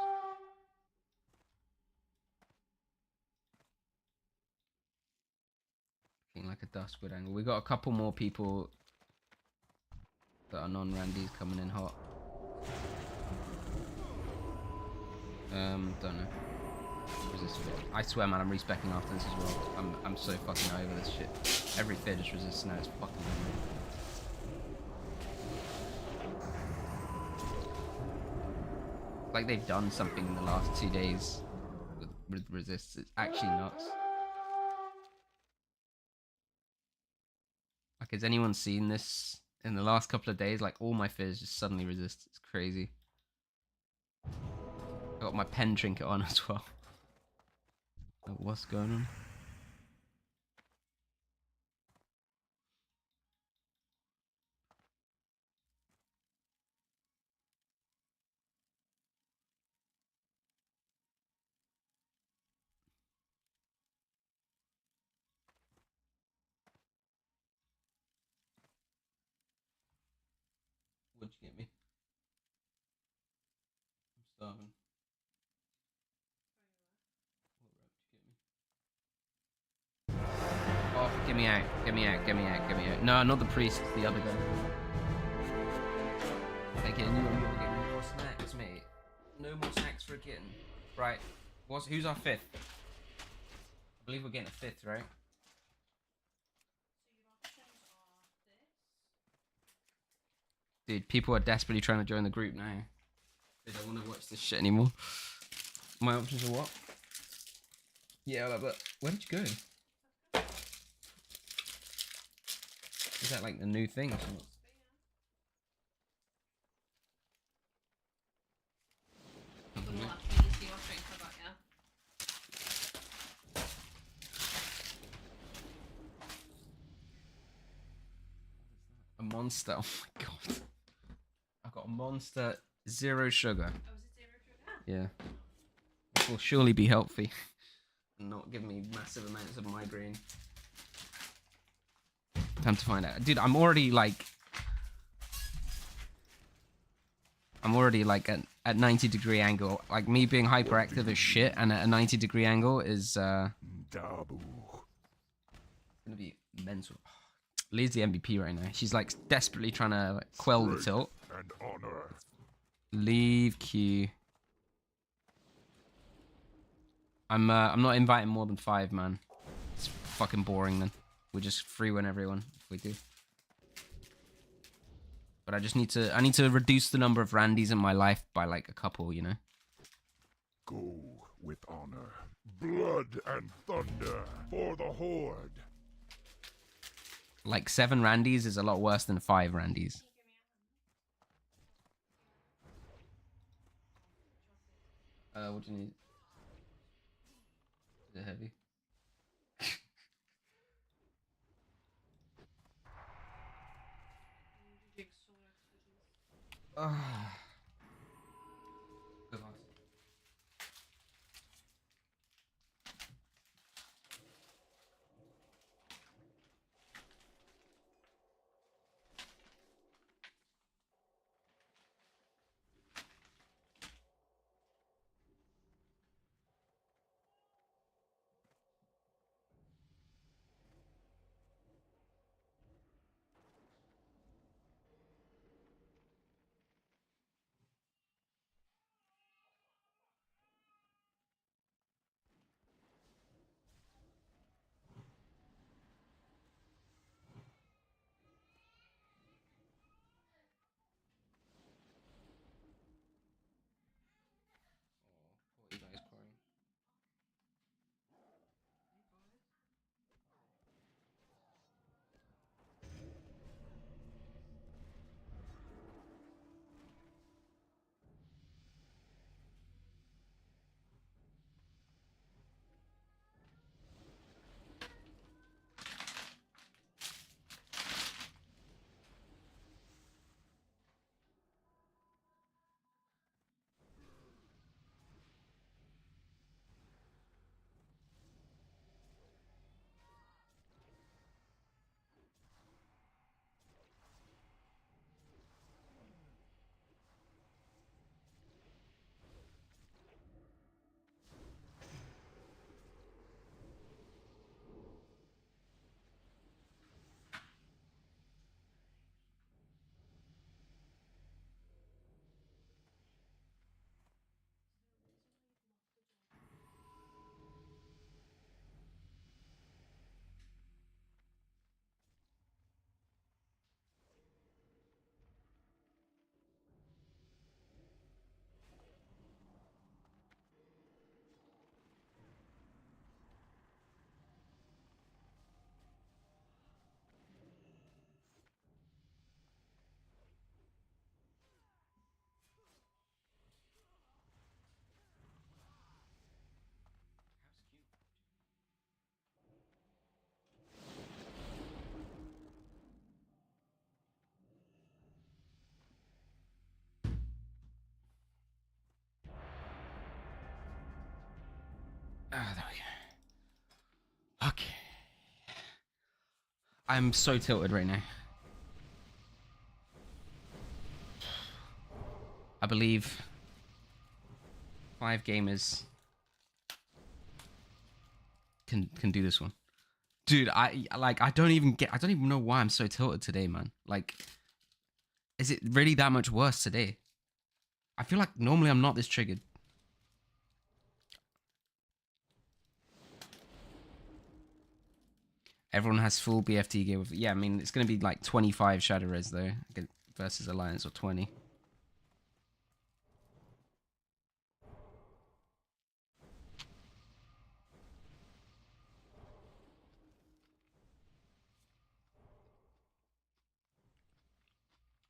Like a dustwood angle. We got a couple more people that are non-Randys coming in hot. Don't know. Resist a bit. I swear, man, I'm respecking after this as well. I'm so fucking over this shit. Every fear just resists now. It's fucking unreal. Like they've done something in the last 2 days with resists. It's actually nuts. Like, has anyone seen this in the last couple of days? Like, all my fears just suddenly resist. It's crazy. I got my pen trinket on as well. Like, what's going on? What'd you get me? I'm starving. Oh, get me out. Get me out. Get me out. Get me out. No, not the priest. The other guy. Okay, you want me to get more snacks, mate? No more snacks for a kitten. Right. Who's our fifth? I believe we're getting a fifth, right? Dude, people are desperately trying to join the group now. They don't want to watch this shit anymore. My options are what? Yeah, but where did you go? Is that like the new thing or something? A monster. Oh my god. I've got a monster, 0 sugar. Oh, is it 0 sugar? Yeah. This will surely be healthy. And not give me massive amounts of migraine. Time to find out. Dude, I'm already like at 90-degree angle. Like me being hyperactive as shit and at a 90-degree angle is gonna be mental. Lee's the MVP right now. She's like desperately trying to like, quell the tilt. And honor. Leave Q. I'm not inviting more than 5, man. It's fucking boring then. We just free win everyone if we do. But I need to reduce the number of Randys in my life by like a couple, you know? Go with honor. Blood and thunder for the Horde. Like 7 Randys is a lot worse than 5 Randys. What do you need? Is it heavy? Ah. Good answer. You guys crying. Ah, there we go. Okay. I'm so tilted right now. I believe 5 gamers can do this one. Dude, I don't even know why I'm so tilted today, man. Like, is it really that much worse today? I feel like normally I'm not this triggered. Everyone has full BFT gear with, yeah, I mean, it's going to be like 25 Shadow Res though versus Alliance, or 20.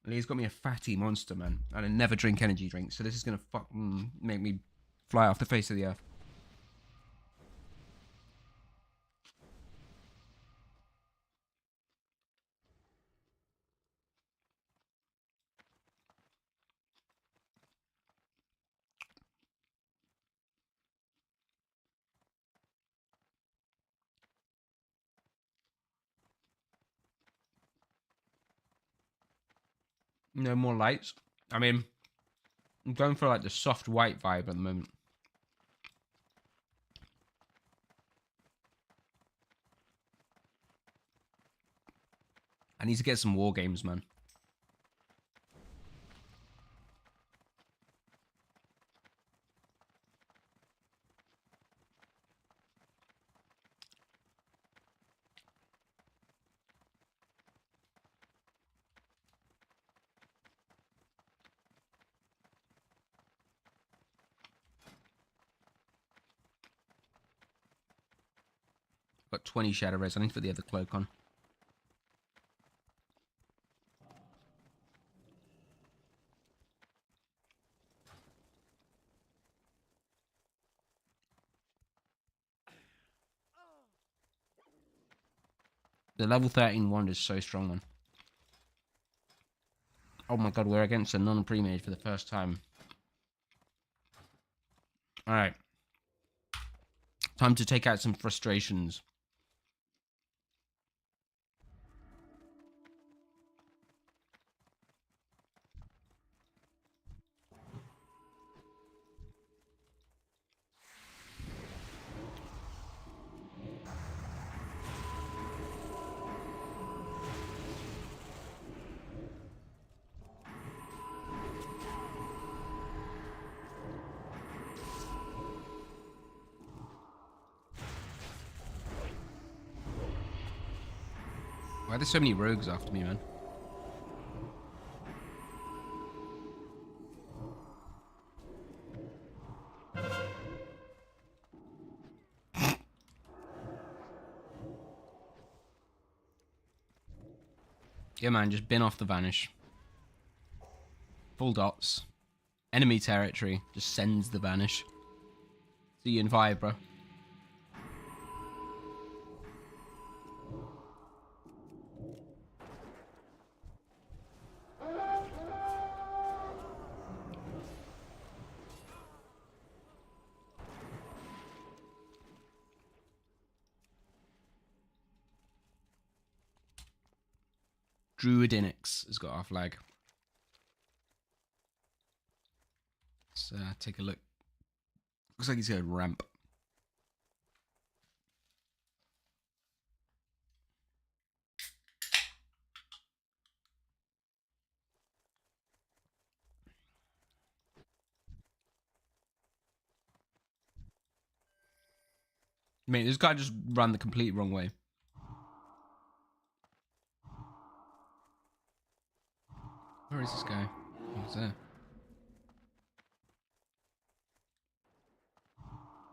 Lee's got me a fatty monster, man. And I never drink energy drinks, so this is going to make me fly off the face of the earth. No more lights. I mean, I'm going for like the soft white vibe at the moment. I need to get some war games, man. Got 20 shadow res. I need to put the other cloak on. The level 13 wand is so strong, man. Oh my god, we're against a non-pre-made for the first time. Alright. Time to take out some frustrations. Why are there so many rogues after me, man? Yeah, man, just bin off the vanish. Full dots. Enemy territory. Just sends the vanish. See you in 5, bro. Druidinix has got our flag. Let's take a look. Looks like he's got a ramp. Mate, this guy just ran the complete wrong way. Where is this guy? Oh, he's there.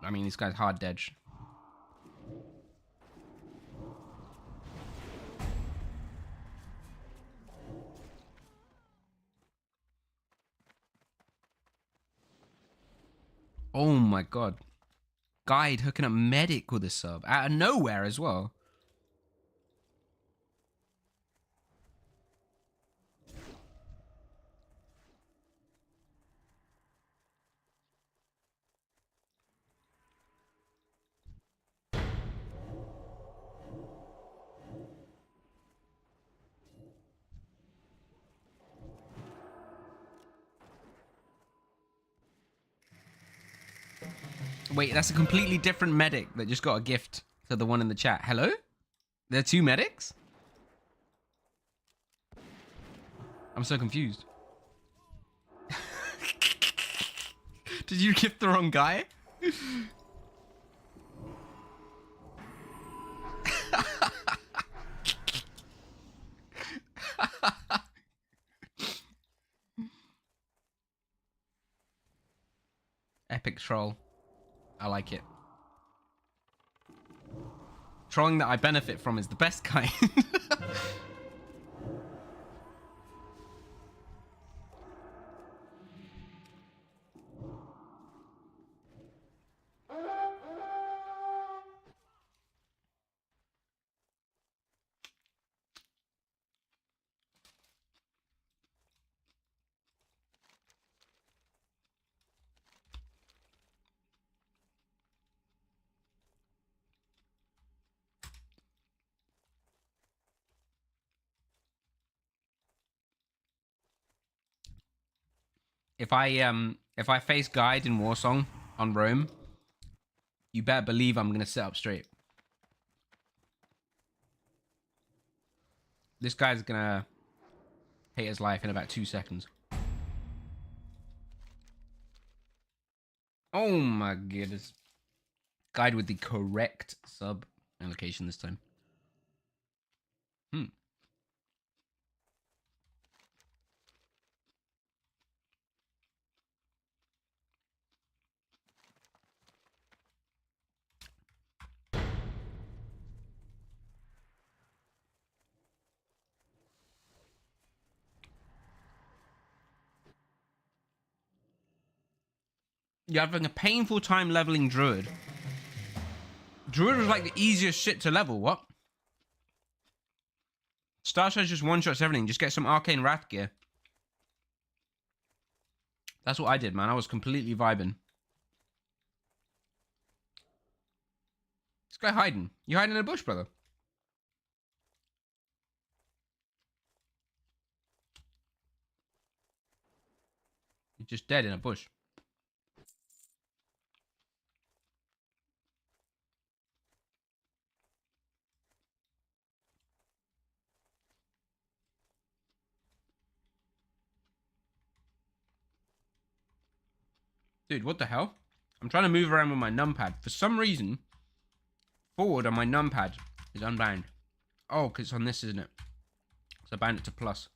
I mean, this guy's hard dodge. Oh my god. Guide hooking up medic with a sub. Out of nowhere as well. Wait, that's a completely different medic that just got a gift to the one in the chat. Hello? There are 2 medics? I'm so confused. Did you gift the wrong guy? Epic troll. I like it. Trolling that I benefit from is the best kind. If I face guide in Warsong on Rome, you better believe I'm gonna sit up straight. This guy's gonna hate his life in about 2 seconds. Oh my goodness. Guide with the correct sub allocation this time. You're having a painful time leveling Druid. Druid was like the easiest shit to level, what? Starshine just one-shots everything. Just get some Arcane Wrath gear. That's what I did, man. I was completely vibing. This guy hiding. You hiding in a bush, brother? You're just dead in a bush. Dude, what the hell? I'm trying to move around with my numpad. For some reason, forward on my numpad is unbound. Oh, because it's on this, isn't it? So I bound it to plus.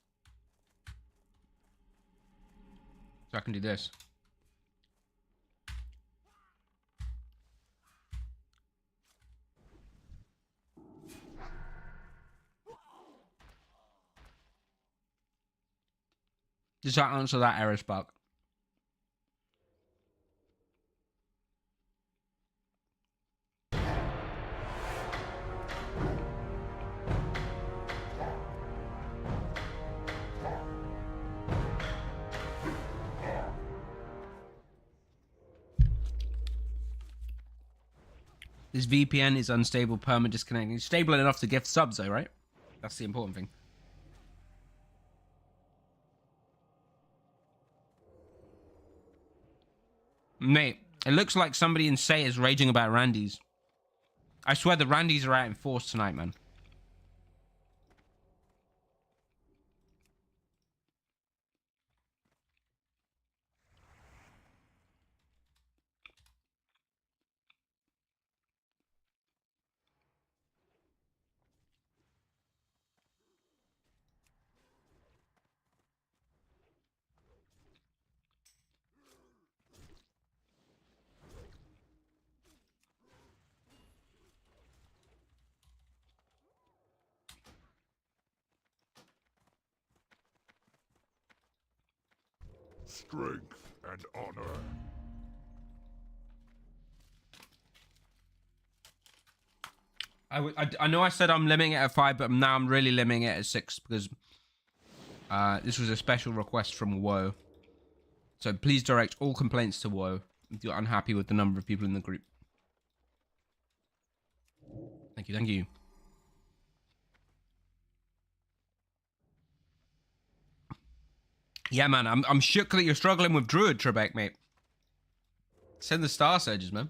So I can do this. Does that answer that error, Spark? This VPN is unstable, perma disconnecting. It's stable enough to gift subs, though, right? That's the important thing. Mate, it looks like somebody in Say is raging about Randy's. I swear the Randys are out in force tonight, man. Strength and honor. I know I said I'm limiting it at 5, but now I'm really limiting it at 6 because this was a special request from Woe. So please direct all complaints to Woe if you're unhappy with the number of people in the group. Thank you, thank you. Yeah, man, I'm shook that you're struggling with Druid, Trebek, mate. Send the Star Surges, man.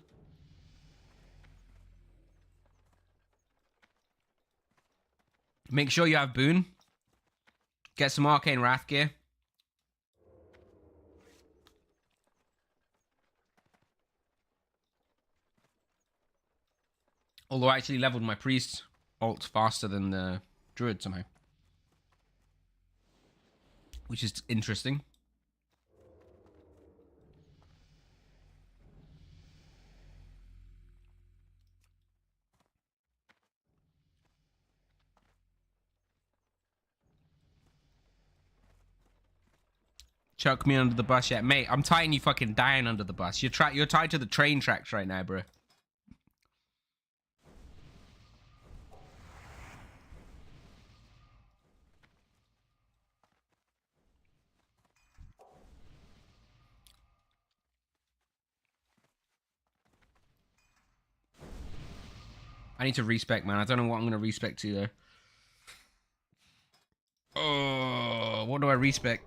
Make sure you have Boon. Get some Arcane Wrath gear. Although I actually leveled my Priest alt faster than the Druid somehow. Which is interesting. Chuck me under the bus yet. Mate, I'm tying you fucking down under the bus. You're tied to the train tracks right now, bro. I need to respec, man. I don't know what I'm going to respec to, though. Oh, what do I respec?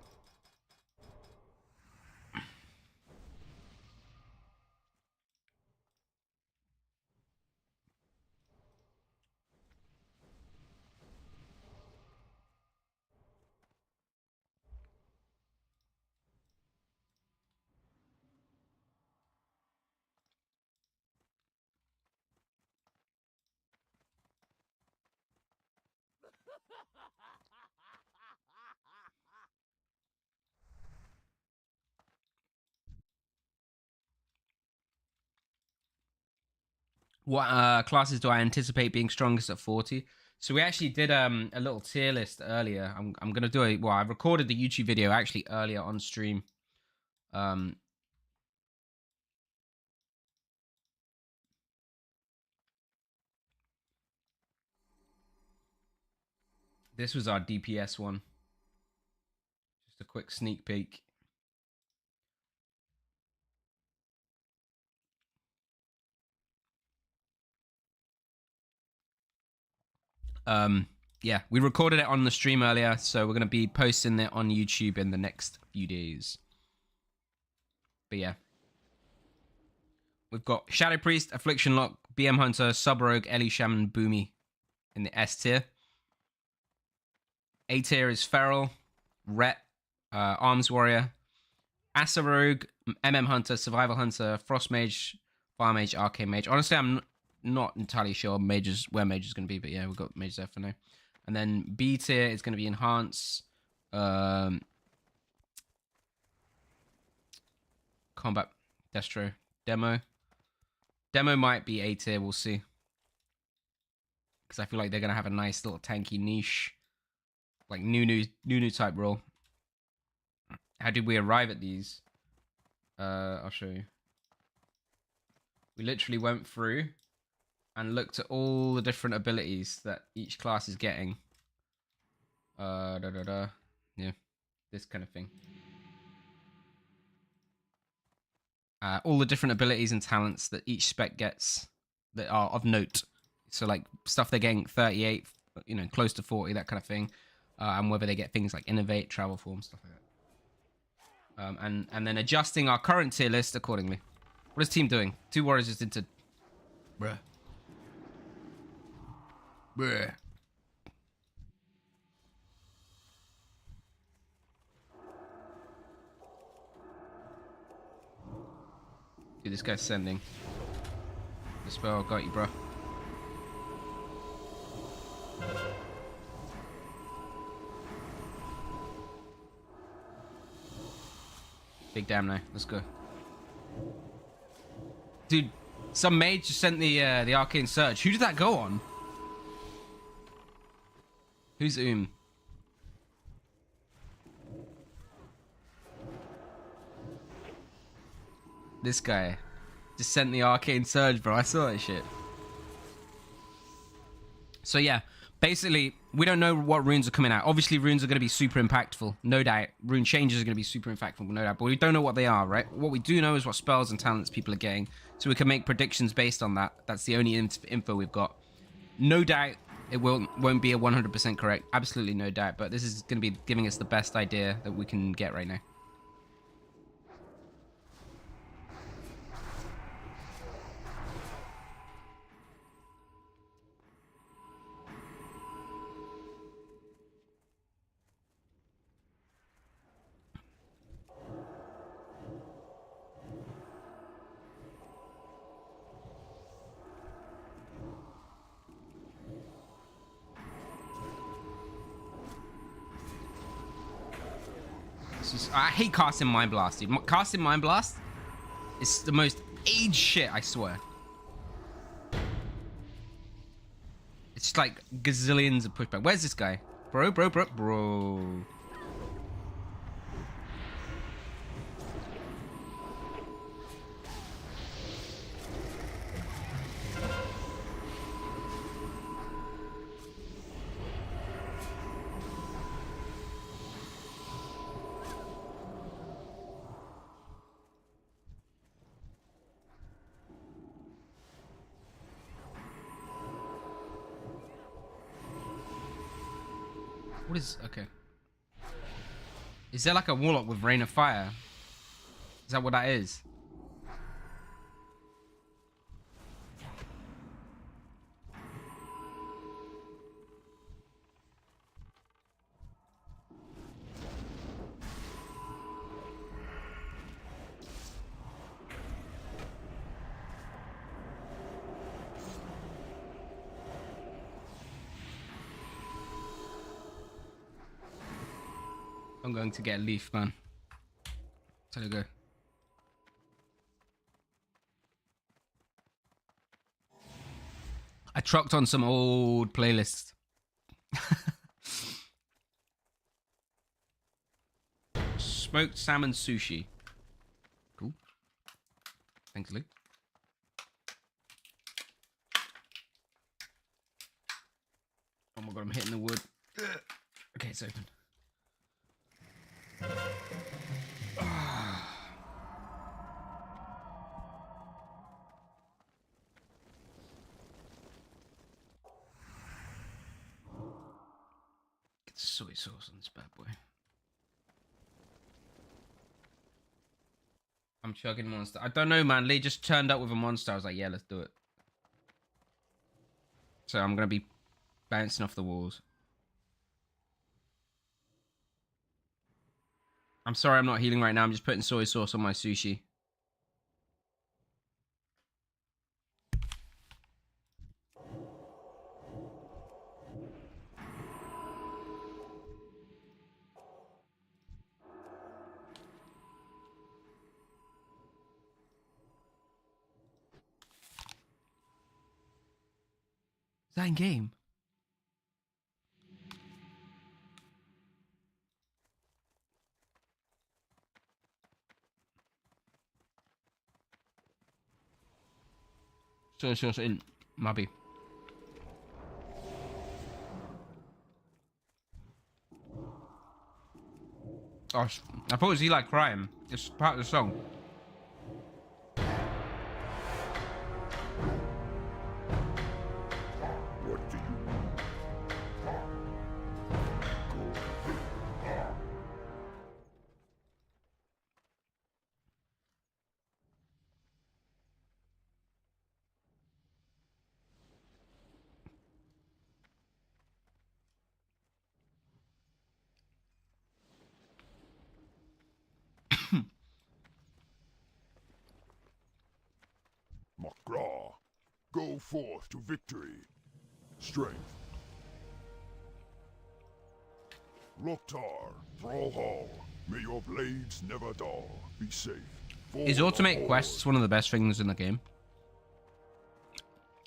What classes do I anticipate being strongest at 40? So we actually did a little tier list earlier. I'm gonna do a I recorded the YouTube video actually earlier on stream. This was our DPS one. Just a quick sneak peek. Yeah, we recorded it on the stream earlier, so we're going to be posting it on YouTube in the next few days. But yeah. We've got Shadow Priest, Affliction Lock, BM Hunter, Sub Rogue, Ellie Shaman, Boomy in the S tier. A tier is Feral, Ret, Arms Warrior, Asa Rogue, MM Hunter, Survival Hunter, Frost Mage, Fire Mage, Arcane Mage. Honestly, I'm not entirely sure where Mage is going to be, but yeah, we've got Mage there for now. And then B tier is going to be Enhance, Combat, Destro, Demo. Demo might be A tier, we'll see. Because I feel like they're going to have a nice little tanky niche. Like Nunu type role. How did we arrive at these? I'll show you. We literally went through and looked at all the different abilities that each class is getting. Yeah, this kind of thing. All the different abilities and talents that each spec gets that are of note. So like stuff they're getting 38, you know, close to 40, that kind of thing. And whether they get things like Innovate, Travel Form, stuff like that. And then adjusting our current tier list accordingly. What is team doing? 2 warriors just into... Bruh. Bruh. Dude, this guy's sending. The spell got you, bro. Big damn now. Let's go. Dude, some mage just sent the arcane surge. Who did that go on? Who's This guy just sent the arcane surge, bro. I saw that shit. So yeah, basically, we don't know what runes are coming out. Obviously, runes are going to be super impactful, no doubt. Rune changes are going to be super impactful, no doubt. But we don't know what they are, right? What we do know is what spells and talents people are getting, so we can make predictions based on that. That's the only info we've got. No doubt it won't be a 100% correct. Absolutely no doubt. But this is going to be giving us the best idea that we can get right now. I hate casting Mind Blast, dude. Casting Mind Blast is the most age shit, I swear. It's like gazillions of pushback. Where's this guy? Bro. What is... Okay. Is there like a Warlock with Rain of Fire? Is that what that is? I'm going to get a leaf, man. Tell you go. I trucked on some old playlists. Smoked salmon sushi. Cool. Thanks, Lee. Oh my god, I'm hitting the wood. Ugh. gates open. Get soy sauce on this bad boy. I'm chugging monster. I don't know, man. Lee just turned up with a monster. I was like, yeah, let's do it. So I'm going to be bouncing off the walls. I'm sorry I'm not healing right now. I'm just putting soy sauce on my sushi. Is that in game? Soy sauce in. Mabby. Oh, I thought it was Eli crying. It's part of the song. What do you want? Makra, go forth to victory. Strength. Loktar, Thrallhall, may your blades never dull. Be safe. Is automate quests one of the best things in the game?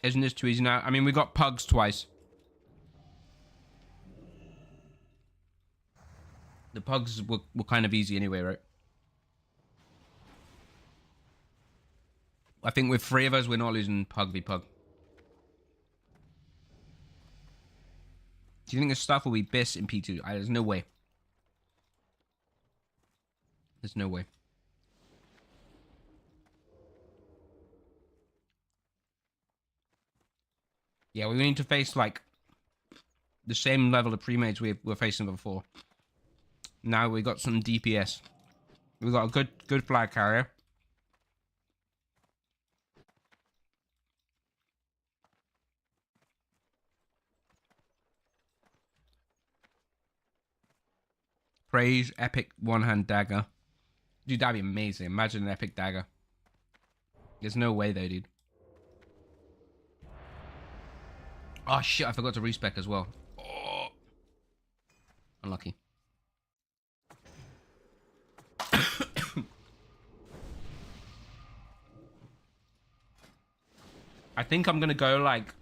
Isn't this too easy now? I mean, we got pugs twice. The pugs were kind of easy anyway, right? I think with 3 of us, we're not losing pug v pug. Do you think the stuff will be Biss in P2? There's no way. There's no way. Yeah, we need to face, like, the same level of pre-mages we were facing before. Now we got some DPS. We got a good flag carrier. Praise epic one-hand dagger. Dude, that'd be amazing. Imagine an epic dagger. There's no way though, dude. Oh shit, I forgot to respec as well. Oh. Unlucky. I think I'm gonna go like...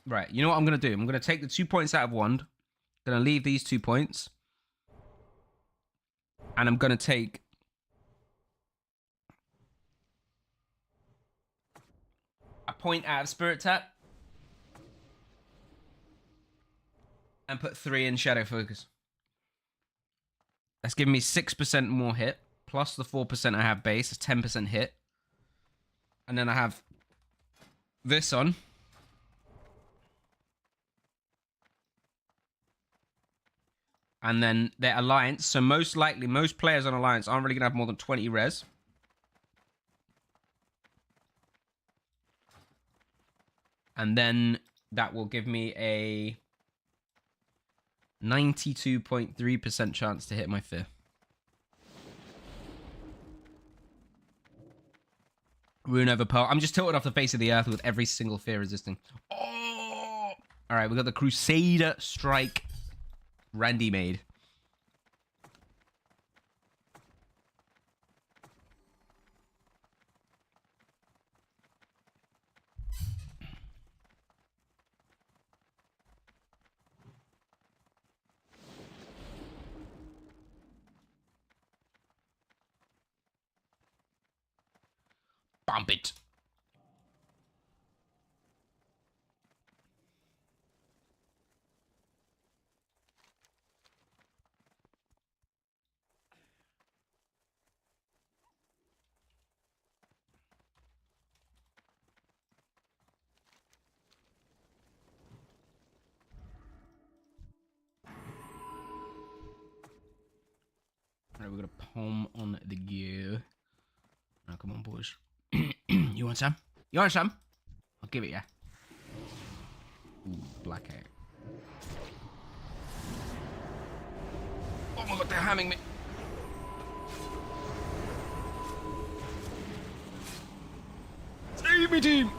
Right, you know what I'm going to do? I'm going to take the 2 points out of wand. Going to leave these 2 points. And I'm going to take... a point out of spirit tap. And put 3 in shadow focus. That's giving me 6% more hit. Plus the 4% I have base. It's 10% hit. And then I have this on. And then their alliance. So most likely, most players on alliance aren't really going to have more than 20 res. And then that will give me a 92.3% chance to hit my fear. Rune over Pearl. I'm just tilted off the face of the earth with every single fear resisting. Oh! Alright, we got the Crusader Strike Randy made. Swamp it. Alright, we got a palm on the gear. Now, come on, boys. You want some? You want some? I'll give it ya. Ooh, black hair. Oh my god, they're hamming me. Save me, team!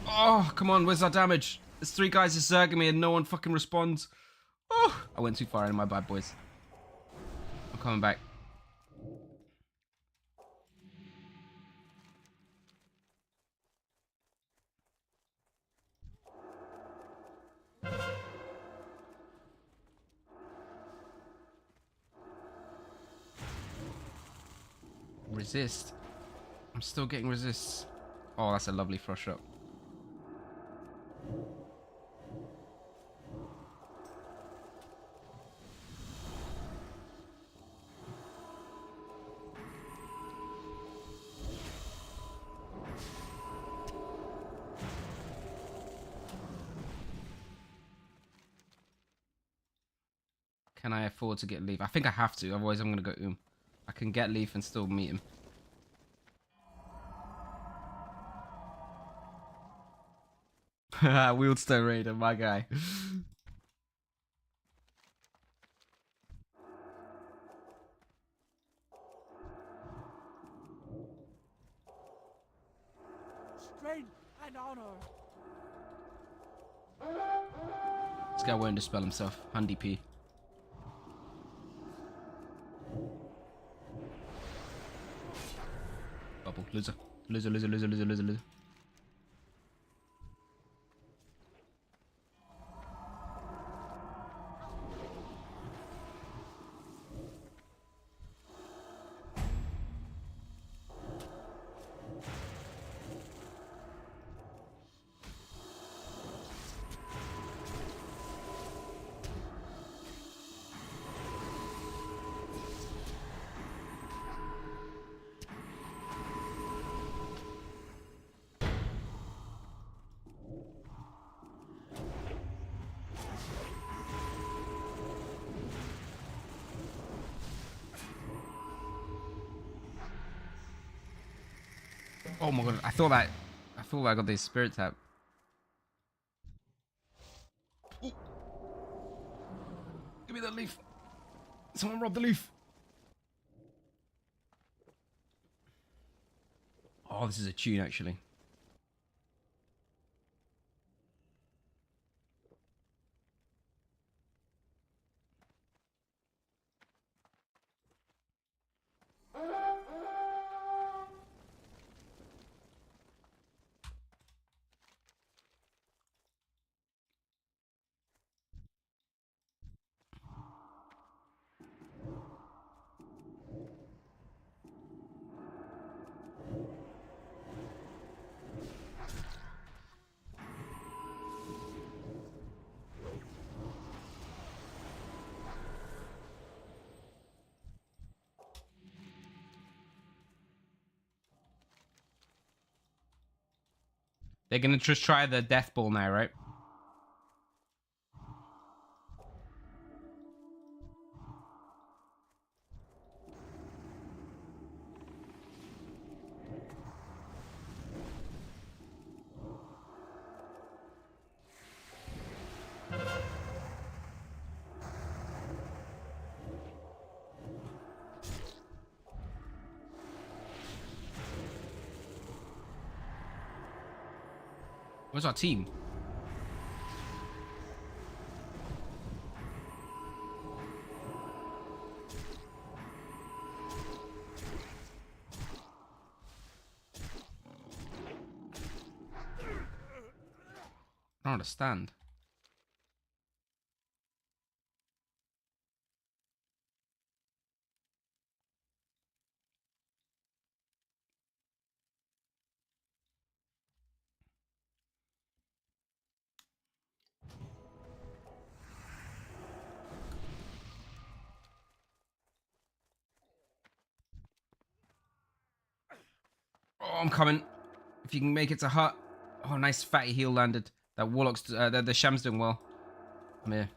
Oh, come on, where's our damage? There's 3 guys just zerging me and no one fucking responds. Oh, I went too far in my bad, boys. I'm coming back. Resist. I'm still getting resists. Oh, that's a lovely frost shot. Can I afford to get leaf? I think I have to, otherwise I'm gonna go I can get leaf and still meet him. Wheelstone Raider, my guy. Strength and honor. This guy won't dispel himself. Handy P. Bubble. Loser. Loser, loser, loser, loser, loser, loser. Oh my god, I thought I got this spirit tap. Ooh. Give me that leaf. Someone robbed the leaf. Oh, this is a tune actually. They're gonna just try the death ball now, right? Where's our team? I don't understand. I'm coming. If you can make it to hut. Oh, nice fatty heal landed. That Warlock's, the Sham's doing well. I'm here.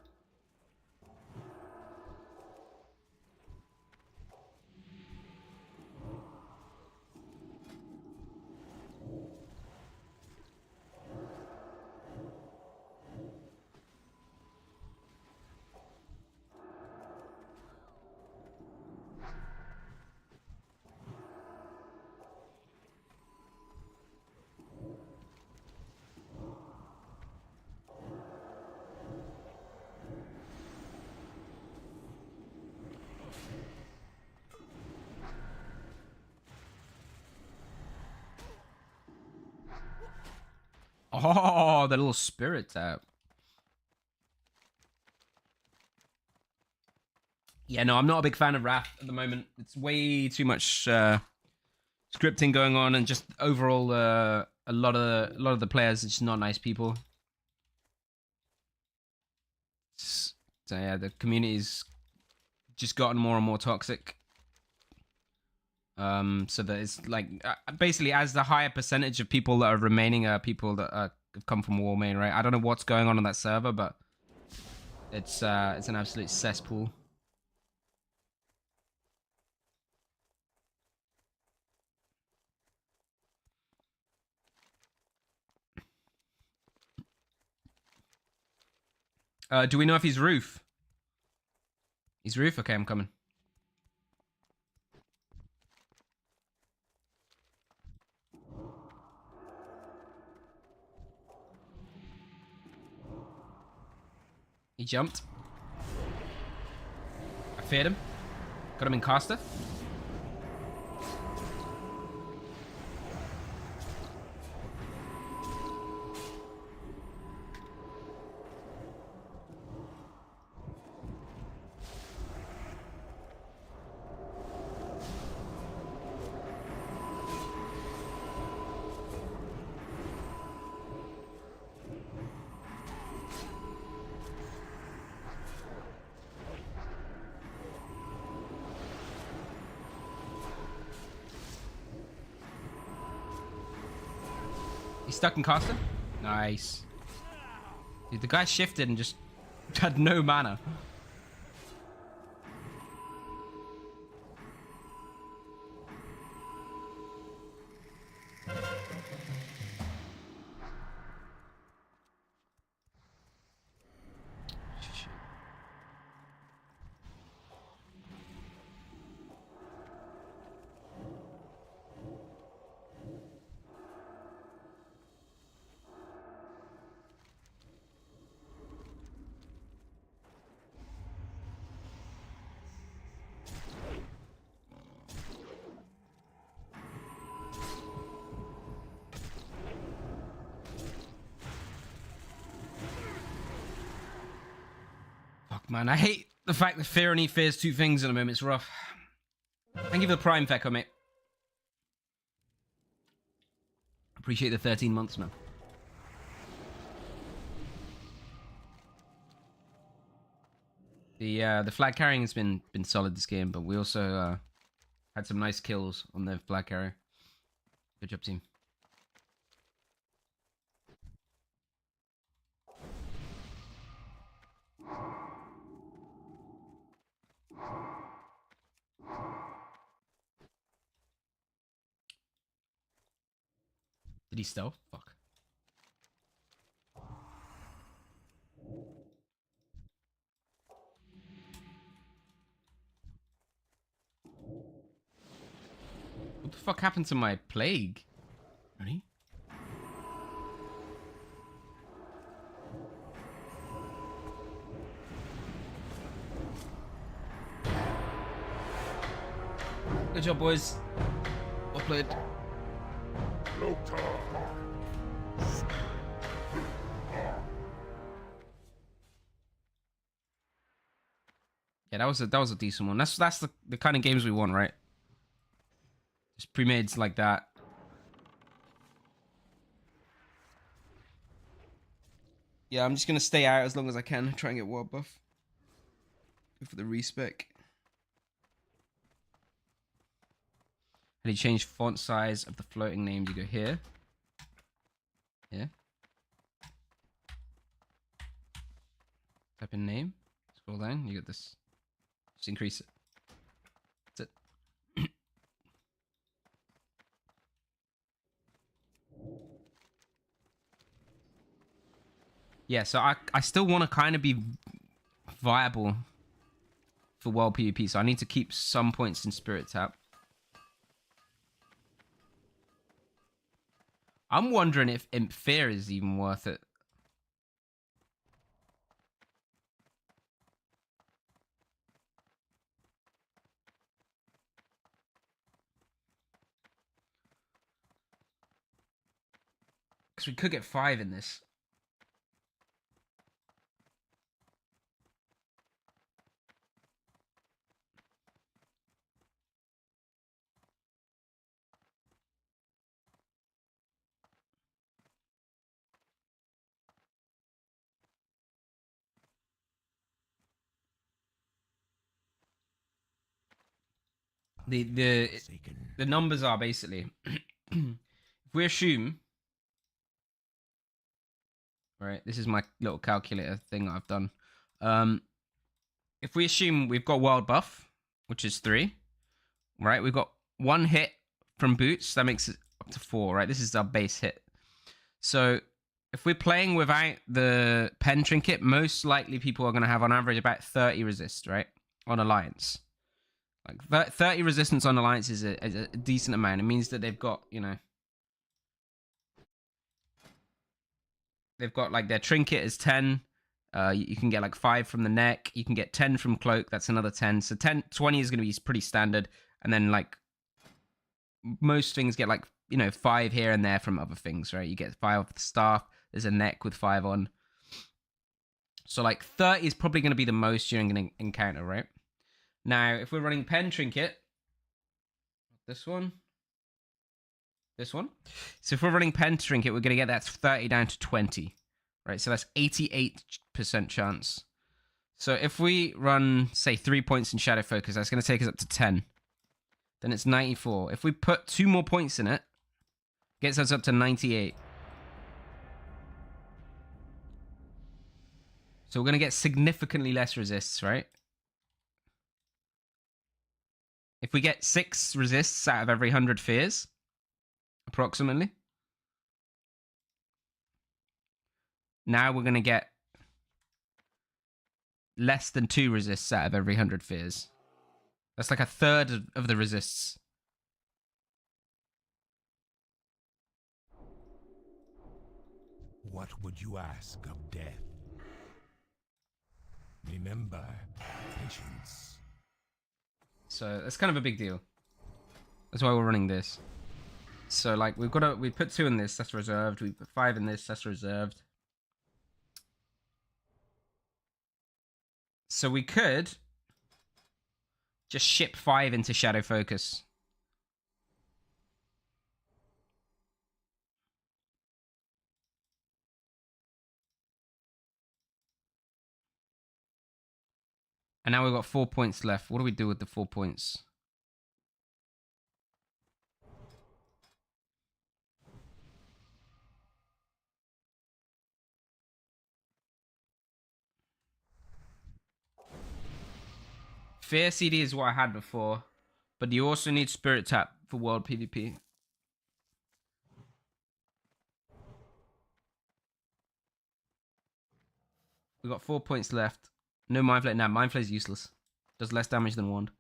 Oh, the little spirit tap. Yeah, no, I'm not a big fan of Wrath at the moment. It's way too much scripting going on, and just overall, a lot of the players are just not nice people. So yeah, the community's just gotten more and more toxic. So that it's like basically, as the higher percentage of people that are remaining are people that have come from Warmain, right? I don't know what's going on that server, but it's an absolute cesspool. Do we know if he's roof? He's roof? Okay, I'm coming. He jumped. I feared him. Got him in caster. He's stuck in caster? Nice. Dude, the guy shifted and just had no mana. Fuck, man. I hate the fact that Fear only fears two things in a moment. It's rough. Thank you for the Prime Feco, mate. Appreciate the 13 months, man. The flag carrying has been solid this game, but we also had some nice kills on the flag carrier. Good job, team. Did he stealth? Fuck. What the fuck happened to my plague? Ready? Good job, boys. Well played. Yeah, that was a decent one. That's the kind of games we want, right? Just pre-mades like that. Yeah, I'm just gonna stay out as long as I can. Try and get world buff. Go for the respec. How do you change font size of the floating names? You go here. Yeah. Type in name. Scroll down. You get this. Just increase it. That's it. Yeah, so I still want to kind of be viable for world PvP, so I need to keep some points in Spirit Tap. I'm wondering if Imp Fear is even worth it. Because we could get 5 in this. The numbers are basically if we assume, right, this is my little calculator thing that I've done. If we assume we've got world buff, which is 3, right, we've got 1 hit from boots, that makes it up to 4, right? This is our base hit. So if we're playing without the pen trinket, most likely people are going to have on average about 30 resist, right, on alliance. Like 30 resistance on alliance is a decent amount. It means that they've got, you know, they've got like their trinket is 10. You can get like 5 from the neck. You can get 10 from cloak. That's another 10. So 20 is going to be pretty standard. And then like most things get like, you know, 5 here and there from other things, right? You get 5 off the staff. There's a neck with 5 on. So like 30 is probably going to be the most you're going to encounter, right? Now, if we're running pen trinket, this one. So if we're running pen trinket, we're going to get that 30 down to 20, right? So that's 88% chance. So if we run, say, 3 points in shadow focus, that's going to take us up to 10. Then it's 94. If we put 2 more points in it, gets us up to 98. So we're going to get significantly less resists, right? If we get 6 resists out of every 100 fears, approximately, now we're going to get less than 2 resists out of every 100 fears. That's like a third of the resists. What would you ask of death? Remember, patience. So that's kind of a big deal. That's why we're running this. So like we put 2 in this, that's reserved. We put 5 in this, that's reserved. So we could just ship 5 into shadow focus. And now we've got 4 points left. What do we do with the 4 points? Fear CD is what I had before, but you also need Spirit Tap for World PvP. We got 4 points left. No Mind Flare. Nah, Mind Flare is useless. Does less damage than Wand.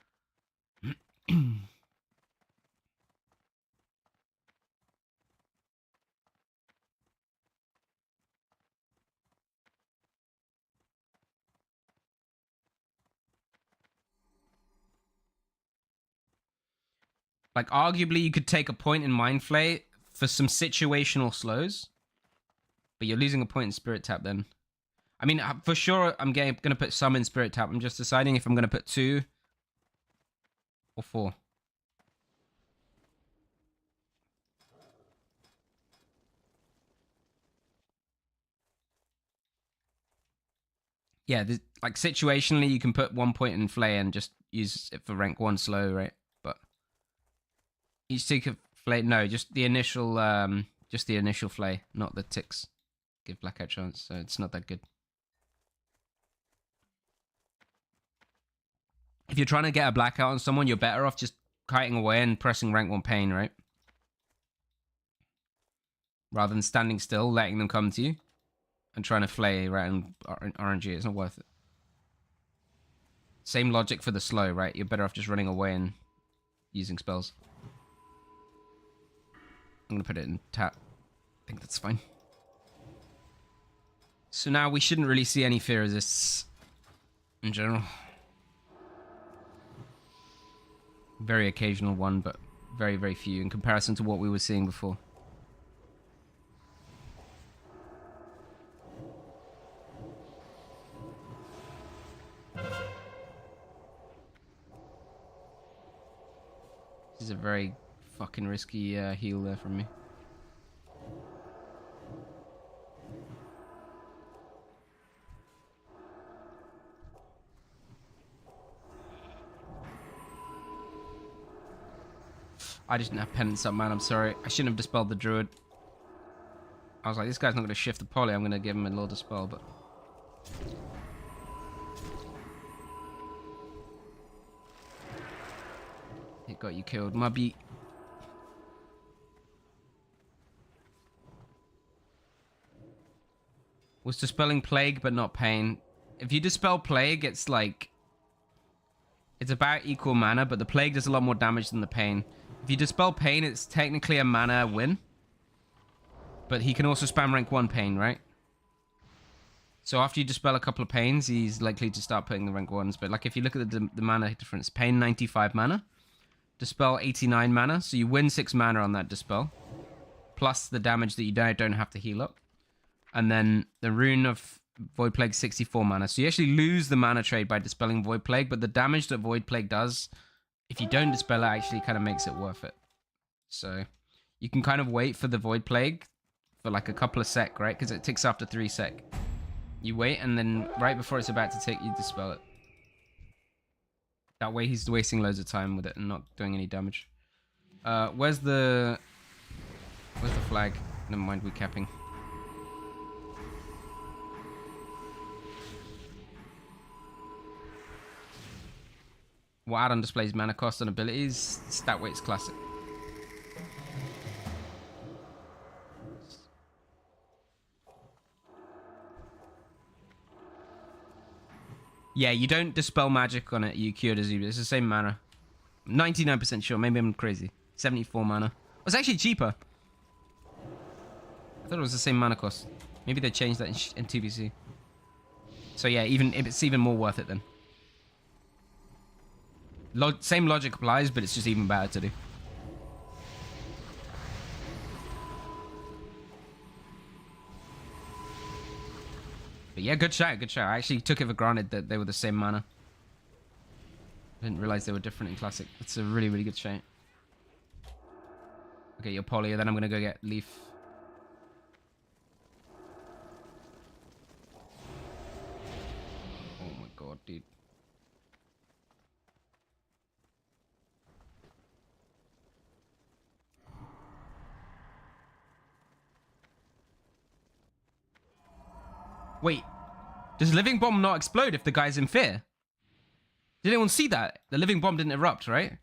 Like, arguably, you could take a point in Mind Flay for some situational slows. But you're losing a point in Spirit Tap then. I mean, for sure, I'm going to put some in Spirit Tap. I'm just deciding if I'm going to put 2 or 4. Yeah, like, situationally, you can put 1 point in Flay and just use it for rank 1 slow, right? But Each tick of flay. No, just the initial flay, not the ticks. Give blackout chance, so it's not that good. If you're trying to get a blackout on someone, you're better off just kiting away and pressing rank 1 pain, right? Rather than standing still, letting them come to you and trying to flay around RNG. It's not worth it. Same logic for the slow, right? You're better off just running away and using spells. I'm going to put it in tap. I think that's fine. So now we shouldn't really see any fear resists in general. Very occasional one, but very, very few in comparison to what we were seeing before. This is a very fucking risky heal there from me. I just didn't have penance up, man. I'm sorry. I shouldn't have dispelled the druid. I was like, this guy's not going to shift the poly. I'm going to give him a little dispel, but... It got you killed. Mubby. Was dispelling plague, but not pain. If you dispel plague, it's like... It's about equal mana, but the plague does a lot more damage than the pain. If you dispel pain, it's technically a mana win. But he can also spam rank 1 pain, right? So after you dispel a couple of pains, he's likely to start putting the rank 1s. But like if you look at the mana difference, pain 95 mana, dispel 89 mana. So you win 6 mana on that dispel. Plus the damage that you don't have to heal up. And then the rune of Void Plague 64 mana. So you actually lose the mana trade by dispelling Void Plague, but the damage that Void Plague does, if you don't dispel it, actually kind of makes it worth it. So you can kind of wait for the Void Plague for like a couple of sec, right? Because it ticks after 3 sec. You wait, and then right before it's about to tick, you dispel it. That way he's wasting loads of time with it and not doing any damage. Where's the flag? Never mind, we're capping. What add-on displays mana cost and abilities? Stat weight's classic. Yeah, you don't dispel magic on it, you cure disease. It's the same mana. 99% sure, maybe I'm crazy. 74 mana. Oh, it's actually cheaper. I thought it was the same mana cost. Maybe they changed that in TBC. So yeah, it's even more worth it then. Same logic applies, but it's just even better to do. But yeah, good shout, good shout. I actually took it for granted that they were the same mana. I didn't realize they were different in Classic. That's a really, really good shout. Okay, you're poly, then I'm gonna go get Leaf. Oh my god, dude. Wait, does Living Bomb not explode if the guy's in fear? Did anyone see that? The Living Bomb didn't erupt, right?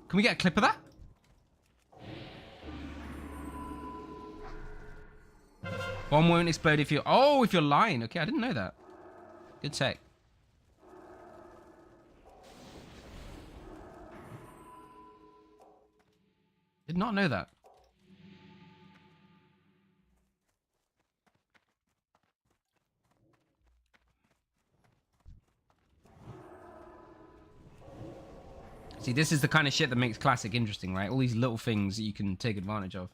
Can we get a clip of that? Bomb won't explode if you're... Oh, if you're lying. Okay, I didn't know that. Good tech. Did not know that. See, this is the kind of shit that makes Classic interesting, right? All these little things that you can take advantage of.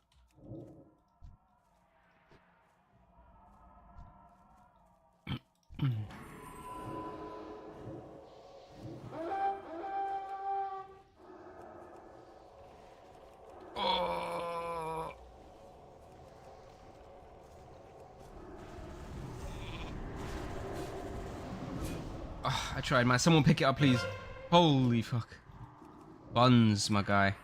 Oh. Oh, I tried, man. Someone pick it up, please. Holy fuck. Buns, my guy.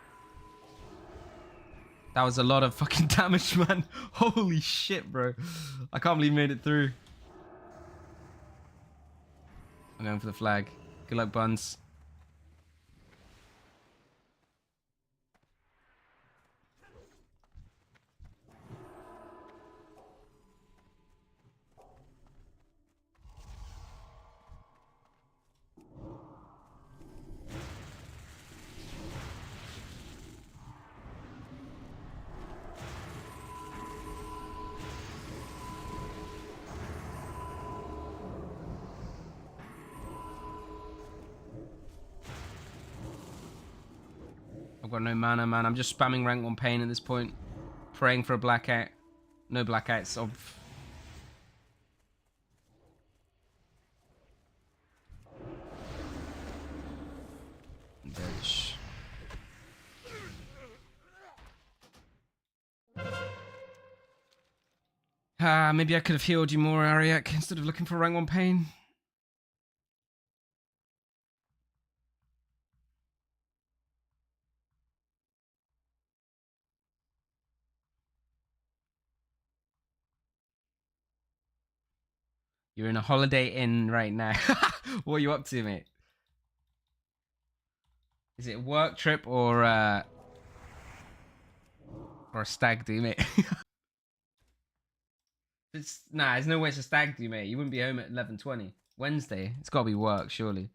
That was a lot of fucking damage, man. Holy shit, bro. I can't believe you made it through. I'm going for the flag. Good luck, Buns. I've got no mana, man. I'm just spamming rank 1 pain at this point. Praying for a blackout. No blackouts. Bitch. Maybe I could have healed you more, Ariak, instead of looking for rank 1 pain. You're in a Holiday Inn right now. What are you up to, mate? Is it a work trip or a stag do, mate? Nah, there's no way it's a stag do, mate. You wouldn't be home at 11:20. Wednesday. It's got to be work, surely.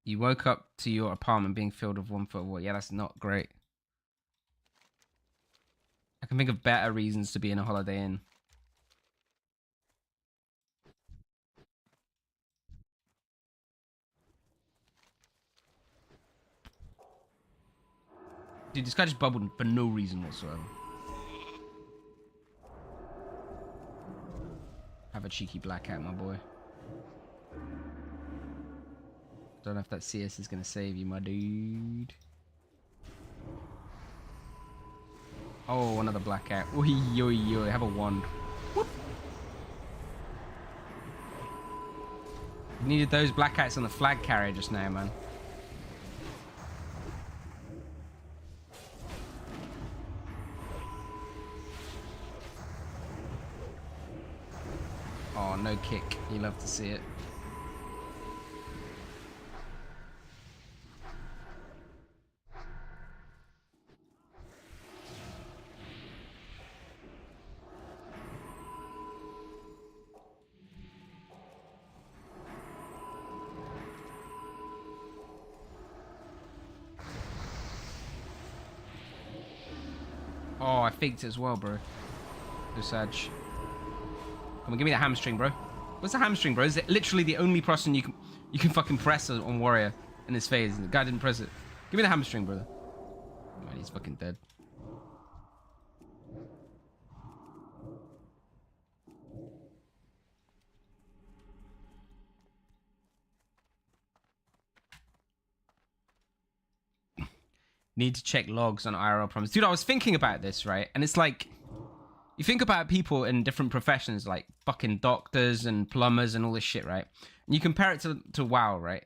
You woke up to your apartment being filled with 1 foot of water. Yeah, that's not great. I can think of better reasons to be in a Holiday Inn. Dude, this guy just bubbled for no reason whatsoever. Have a cheeky black cat, my boy. Don't know if that CS is gonna save you, my dude. Oh, another black cat. Oi, oi, oi. Have a wand. Whoop. Needed those black cats on the flag carrier just now, man. Oh, no kick. You love to see it. Oh, I faked it as well, bro. So sad. Come on, give me that hamstring, bro. What's the hamstring, bro? Is it literally the only person you can fucking press on Warrior in his phase? The guy didn't press it. Give me the hamstring, brother. Man, he's fucking dead. Need to check logs on IRL problems. Dude, I was thinking about this, right? And it's like, you think about people in different professions, like fucking doctors and plumbers and all this shit, right? And you compare it to WoW, right?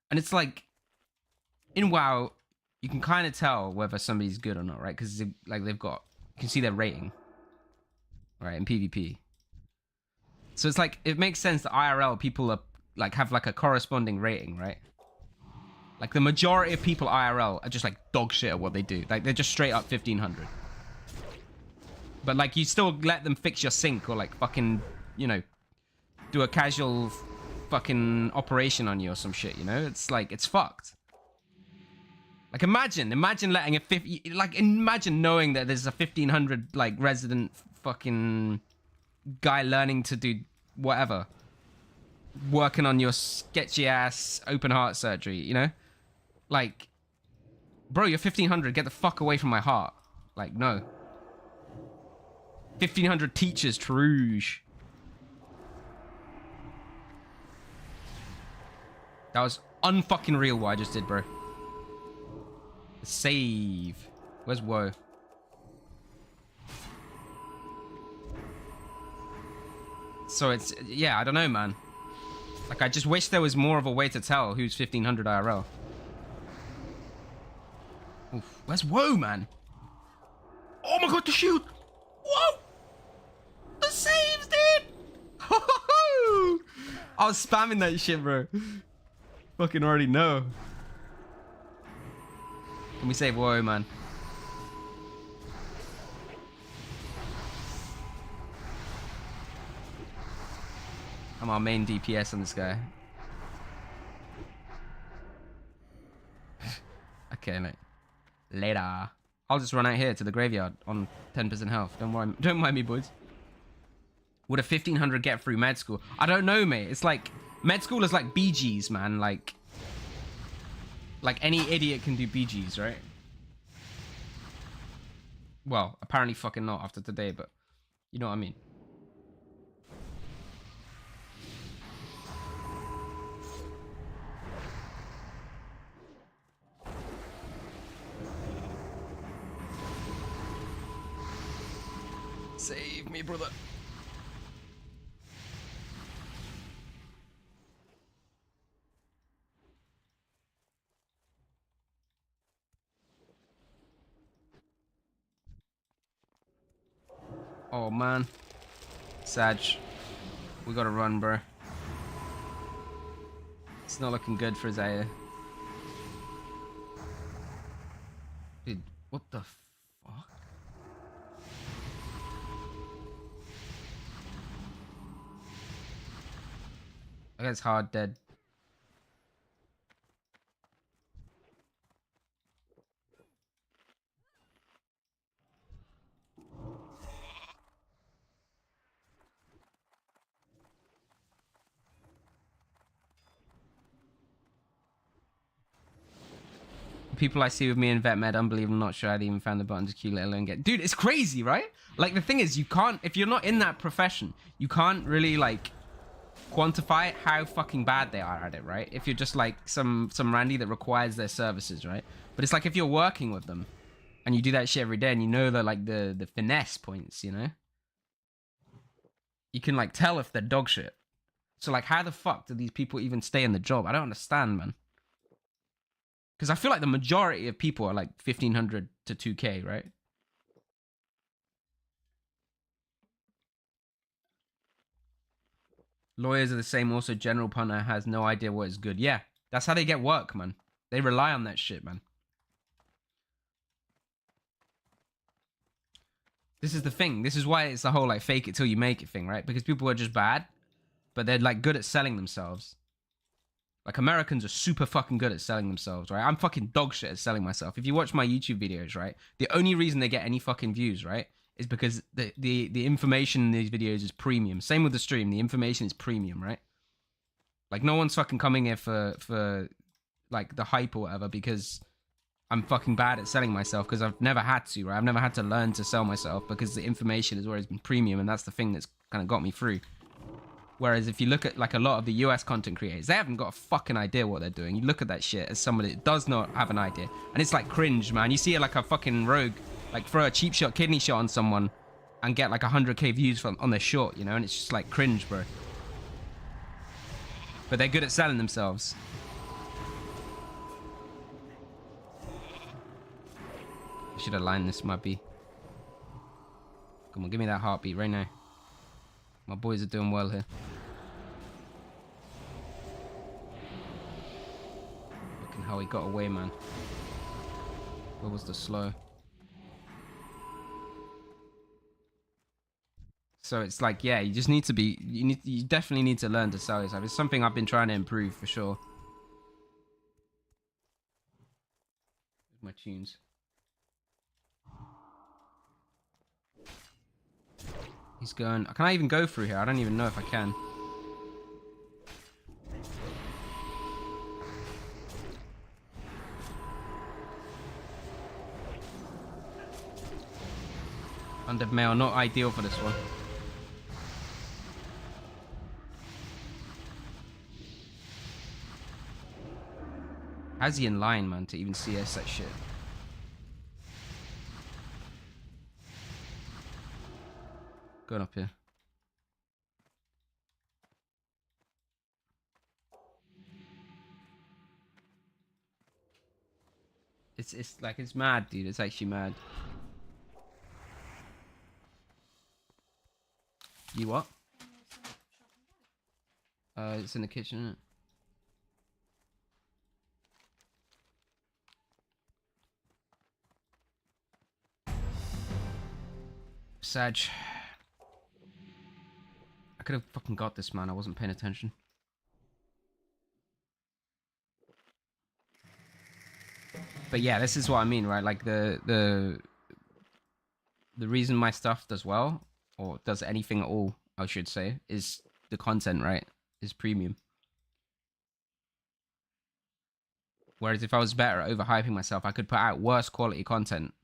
And it's like, in WoW, you can kind of tell whether somebody's good or not, right? Because they've got, you can see their rating, right? In PvP. So it's like, it makes sense that IRL people are like have like a corresponding rating, right? Like the majority of people IRL are just like dog shit at what they do. Like they're just straight up 1500. But like you still let them fix your sink or like fucking, you know, do a casual fucking operation on you or some shit, you know? It's like, it's fucked. Like imagine letting a 50, like imagine knowing that there's a 1500 like resident fucking guy learning to do whatever. Working on your sketchy ass open heart surgery, you know? Like, bro, you're 1500, get the fuck away from my heart. Like, no. 1500 teachers, Tarouge. That was unfucking real what I just did, bro. Save. Where's Woe? So it's, yeah, I don't know, man. Like, I just wish there was more of a way to tell who's 1500 IRL. Oof. Where's Woe, man? Oh my god, the shield! Whoa! The saves, dude! I was spamming that shit, bro. Fucking already know. Can we save Woe, man? I'm our main DPS on this guy. Okay, mate. Later. I'll just run out here to the graveyard on 10% health. Don't worry. Don't mind me, boys. Would a 1500 get through med school? I don't know, mate. It's like med school is like BGs, man. Like any idiot can do BGs, right? Well, apparently fucking not after today, but you know what I mean. Save me, brother. Oh, man. Sag. We gotta run, bro. It's not looking good for Zaya. Dude, what the fuck? I guess hard dead. People I see with me in vet med, unbelievable. Not sure I'd even found the button to Q, let alone get. Dude, it's crazy, right? Like, the thing is, you can't, if you're not in that profession, you can't really like quantify how fucking bad they are at it, right? If you're just like some randy that requires their services, right? But it's like if you're working with them and you do that shit every day and you know that like the finesse points, you know, you can like tell if they're dog shit. So like, how the fuck do these people even stay in the job? I don't understand, man. Because I feel like the majority of people are like 1500 to 2k, right? Lawyers are the same. Also, general punter has no idea what is good. Yeah, that's how they get work, man. They rely on that shit, man. This is the thing. This is why it's the whole like fake it till you make it thing, right? Because people are just bad, but they're like good at selling themselves. Like, Americans are super fucking good at selling themselves, right? I'm fucking dog shit at selling myself. If you watch my YouTube videos, right, the only reason they get any fucking views, right, is because the information in these videos is premium. Same with the stream. The information is premium, right? Like, no one's fucking coming here for like, the hype or whatever because I'm fucking bad at selling myself because I've never had to, right? I've never had to learn to sell myself because the information has always been premium, and that's the thing that's kind of got me through. Whereas if you look at like a lot of the US content creators, they haven't got a fucking idea what they're doing. You look at that shit as somebody that does not have an idea. And it's like cringe, man. You see like a fucking rogue like throw a cheap shot kidney shot on someone and get like 100k views on their short, you know? And it's just like cringe, bro. But they're good at selling themselves. I should have lined this, might be. Come on, give me that heartbeat right now. My boys are doing well here. Looking how he got away, man. Where was the slow? So it's like, yeah, you just need to be, you definitely need to learn to sell yourself. It's something I've been trying to improve for sure. My tunes. He's going, can I even go through here? I don't even know if I can. Undead male, not ideal for this one. How's he in line, man, to even CS that shit? Going up here. it's like it's mad, dude. It's actually mad. You what? It's in the kitchen, isn't it? Sag. I could have fucking got this, man. I wasn't paying attention. But yeah, this is what I mean, right? Like the reason my stuff does well, or does anything at all, I should say, is the content, right? Is premium. Whereas if I was better at overhyping myself, I could put out worse quality content,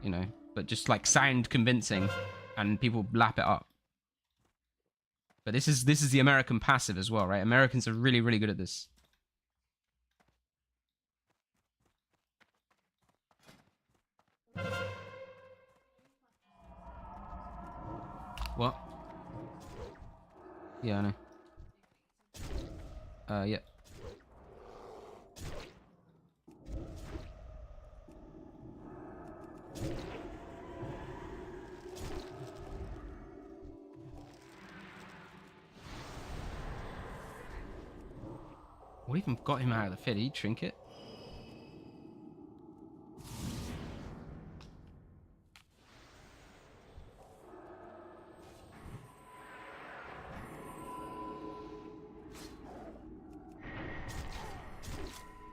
you know, but just like sound convincing, and people lap it up. But this is the American passive as well, right? Americans are really, really good at this. What? Yeah, I know. Yeah. What even got him out of the fit? Did he trinket?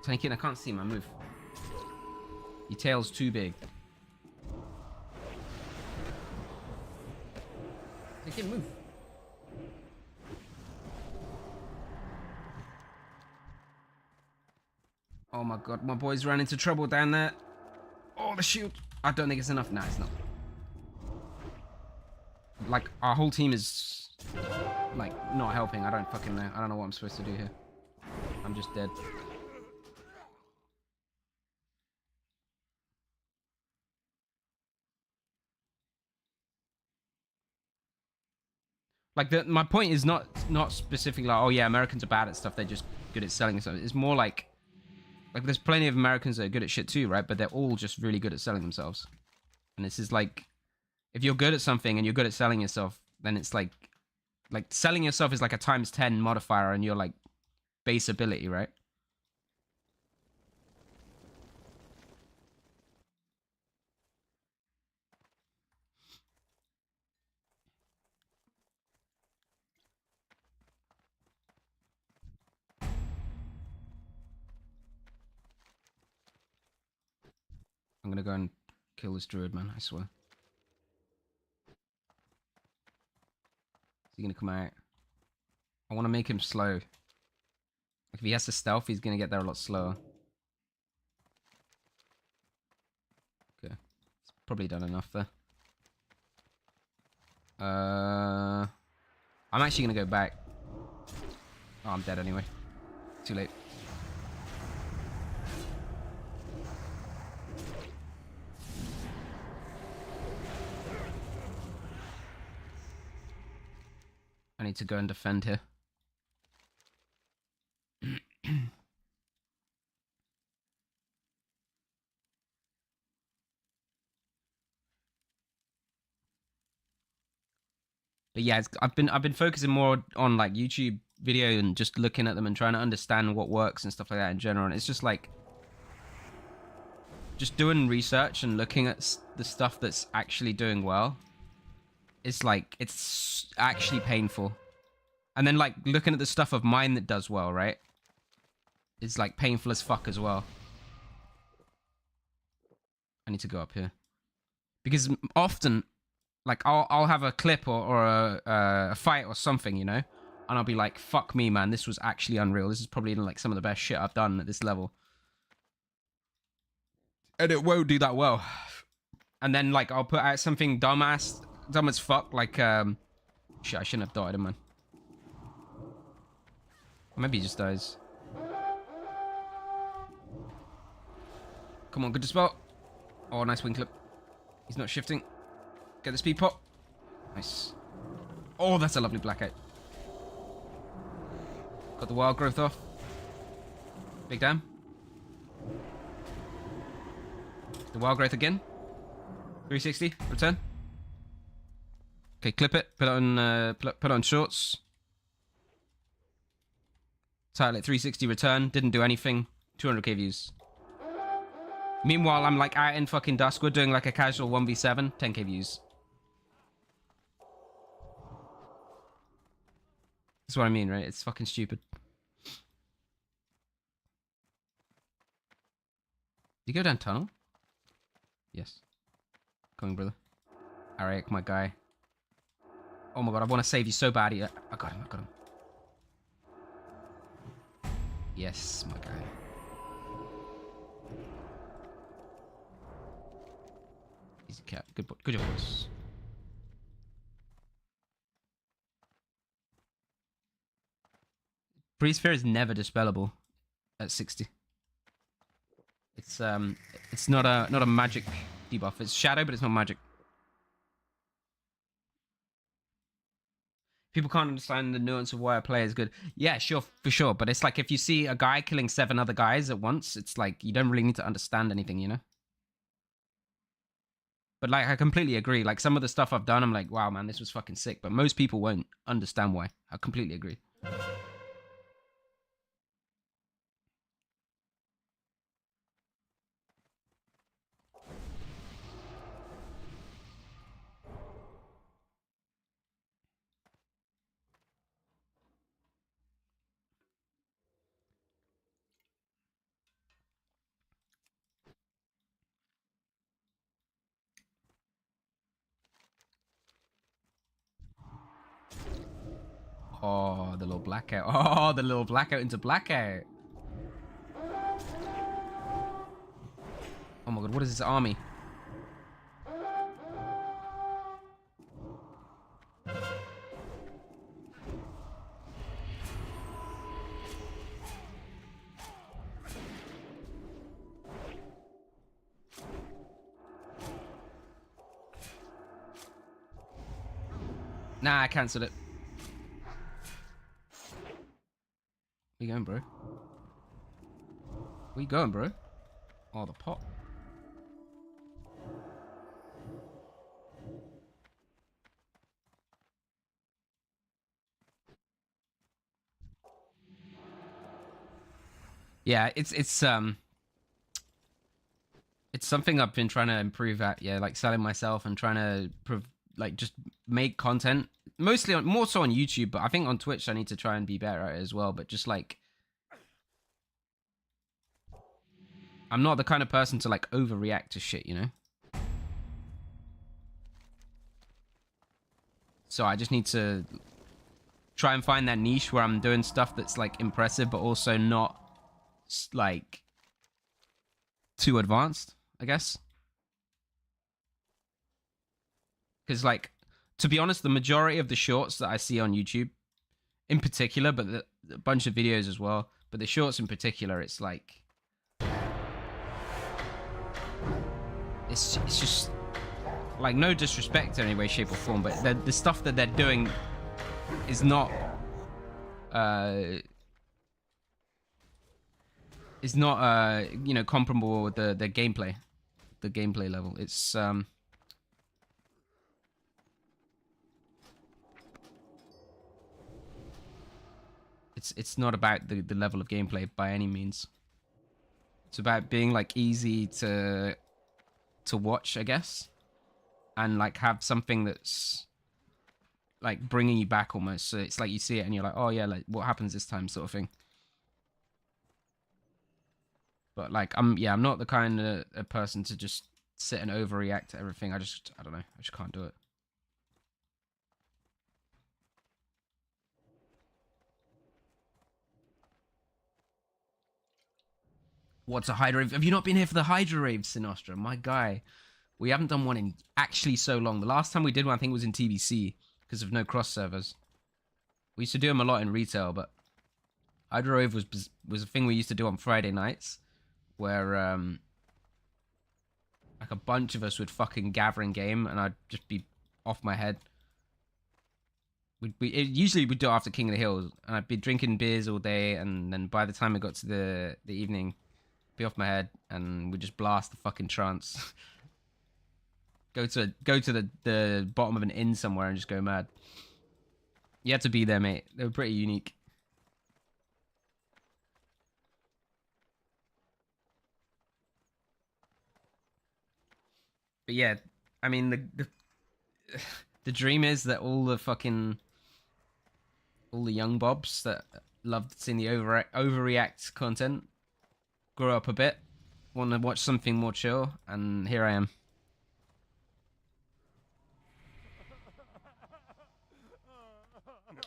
Tanking, I can't see my move. Your tail's too big. Tanking, move. Oh my god, my boys ran into trouble down there. Oh, the shield. I don't think it's enough. Nah, it's not. Like, our whole team is, like, not helping. I don't fucking know. I don't know what I'm supposed to do here. I'm just dead. Like, my point is not specifically like, oh yeah, Americans are bad at stuff. They're just good at selling stuff. It's more like there's plenty of Americans that are good at shit too, right? But they're all just really good at selling themselves. And this is like, if you're good at something and you're good at selling yourself, then it's like selling yourself is like a ×10 modifier on your like base ability, right? I'm gonna go and kill this druid, man, I swear. Is he gonna come out? I want to make him slow. Like, if he has to stealth, he's gonna get there a lot slower. Okay. It's probably done enough there. I'm actually gonna go back. Oh, I'm dead anyway. Too late. I need to go and defend here. But yeah, I've been focusing more on like YouTube video and just looking at them and trying to understand what works and stuff like that in general. And it's just like just doing research and looking at the stuff that's actually doing well. It's like it's actually painful. And then like looking at the stuff of mine that does well, right? It's like painful as fuck as well. I need to go up here because often, like I'll have a clip or a fight or something, you know, and I'll be like, "Fuck me, man! This was actually unreal. This is probably like some of the best shit I've done at this level." And it won't do that well. And then like I'll put out something dumb as fuck, like shit. I shouldn't have died him, man. Maybe he just dies. Come on, good to spot. Oh, nice wing clip. He's not shifting. Get the speed pop. Nice. Oh, that's a lovely blackout. Got the wild growth off. Big damn. The Wild Growth again. 360. Return. Okay, clip it. Put it on. Put it on shorts. Title it 360. Return. Didn't do anything. 200k views. Meanwhile, I'm like out in fucking Duskwood doing like a casual 1v7. 10k views. That's what I mean, right? It's fucking stupid. You go down tunnel? Yes. Coming, brother. Arik, my guy. Oh my god, I want to save you so bad here. I got him, I got him. Yes, my guy. Easy cat. Good boy. Good job, boys. Breeze Fear is never dispellable at 60. It's not a magic debuff. It's shadow, but it's not magic. People can't understand the nuance of why a player is good. Yeah, sure, for sure. But it's like if you see a guy killing 7 other guys at once, it's like you don't really need to understand anything, you know? But like, I completely agree. Like some of the stuff I've done, I'm like, wow, man, this was fucking sick. But most people won't understand why. I completely agree. Oh, the little blackout. Oh, the little blackout into blackout. Oh my god, what is this army? Nah, I cancelled it. Where you going, bro? Where you going, bro? Oh, the pot. Yeah, it's something I've been trying to improve at. Yeah, like selling myself and trying to like just make content. Mostly on, more so on YouTube, but I think on Twitch I need to try and be better at it as well. But just like, I'm not the kind of person to like overreact to shit, you know? So I just need to try and find that niche where I'm doing stuff that's like impressive, but also not like too advanced, I guess. Because like, to be honest, the majority of the shorts that I see on YouTube in particular, but a bunch of videos as well, but the shorts in particular, it's like, it's just like, no disrespect in any way, shape or form, but the stuff that they're doing is not you know, comparable with the gameplay level. It's not about the level of gameplay by any means. It's about being like easy to watch, I guess, and like have something that's like bringing you back almost. So it's like you see it and you're like, oh yeah, like what happens this time, sort of thing. But like, I'm not the kind of a person to just sit and overreact to everything. I don't know. I just can't do it. What's a Hydra rave? Have you not been here for the Hydra rave, Sinastra? My guy. We haven't done one in actually so long. The last time we did one, I think, was in TBC because of no cross servers. We used to do them a lot in retail, but Hydra rave was a thing we used to do on Friday nights, where like a bunch of us would fucking gather in game, and I'd just be off my head. Usually we'd do it after King of the Hill, and I'd be drinking beers all day, and then by the time it got to the evening, be off my head, and we just blast the fucking trance. go to the bottom of an inn somewhere and just go mad. You had to be there, mate. They were pretty unique. But yeah, I mean the dream is that all the young bobs that loved seeing the overreact content grow up a bit, want to watch something more chill, and here I am.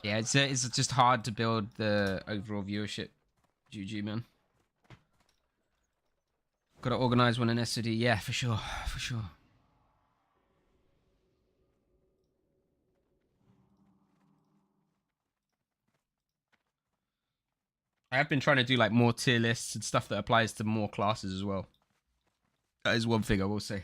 Yeah, it's just hard to build the overall viewership. GG, man. Got to organize one in SoD. Yeah, for sure, for sure. I have been trying to do like more tier lists and stuff that applies to more classes as well. That is one thing I will say.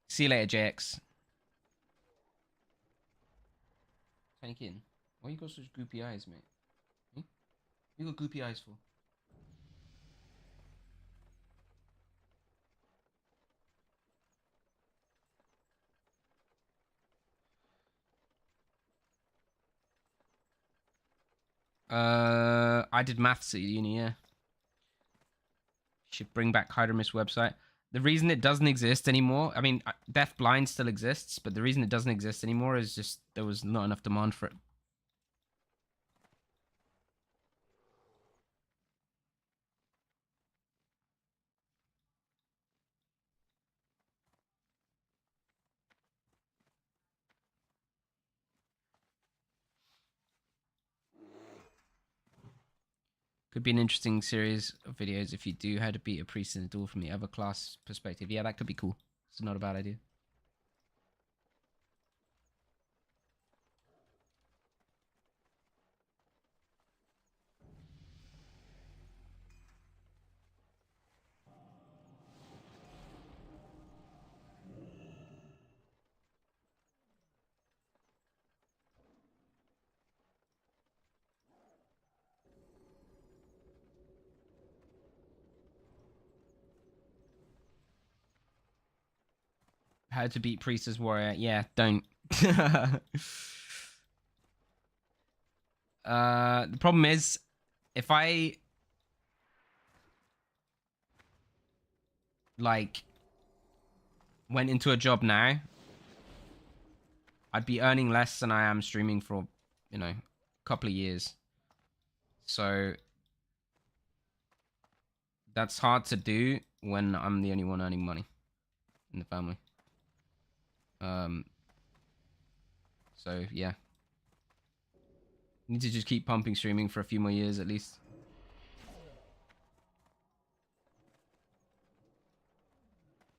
See you later, JX. Tankin, why you got such goopy eyes, mate? Hmm? You got goopy eyes for? I did maths at uni, yeah. Should bring back Hydromis website. The reason it doesn't exist anymore, I mean, Deaf Blind still exists, but the reason it doesn't exist anymore is just there was not enough demand for it. Could be an interesting series of videos if you do how to beat a priest in a duel from the other class perspective. Yeah, that could be cool. It's not a bad idea. How to beat priest as warrior. Yeah, don't. The problem is, if I like went into a job now, I'd be earning less than I am streaming for, a couple of years. So that's hard to do when I'm the only one earning money in the family. So yeah, need to just keep pumping streaming for a few more years at least.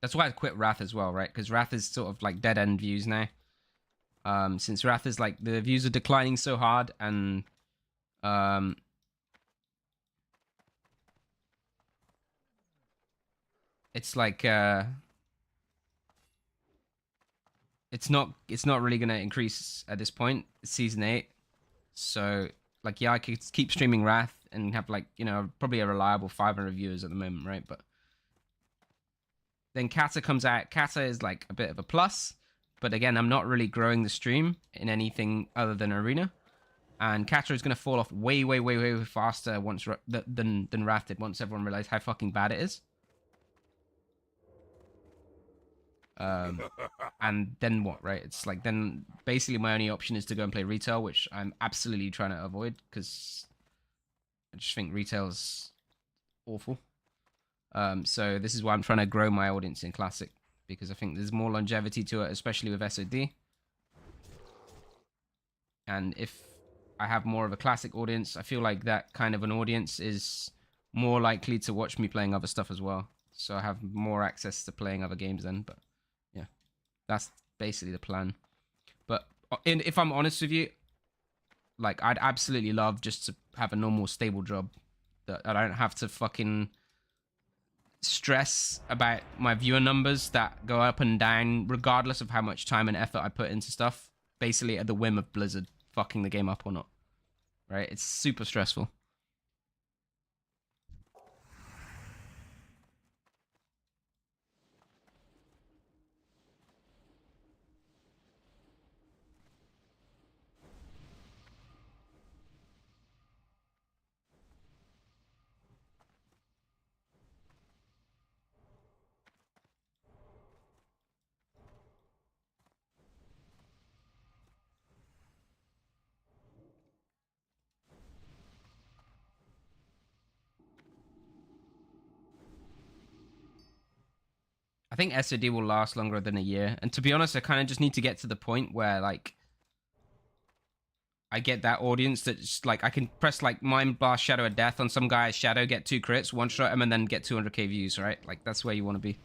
That's why I quit Wrath as well, right? Because Wrath is sort of like dead end views now. Since Wrath is like the views are declining so hard, and it's like it's not really gonna increase at this point. It's season 8, so like yeah, I could keep streaming Wrath and have like probably a reliable 500 viewers at the moment, right? But then Kata comes out. Kata is like a bit of a plus, but again, I'm not really growing the stream in anything other than Arena, and Kata is gonna fall off way faster once than Wrath did once everyone realized how fucking bad it is. And then what, right? It's like then basically my only option is to go and play retail, which I'm absolutely trying to avoid because I just think retail's awful. So this is why I'm trying to grow my audience in Classic, because I think there's more longevity to it, especially with SoD. And if I have more of a Classic audience, I feel like that kind of an audience is more likely to watch me playing other stuff as well. So I have more access to playing other games then, but yeah, that's basically the plan. But if I'm honest with you, Like, I'd absolutely love just to have a normal, stable job that I don't have to fucking stress about my viewer numbers that go up and down regardless of how much time and effort I put into stuff, basically at the whim of Blizzard fucking the game up or not. Right? It's super stressful. I think SoD will last longer than a year. And to be honest, I kind of just need to get to the point where, like, I get that audience that's like, I can press, like, Mind Blast Shadow of Death on some guy's Shadow, get 2 crits, one-shot him, and then get 200k views, right? Like, that's where you want to be.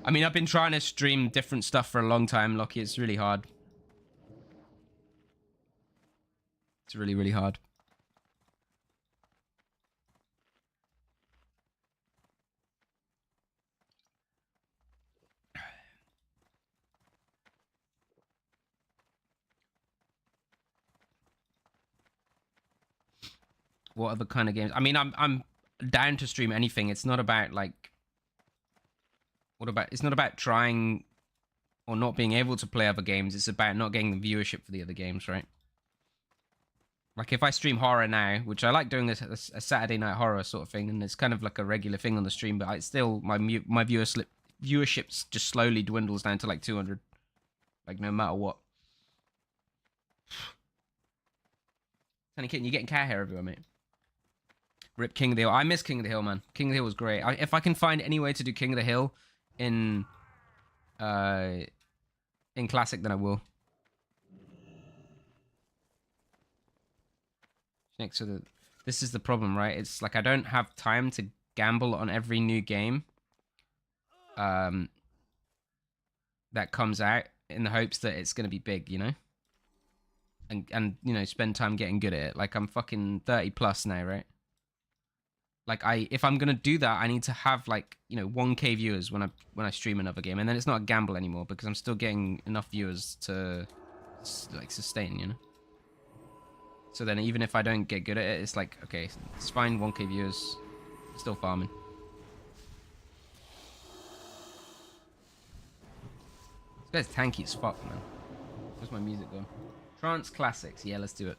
I mean, I've been trying to stream different stuff for a long time, Lockie. It's really hard. It's really, really hard. What other kind of games? I mean, I'm down to stream anything. It's not about like it's not about trying or not being able to play other games. It's about not getting the viewership for the other games, right? Like if I stream horror now, which I like doing a Saturday night horror sort of thing, and it's kind of like a regular thing on the stream, but I still my viewership just slowly dwindles down to like 200, like no matter what. Tiny Kitten, you getting cat hair everywhere, mate. Rip King of the Hill. I miss King of the Hill, man. King of the Hill was great. If I can find any way to do King of the Hill in Classic, then I will. Next to the, this is the problem, right? It's like I don't have time to gamble on every new game that comes out in the hopes that it's gonna be big, you know? And you know, spend time getting good at it. Like I'm fucking 30 plus now, right? Like if I'm gonna do that, I need to have like, you know, 1k viewers when I stream another game, and then it's not a gamble anymore because I'm still getting enough viewers to like sustain, you know. So then even if I don't get good at it, it's like, okay, it's fine, 1k viewers, still farming. This guy's tanky as fuck, man. Where's my music going? Trance Classics, yeah, let's do it.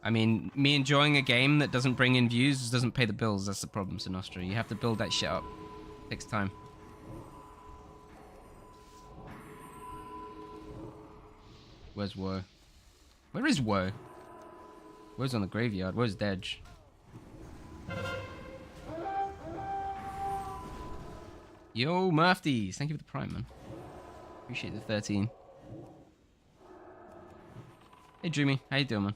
I mean, me enjoying a game that doesn't bring in views doesn't pay the bills. That's the problem, Sinestro. You have to build that shit up. It takes time. Where's Woe? Where is Woe? Woe's on the graveyard. Woe's Dedge. Yo, Murphys. Thank you for the prime, man. Appreciate the 13. Hey, Dreamy. How you doing, man?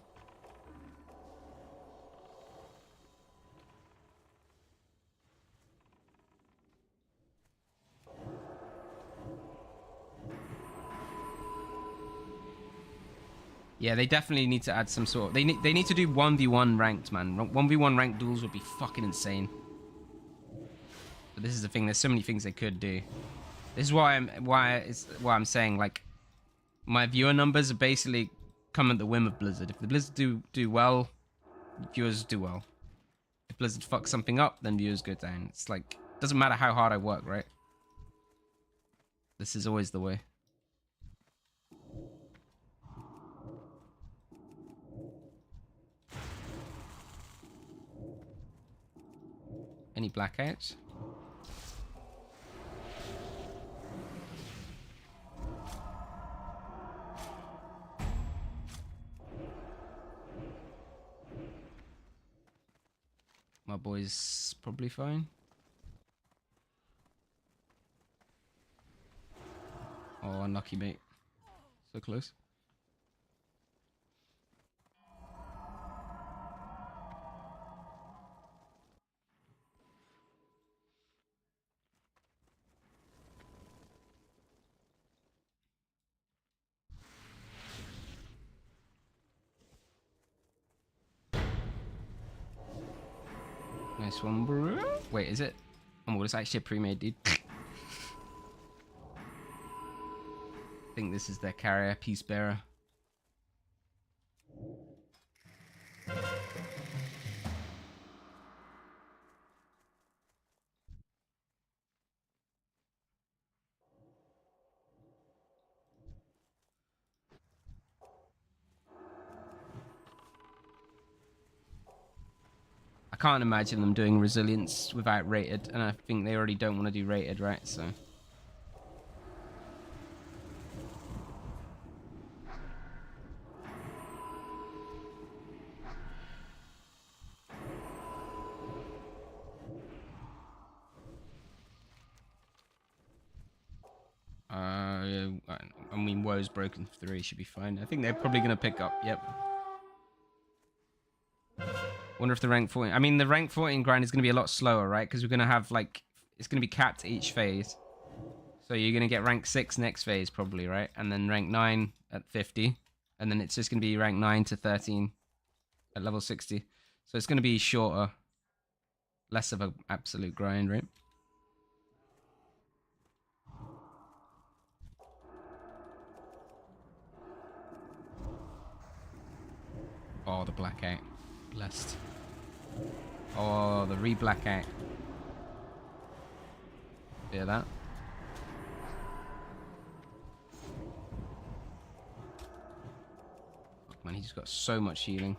Yeah, they definitely need to add some sort of... They need to do 1v1 ranked, man. 1v1 ranked duels would be fucking insane. But this is the thing. There's so many things they could do. This is why I'm saying, like, my viewer numbers are basically come at the whim of Blizzard. If the Blizzard do well, viewers do well. If Blizzard fucks something up, then viewers go down. It's like, doesn't matter how hard I work, right? This is always the way. Any blackouts? My boy's probably fine. Oh, unlucky, mate. So close. Nice one, bro. Wait, is it? Oh my god, it's actually a pre-made, dude. I think this is their carrier, Peace Bearer. I can't imagine them doing resilience without rated, and I think they already don't want to do rated, right? So. I mean, Woe's broken 3 should be fine. I think they're probably going to pick up. Yep. Wonder if the rank 14... I mean, the rank 14 grind is going to be a lot slower, right? Because we're going to have, like... It's going to be capped each phase. So you're going to get rank 6 next phase, probably, right? And then rank 9 at 50. And then it's just going to be rank 9 to 13 at level 60. So it's going to be shorter. Less of an absolute grind, right? Oh, the blackout. Blessed. Oh, the re-blackout. Hear that? Fuck, man, he just got so much healing.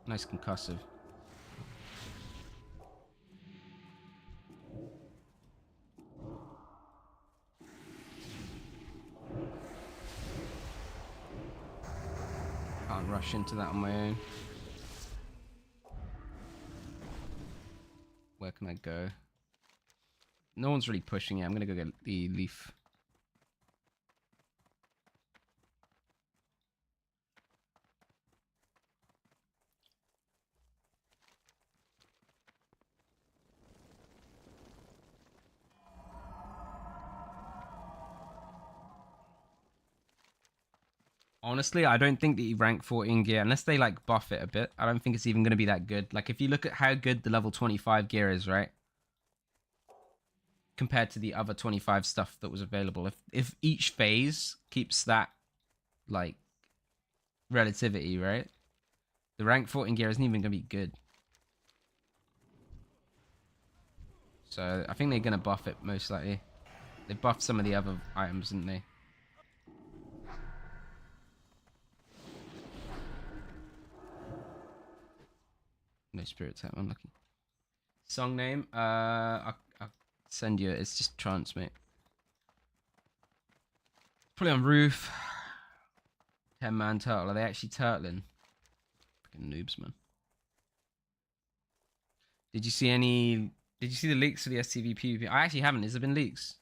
Nice concussive. Can't rush into that on my own. Where can I go? No one's really pushing it. I'm gonna go get the leaf. Honestly, I don't think the rank 14 gear, unless they like buff it a bit, I don't think it's even going to be that good. Like, if you look at how good the level 25 gear is, right? Compared to the other 25 stuff that was available. If each phase keeps that, like, relativity, right? The rank 14 gear isn't even going to be good. So, I think they're going to buff it, most likely. They buffed some of the other items, didn't they? No spirit type, unlucky. Song name? I'll send you it. It's just trance, mate. Probably on roof. 10-man turtle. Are they actually turtling? Fucking noobs, man. Did you see any... Did you see the leaks for the STV PvP? I actually haven't. Has there been leaks?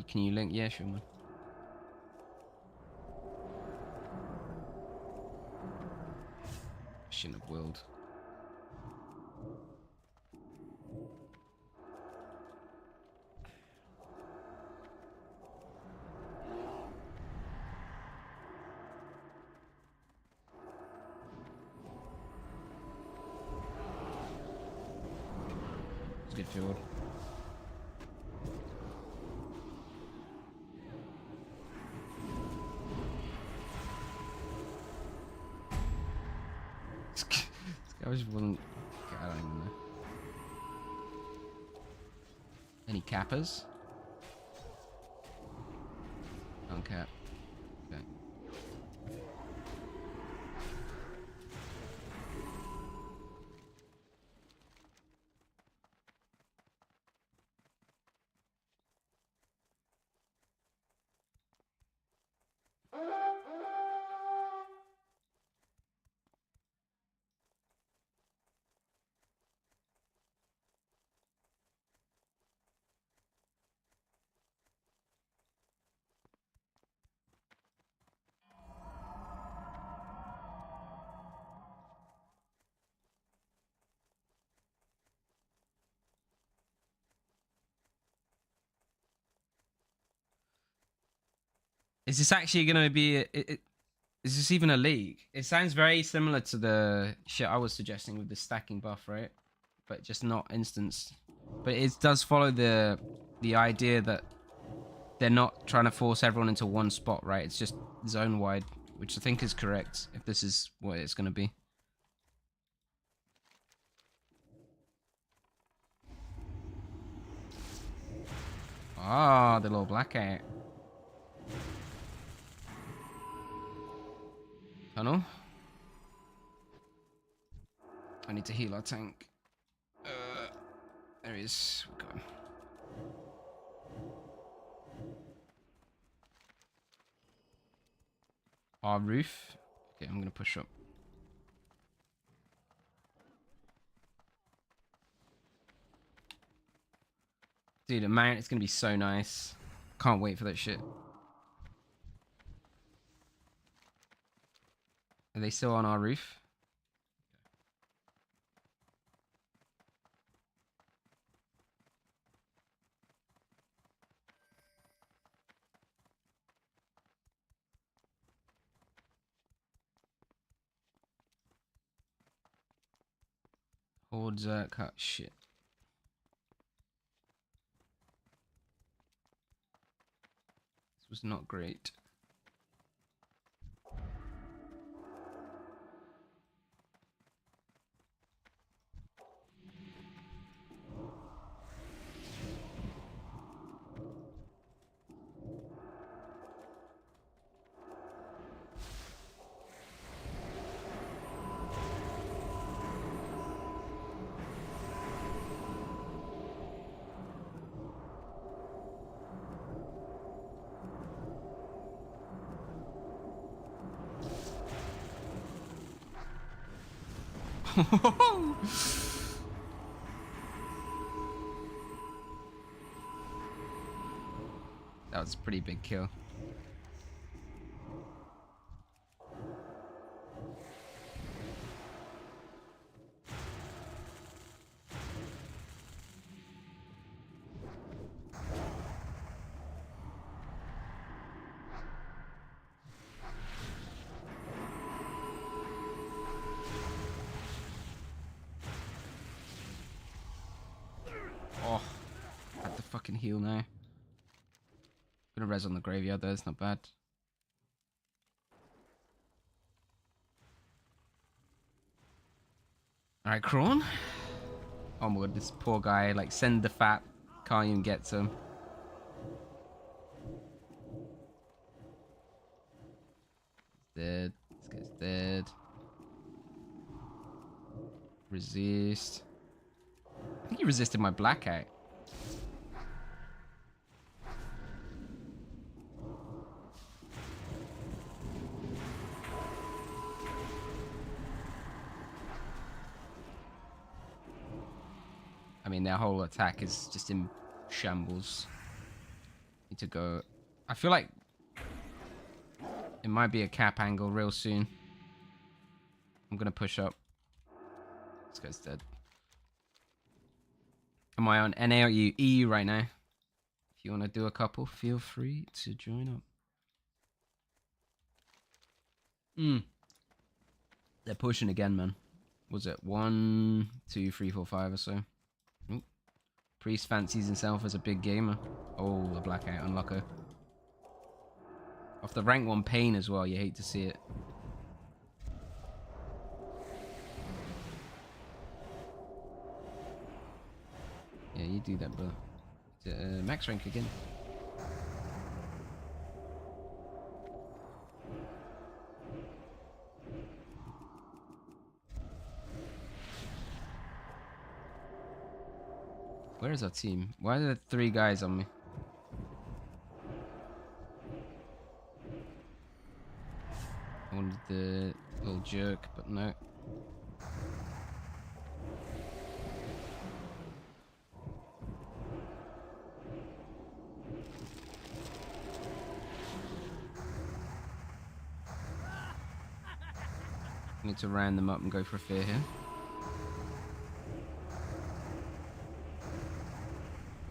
Can you link? Yeah, sure, man. Shouldn't have willed. It's a good field. I just wouldn't. I don't even know. Any cappers? Uncap. Okay. Is this actually going to be... is this even a league? It sounds very similar to the shit I was suggesting with the stacking buff, right? But just not instance. But it does follow the idea that they're not trying to force everyone into one spot, right? It's just zone wide, which I think is correct if this is what it's going to be. Ah, the little blackout. Tunnel. I need to heal our tank. There he is. We got him. Our roof. Okay, I'm gonna push up. Dude, a mount is gonna be so nice. Can't wait for that shit. Are they still on our roof? Horde cut shit. This was not great. That was a pretty big kill. Oh, I have to fucking heal now. Gonna res on the graveyard though, it's not bad. Alright, Krawn. Oh my god, this poor guy, like, send the fat, can't even get to him. He's dead. This guy's dead. Resist. I think he resisted my blackout. I mean, their whole attack is just in shambles. Need to go. I feel like it might be a cap angle real soon. I'm gonna push up. This guy's dead. Am I on NA or EU right now? If you want to do a couple, feel free to join up. They're pushing again, man. Was it 1, 2, 3, 4, 5 or so? Ooh. Priest fancies himself as a big gamer. Oh, the blackout unlocker. Off the rank 1 pain as well, you hate to see it. Yeah, you do that, bro. Max rank again. Where is our team? Why are there 3 guys on me? I wanted the little jerk, but no. Need to round them up and go for fear here.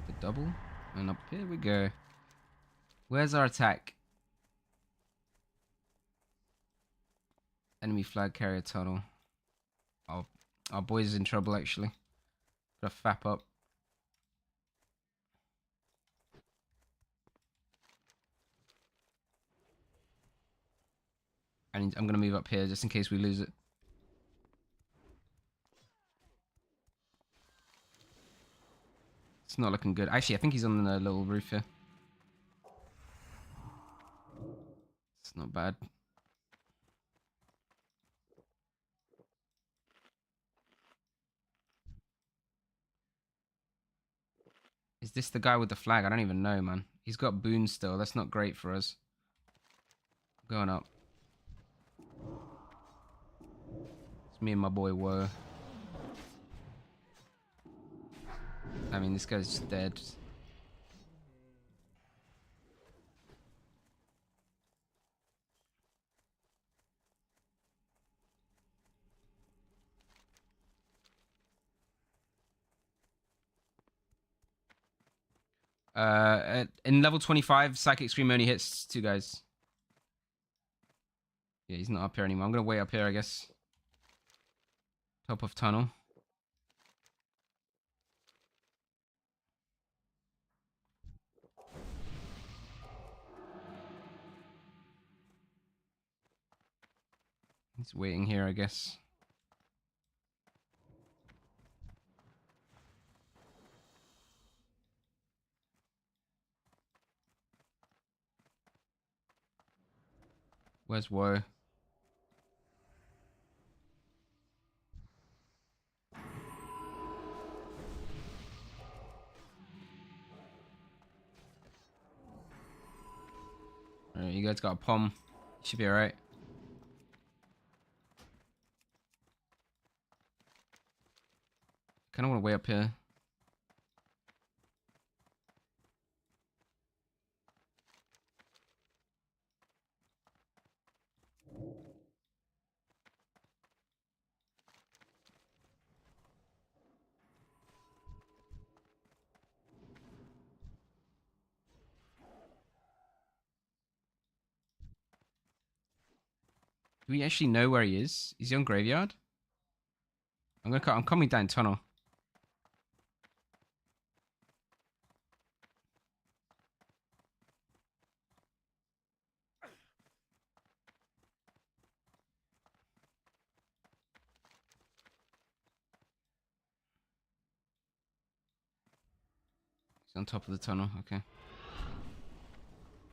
The double, and up here we go. Where's our attack? Enemy flag carrier tunnel. Our boys in trouble actually. Gotta fap up. I'm gonna move up here just in case we lose it. It's not looking good. Actually, I think he's on the little roof here. It's not bad. Is this the guy with the flag? I don't even know, man. He's got boons still. That's not great for us. Going up. It's me and my boy Woe. I mean, this guy's just dead. In level 25, Psychic Scream only hits 2 guys. Yeah, he's not up here anymore. I'm gonna wait up here, I guess. Top of tunnel. He's waiting here, I guess. Where's Woe? Alright, you guys got a pom. Should be alright. Kinda wanna wait up here. Do we actually know where he is? Is he on graveyard? I'm coming down tunnel. He's on top of the tunnel, okay.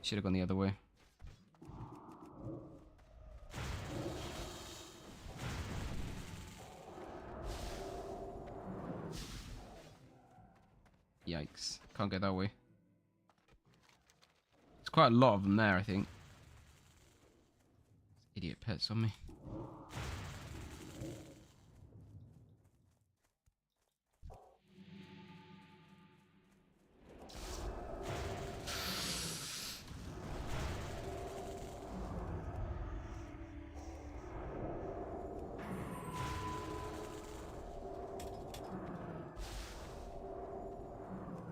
Should have gone the other way. Yikes. Can't get that way. There's quite a lot of them there, I think. Idiot pets on me.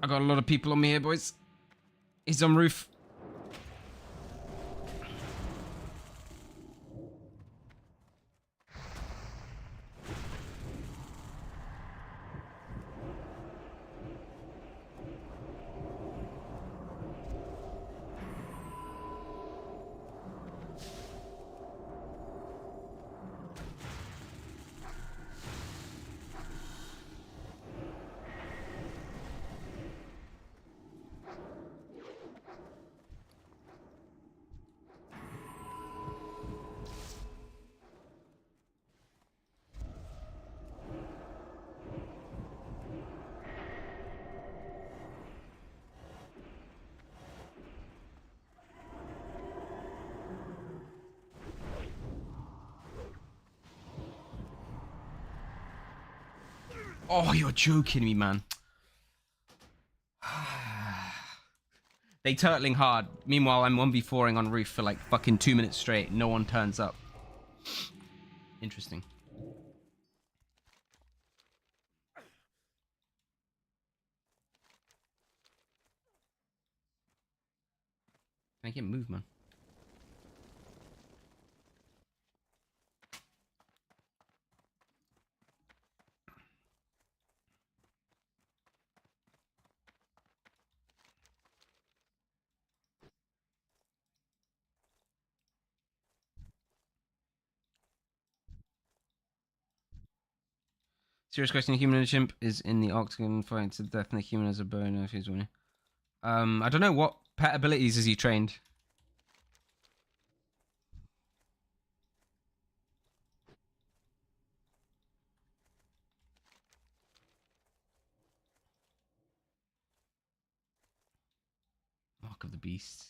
I got a lot of people on me here, boys. He's on roof. Oh, you're joking me, man. They turtling hard. Meanwhile, I'm 1v4ing on roof for like fucking 2 minutes straight. No one turns up. Interesting. Can I get move, man? Serious question: human and chimp is in the octagon fighting to the death, and the human has a bow. No, if he's winning. I don't know what pet abilities has he trained. Mark of the Beast.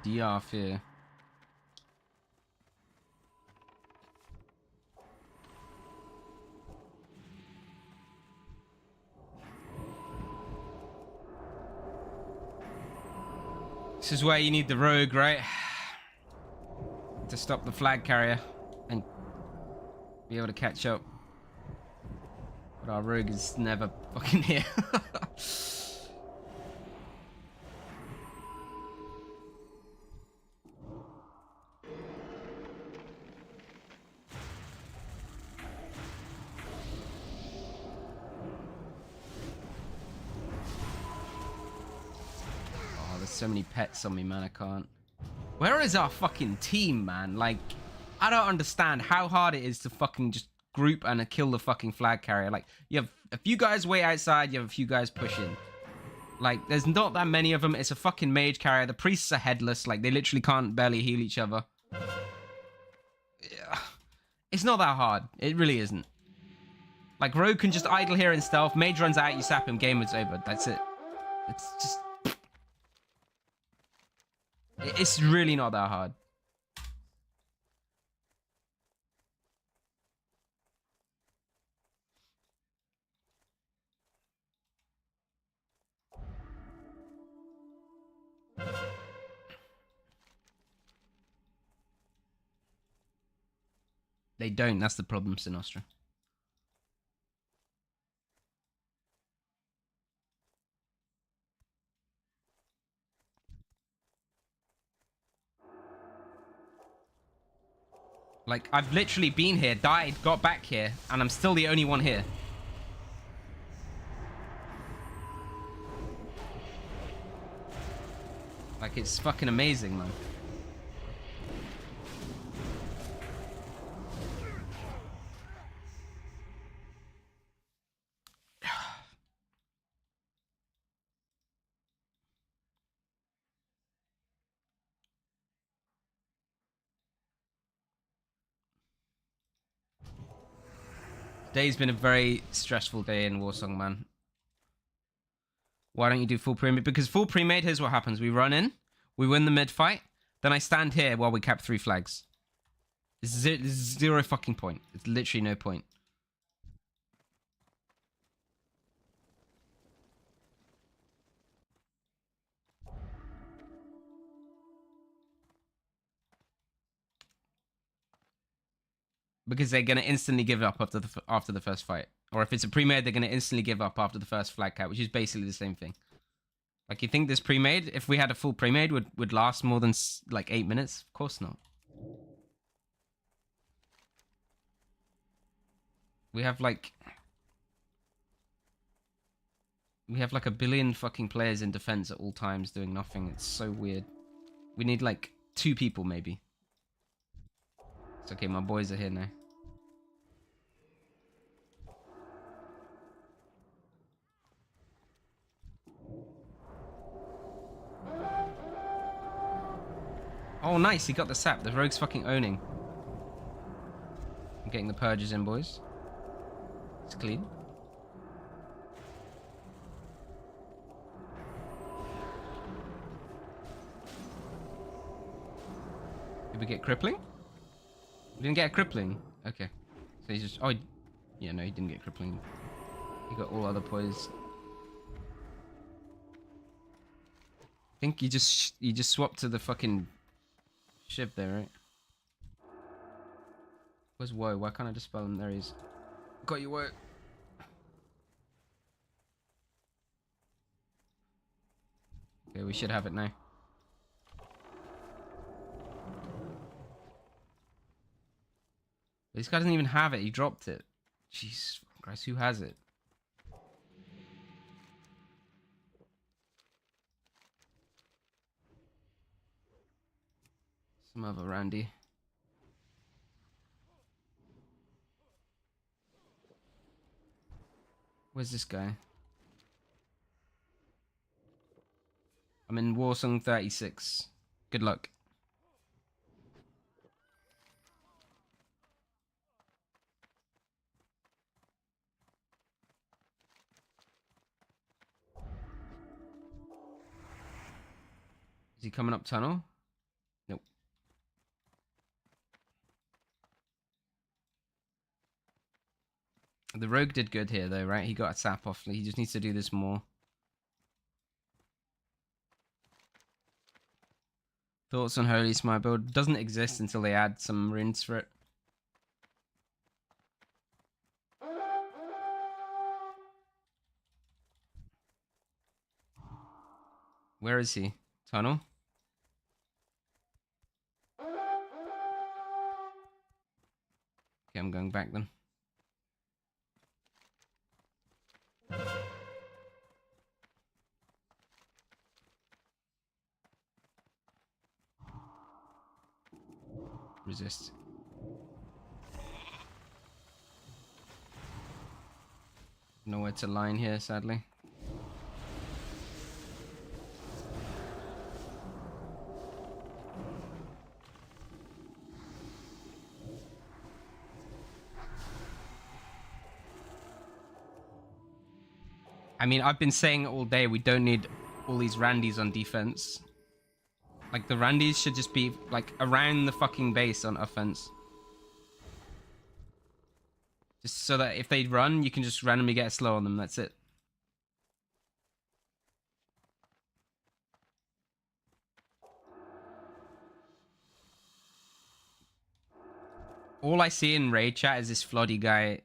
The DR fear. This is where you need the rogue, right? To stop the flag carrier and be able to catch up. But our rogue is never fucking here. Oh, there's so many pets on me, man. I can't. Where is our fucking team, man? Like, I don't understand how hard it is to fucking just group and kill the fucking flag carrier. Like, you have a few guys way outside, you have a few guys pushing. Like, there's not that many of them. It's a fucking mage carrier. The priests are headless. Like, they literally can't barely heal each other. Yeah. It's not that hard. It really isn't. Like, rogue can just idle here in stealth. Mage runs out, you sap him, game is over. That's it. It's just... It's really not that hard. They don't. That's the problem, Sinostra. Like, I've literally been here, died, got back here, and I'm still the only one here. Like, it's fucking amazing, man. Today's been a very stressful day in Warsong, man. Why don't you do full pre-made? Because full pre-made, here's what happens. We run in, we win the mid-fight, then I stand here while we cap 3 flags. This is zero fucking point. It's literally no point. Because they're going to instantly give up after the first fight. Or if it's a pre-made, they're going to instantly give up after the first flag cap, which is basically the same thing. Like, you think this pre-made, if we had a full pre-made, would last more than, like, 8 minutes? Of course not. We have, like... We have, like, 1 billion fucking players in defense at all times doing nothing. It's so weird. We need, like, 2 people, maybe. It's okay, my boys are here now. Oh, nice, he got the sap. The rogue's fucking owning. I'm getting the purges in, boys. It's clean. we get crippling? We didn't get a crippling? Okay. So he's just... Oh, yeah, no, he didn't get crippling. He got all other poise. I think you just swapped to the fucking Shiv there, right? Where's Woe? Why can't I just spell him? There he is. Got you, Woe. Okay, we should have it now. This guy doesn't even have it. He dropped it. Jesus Christ, who has it? Some other Randy. Where's this guy? I'm in Warsong 36. Good luck. Is he coming up tunnel? Nope. The rogue did good here though, right? He got a sap off. He just needs to do this more. Thoughts on Holy Smite build? Doesn't exist until they add some runes for it. Where is he? Tunnel? Okay, I'm going back then. Resist. Nowhere to line here, sadly. I mean, I've been saying all day we don't need all these Randys on defense. Like, the Randys should just be, like, around the fucking base on offense. Just so that if they run, you can just randomly get a slow on them. That's it. All I see in raid chat is this Floddy guy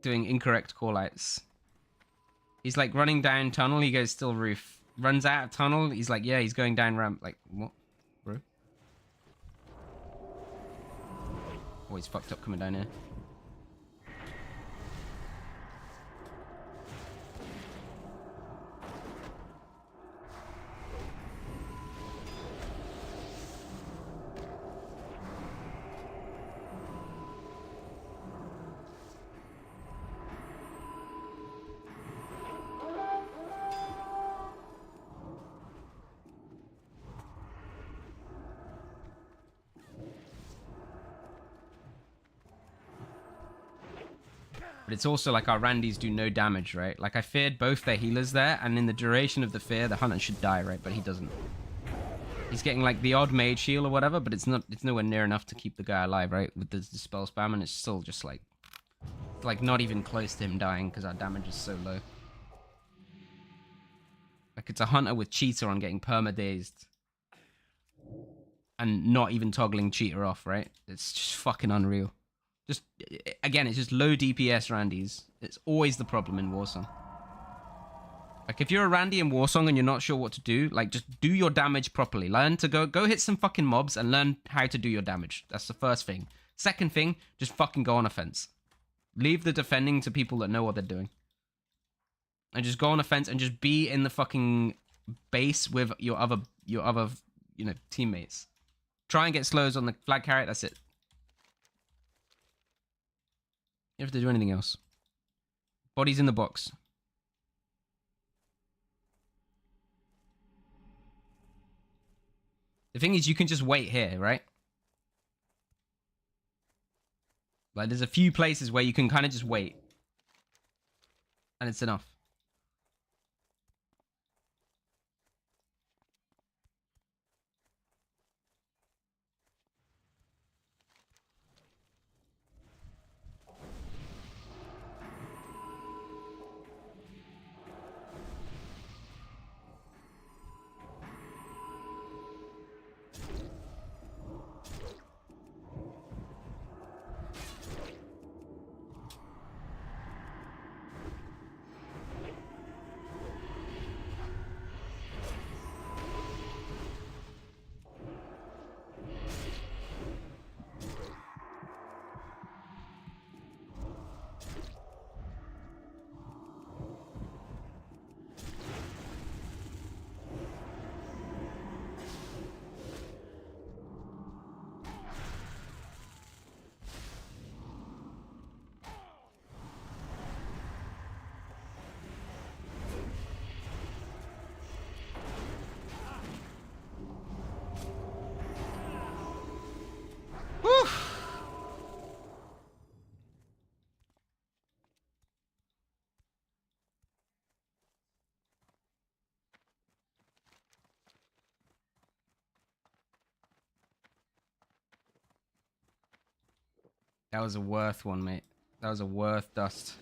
doing incorrect callouts. He's like running down tunnel, he goes still roof. Runs out of tunnel, he's like, yeah, he's going down ramp. Like, what, bro? Oh, he's fucked up coming down here. But it's also like our Randys do no damage, right? Like, I feared both their healers there, and in the duration of the fear, the hunter should die, right? But he doesn't. He's getting like the odd mage heal or whatever, but it's nowhere near enough to keep the guy alive, right? With the spell spam, and it's still just like not even close to him dying because our damage is so low. Like, it's a hunter with cheater on getting perma-dazed and not even toggling cheater off, right? It's just fucking unreal. Just, again, it's just low DPS Randys. It's always the problem in Warsong. Like, if you're a Randy in Warsong and you're not sure what to do, like, just do your damage properly. Learn to go hit some fucking mobs and learn how to do your damage. That's the first thing. Second thing, just fucking go on offense. Leave the defending to people that know what they're doing. And just go on offense and just be in the fucking base with your other, you know, teammates. Try and get slows on the flag carrot, that's it. You don't have to do anything else. Body's in the box. The thing is, you can just wait here, right? Like, there's a few places where you can kind of just wait. And it's enough. That was a worth one, mate. That was a worth dust.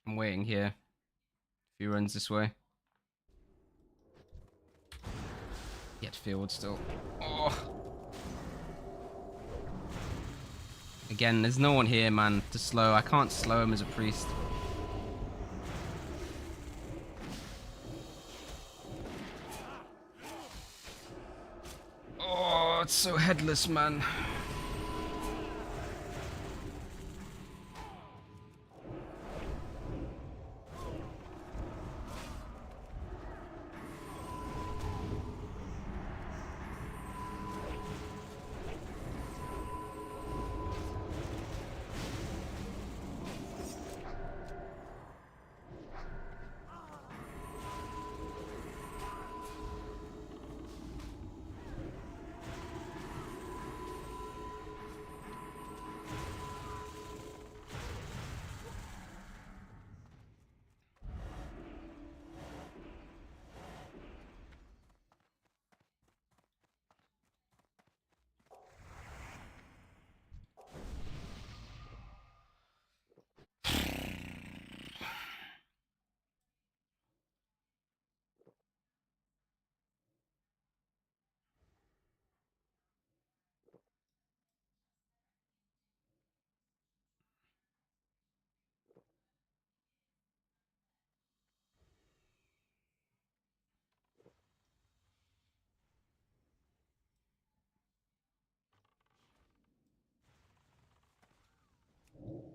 I'm waiting here. If he runs this way. Get field still. Oh. Again, there's no one here, man, to slow. I can't slow him as a priest. Oh, it's so headless, man.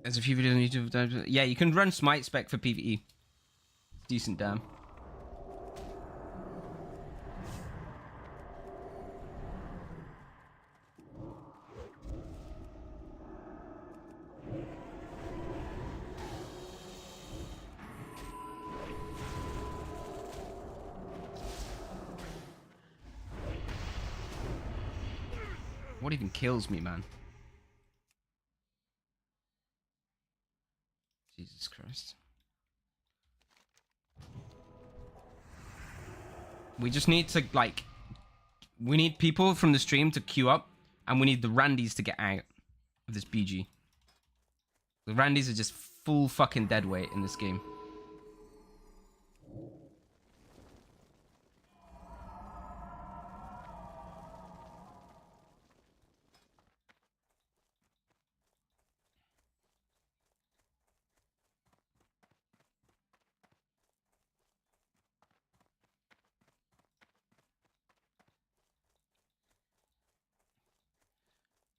There's a few videos on YouTube. Yeah, you can run smite spec for PvE. Decent, damn. What even kills me, man? Jesus Christ. We just need to, like... We need people from the stream to queue up, and we need the Randys to get out of this BG. The Randys are just full fucking dead weight in this game.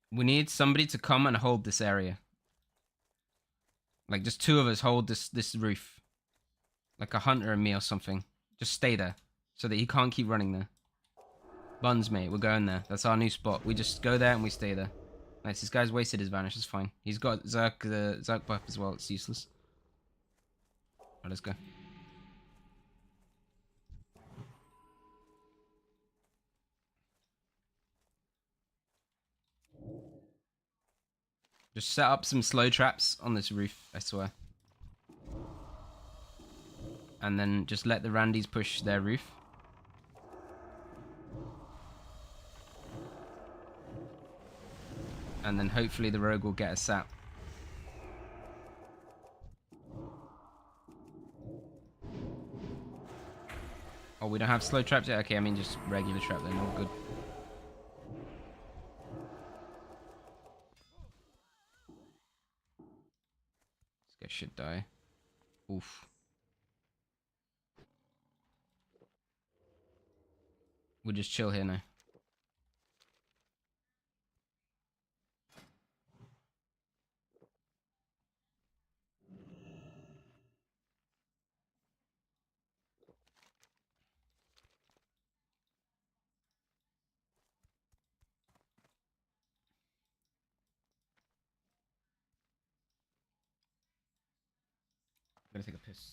We need somebody to come and hold this area. Like, just two of us hold this roof. Like a hunter and me or something. Just stay there. So that he can't keep running there. Buns, mate. We're going there. That's our new spot. We just go there and we stay there. Nice. This guy's wasted his vanish. It's fine. He's got Zerk buff as well. It's useless. Alright, let's go. Just set up some slow traps on this roof, I swear. And then just let the Randys push their roof. And then hopefully the rogue will get a sap. Oh, we don't have slow traps yet? Okay, I mean just regular trap then, all good. This guy should die. Oof. We'll just chill here now. gonna take a piss.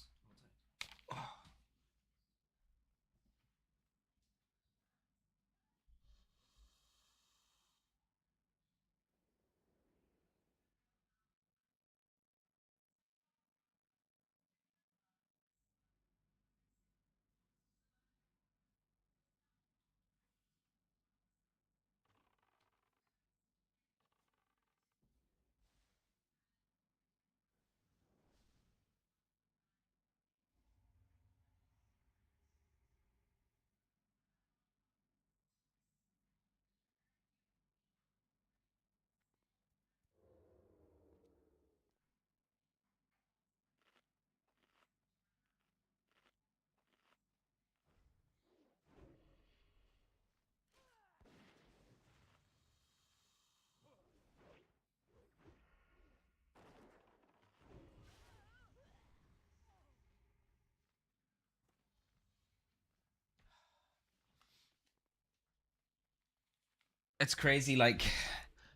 It's crazy, like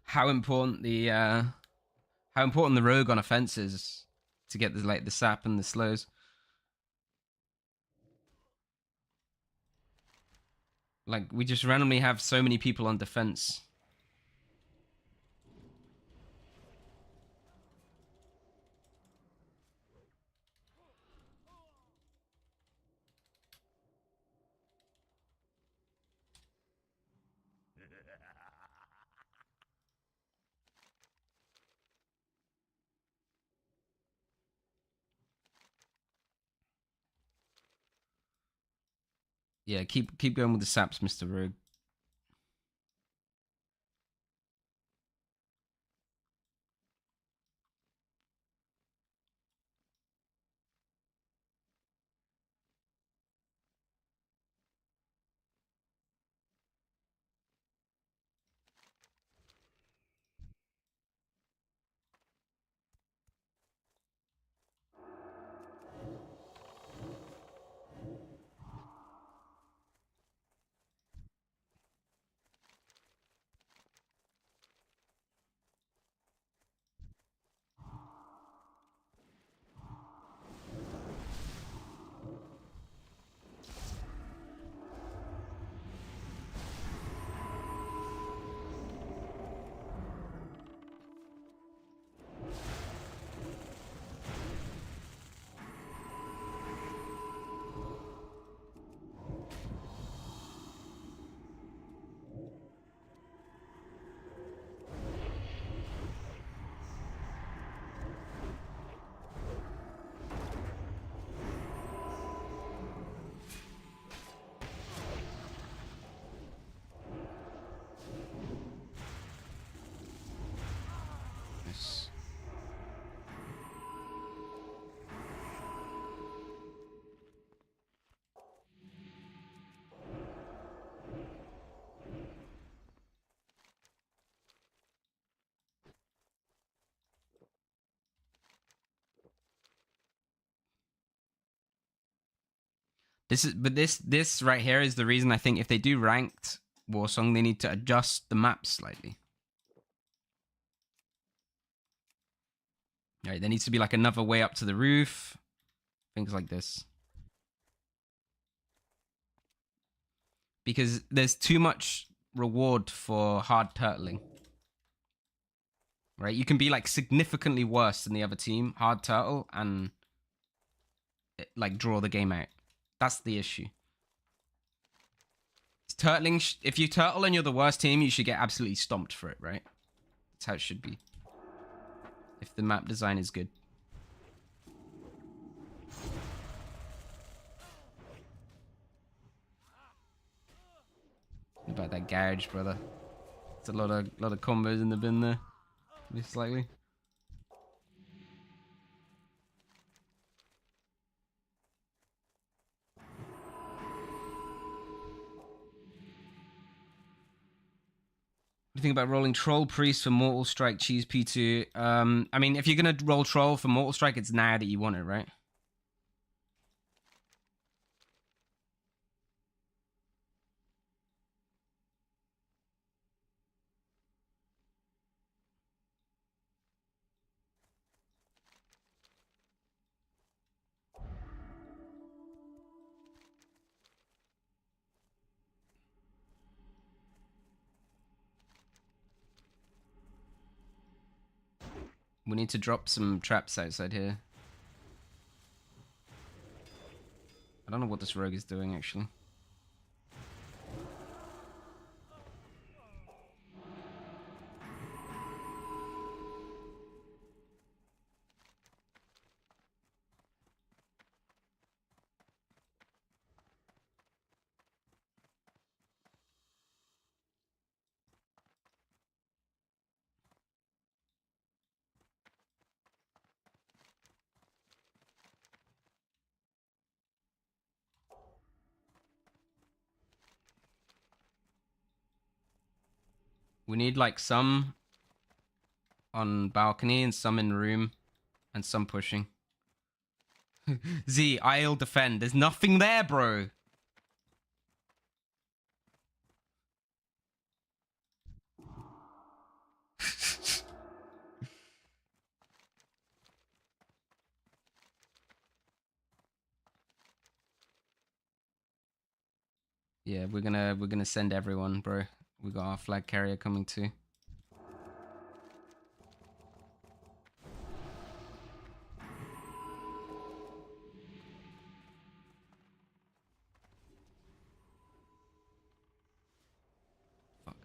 how important the rogue on offense is to get the sap and the slows. Like we just randomly have so many people on defense. Yeah, keep going with the saps, Mr. Rogue. Yes. This right here is the reason I think if they do ranked Warsong, they need to adjust the map slightly. Right, there needs to be like another way up to the roof, things like this. Because there's too much reward for hard turtling. Right, you can be like significantly worse than the other team, hard turtle, and like draw the game out. That's the issue. Turtling, if you turtle and you're the worst team, you should get absolutely stomped for it, right? That's how it should be. If the map design is good. What about that garage, brother? It's a lot of combos in the bin there. Just slightly. What do you think about rolling Troll Priest for Mortal Strike Cheese P2? I mean, if you're gonna roll Troll for Mortal Strike, it's now that you want it, right? We need to drop some traps outside here. I don't know what this rogue is doing, actually. We need like some on balcony and some in room and some pushing. Z, I'll defend. There's nothing there, bro. Yeah, we're gonna send everyone, bro. We got our flag carrier coming too. Fuck.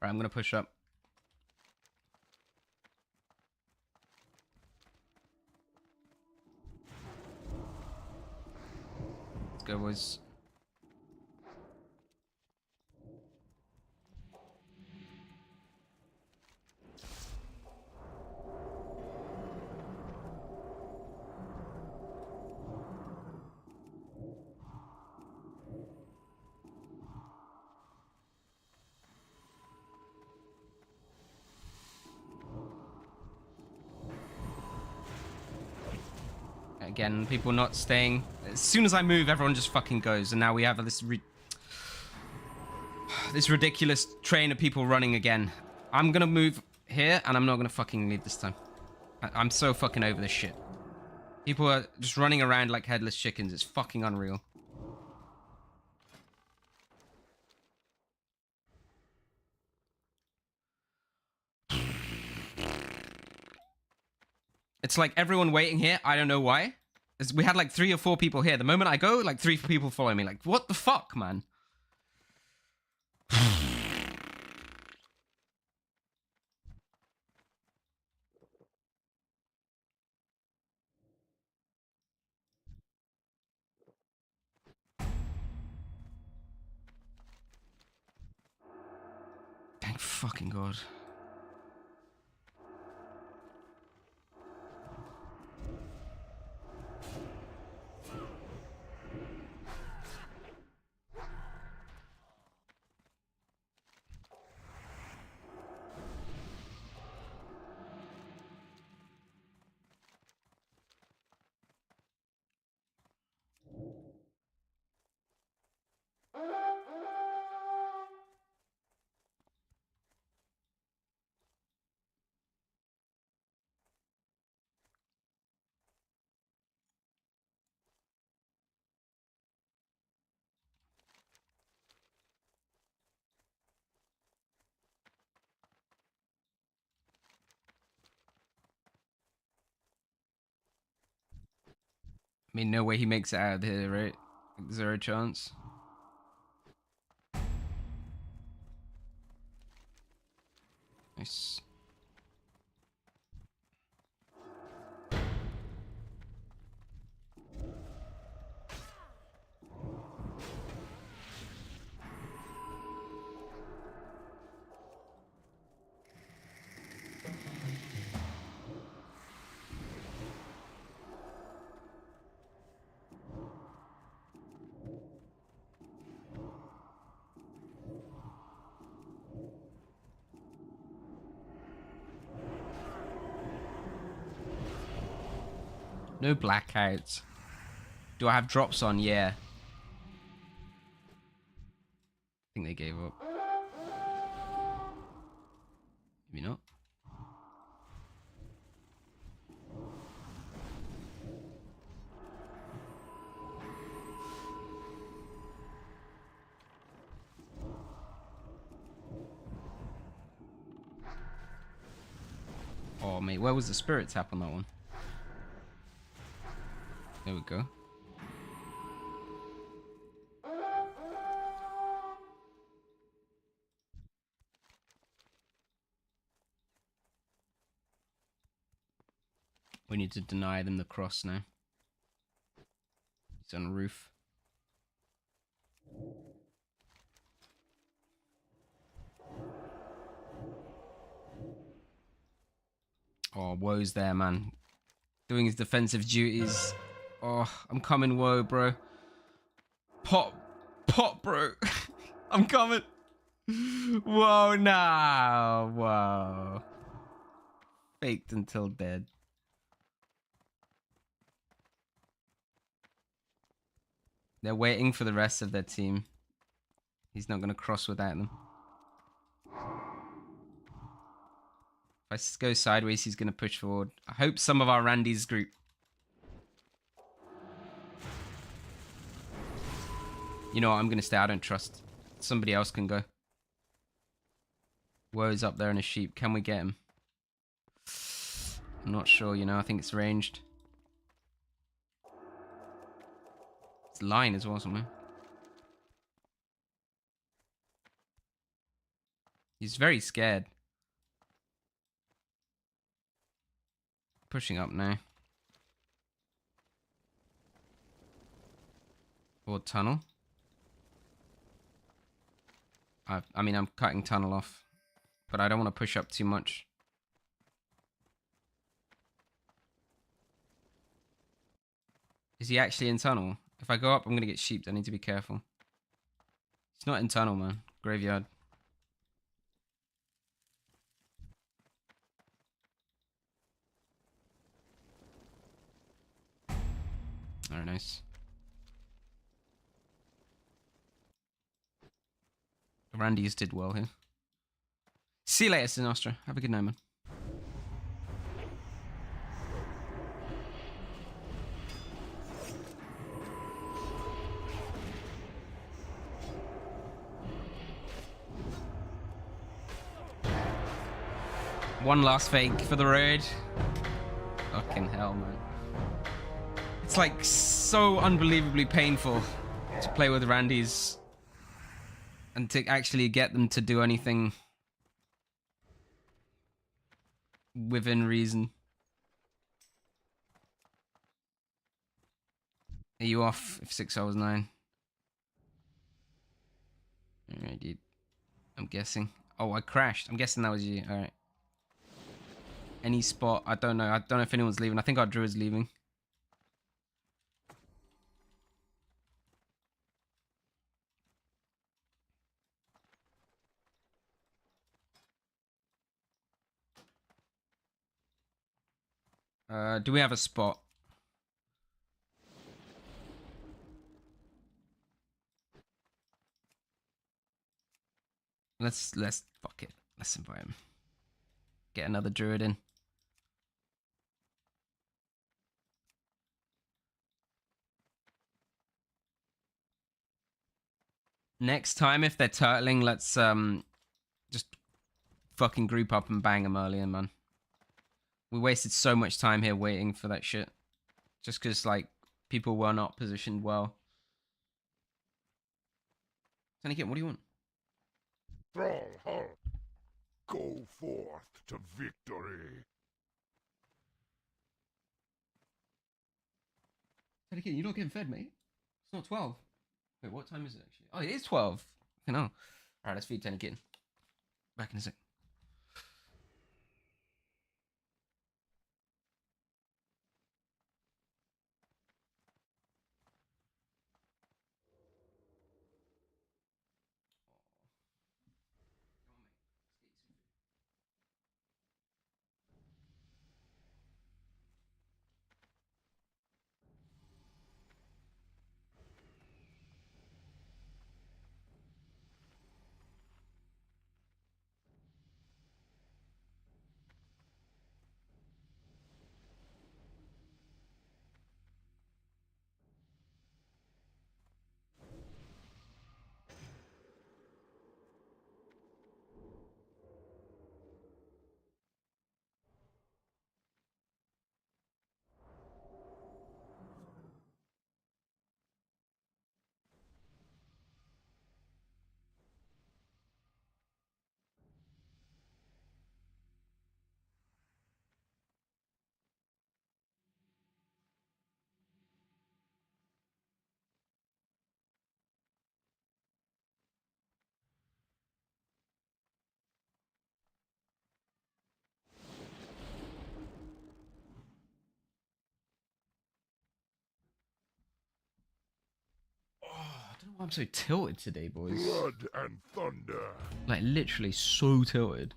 Alright, I'm gonna push up. Let's go, boys. Again, people not staying. As soon as I move, everyone just fucking goes, and now we have this this ridiculous train of people running again. I'm gonna move here, and I'm not gonna fucking leave this time. I'm so fucking over this shit. People are just running around like headless chickens. It's fucking unreal. It's like everyone waiting here. I don't know why. We had like 3 or 4 people here. The moment I go, like 3 people follow me. Like, what the fuck, man? Thank fucking God. I mean, no way he makes it out of here, right? Like, 0 chance. Nice. No blackouts. Do I have drops on? Yeah. I think they gave up. Maybe not. Oh, mate, where was the spirit tap on that one? There we go. We need to deny them the cross now. It's on a roof. Oh, Woe's there, man. Doing his defensive duties. Oh, I'm coming, Woe, bro. Pop, bro. I'm coming. Whoa, nah. Whoa. Faked until dead. They're waiting for the rest of their team. He's not going to cross without them. If I go sideways, he's going to push forward. I hope some of our Randy's group. You know what? I'm going to stay. I don't trust. Somebody else can go. Woe's up there in a sheep. Can we get him? I'm not sure, you know. I think it's ranged. It's line as well, somewhere. He's very scared. Pushing up now. Or tunnel. I mean, I'm cutting tunnel off. But I don't want to push up too much. Is he actually in tunnel? If I go up, I'm going to get sheeped. I need to be careful. He's not in tunnel, man. Graveyard. Very nice. Randy's did well here. See you later, Sinostra. Have a good night, man. One last fake for the raid. Fucking hell, man. It's like so unbelievably painful to play with Randy's and to actually get them to do anything within reason. Are you off if 6 hours 9? Alright, dude. I'm guessing. Oh, I crashed. I'm guessing that was you. Alright. Any spot? I don't know. I don't know if anyone's leaving. I think our druid's leaving. Do we have a spot? Let's fuck it. Let's invite him. Get another druid in. Next time, if they're turtling, let's just fucking group up and bang them early, man. We wasted so much time here waiting for that shit. Just because, like, people were not positioned well. Tanikin, what do you want? Thrall halt. Go forth to victory. Tanikin, you're not getting fed, mate. It's not 12. Wait, what time is it, actually? Oh, it is 12. You know. Alright, let's feed Tanikin. Back in a sec. Oh, I'm so tilted today, boys. Blood and thunder. Like, literally so tilted.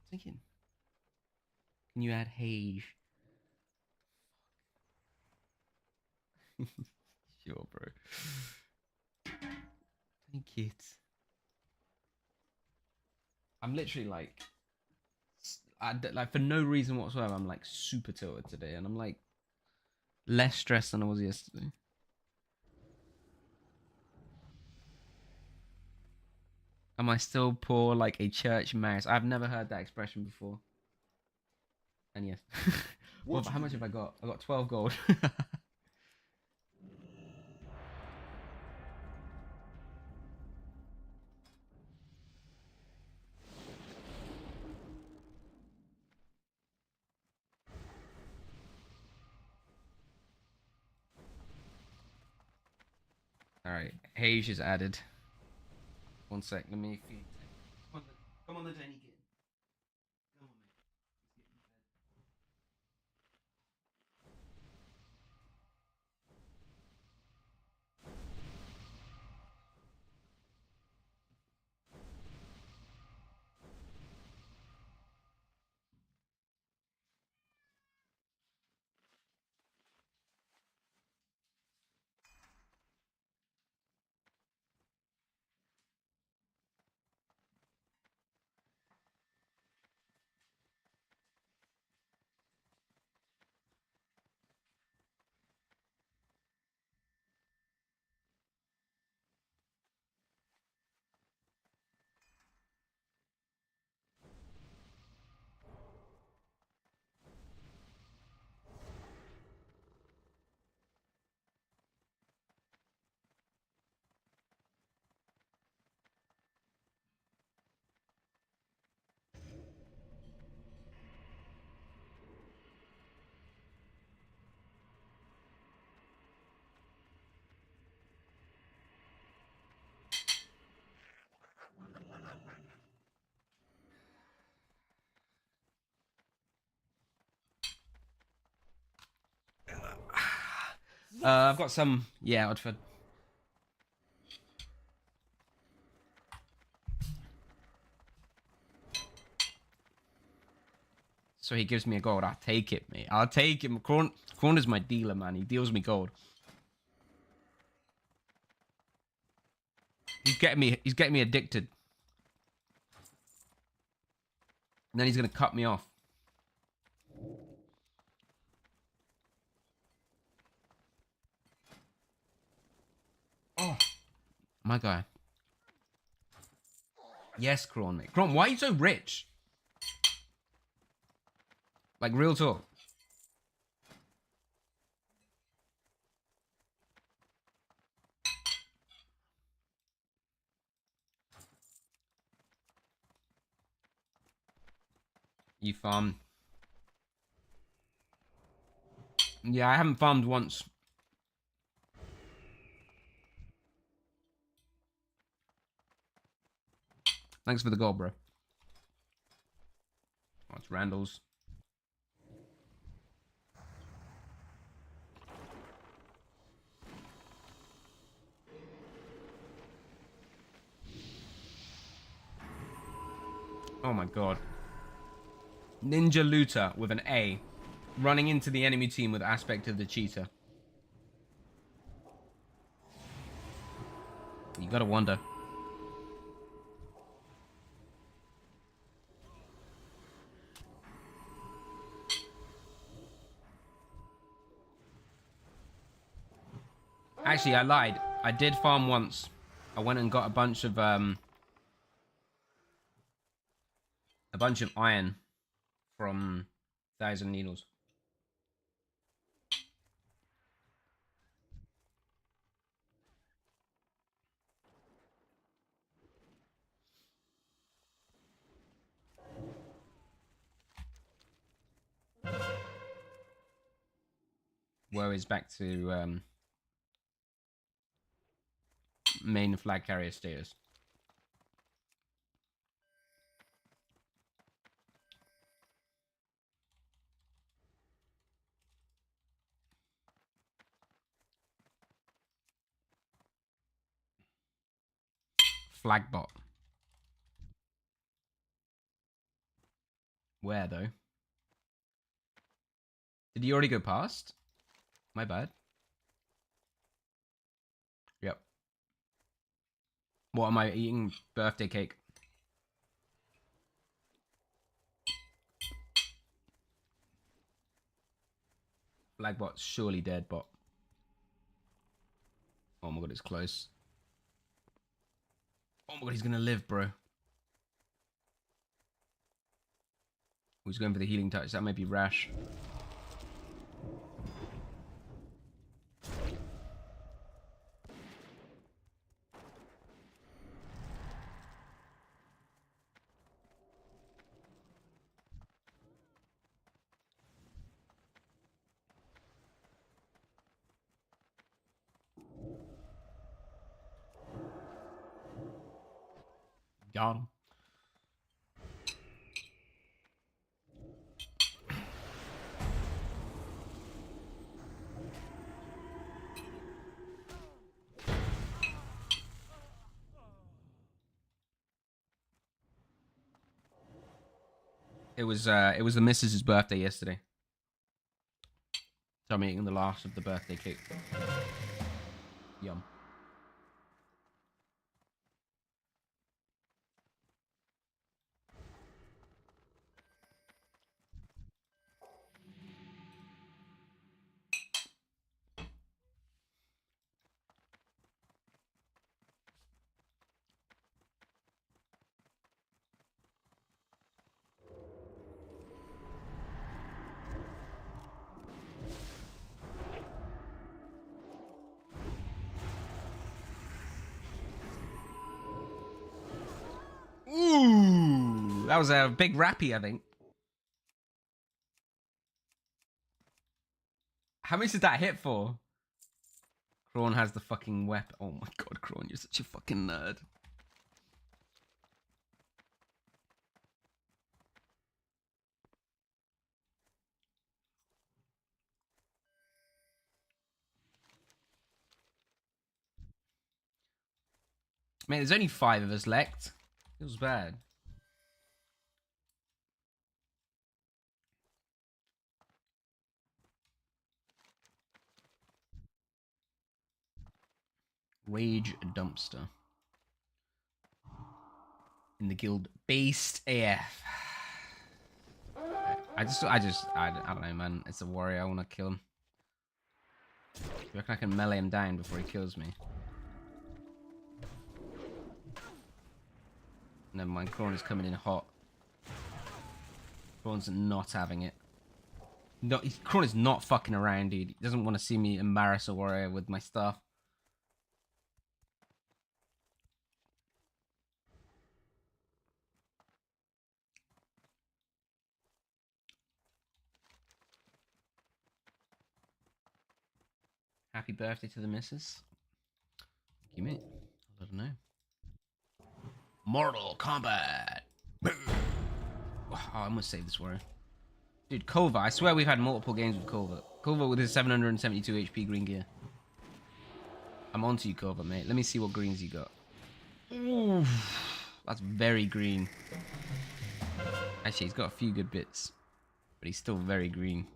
Thinking. Can you add Hage? Sure, bro. Thank it. I'm literally like, like for no reason whatsoever, I'm like super tilted today, and I'm like less stressed than I was yesterday. Am I still poor like a church mouse? I've never heard that expression before. And yes. Well, how much have I got? I got 12 gold. Alright, Hage is added. One sec, let me feed. Come on the tiny kid. Come on, mate. Let's get you fed. I've got some, yeah, Oddford. So he gives me a gold. I'll take it, mate. I'll take him. Corner's my dealer, man. He deals me gold. He's getting me addicted. And then he's gonna cut me off. Oh, my guy. Yes, Kron, mate. Kron, why are you so rich? Like, real talk. You farm. Yeah, I haven't farmed once. Thanks for the gold, bro. Oh, it's Randall's. Oh my god. Ninja Looter with an A. Running into the enemy team with aspect of the cheetah. You gotta wonder. Actually, I lied. I did farm once. I went and got a bunch of iron from Thousand Needles. Where is back to main flag carrier status. flag bot. Where though? Did he already go past? My bad. Yep. What am I eating? Birthday cake. Flag bot's surely dead, bot. Oh my god, it's close. Oh my god, he's gonna live, bro. He's going for the healing touch. That might be rash. Got him. It was the missus's birthday yesterday. So I'm eating the last of the birthday cake. Yum. Ooh, that was a big rappy, I think. How much did that hit for? Kraun has the fucking weapon. Oh my god, Kraun, you're such a fucking nerd. Man, there's only 5 of us left. Feels bad. Rage dumpster. In the guild based AF. I don't know, man. It's a warrior. I want to kill him. You reckon I can melee him down before he kills me? Never mind. Kraun is coming in hot. Kraun's not having it. No, Kraun is not fucking around, dude. He doesn't want to see me embarrass a warrior with my stuff. Happy birthday to the missus. Thank you, mate. I don't know. Mortal Kombat. Oh, I must save this warrior. Dude, Kova. I swear we've had multiple games with Kova. Kova with his 772 HP green gear. I'm onto you, Kova, mate. Let me see what greens you got. Ooh, that's very green. Actually, he's got a few good bits. But he's still very green.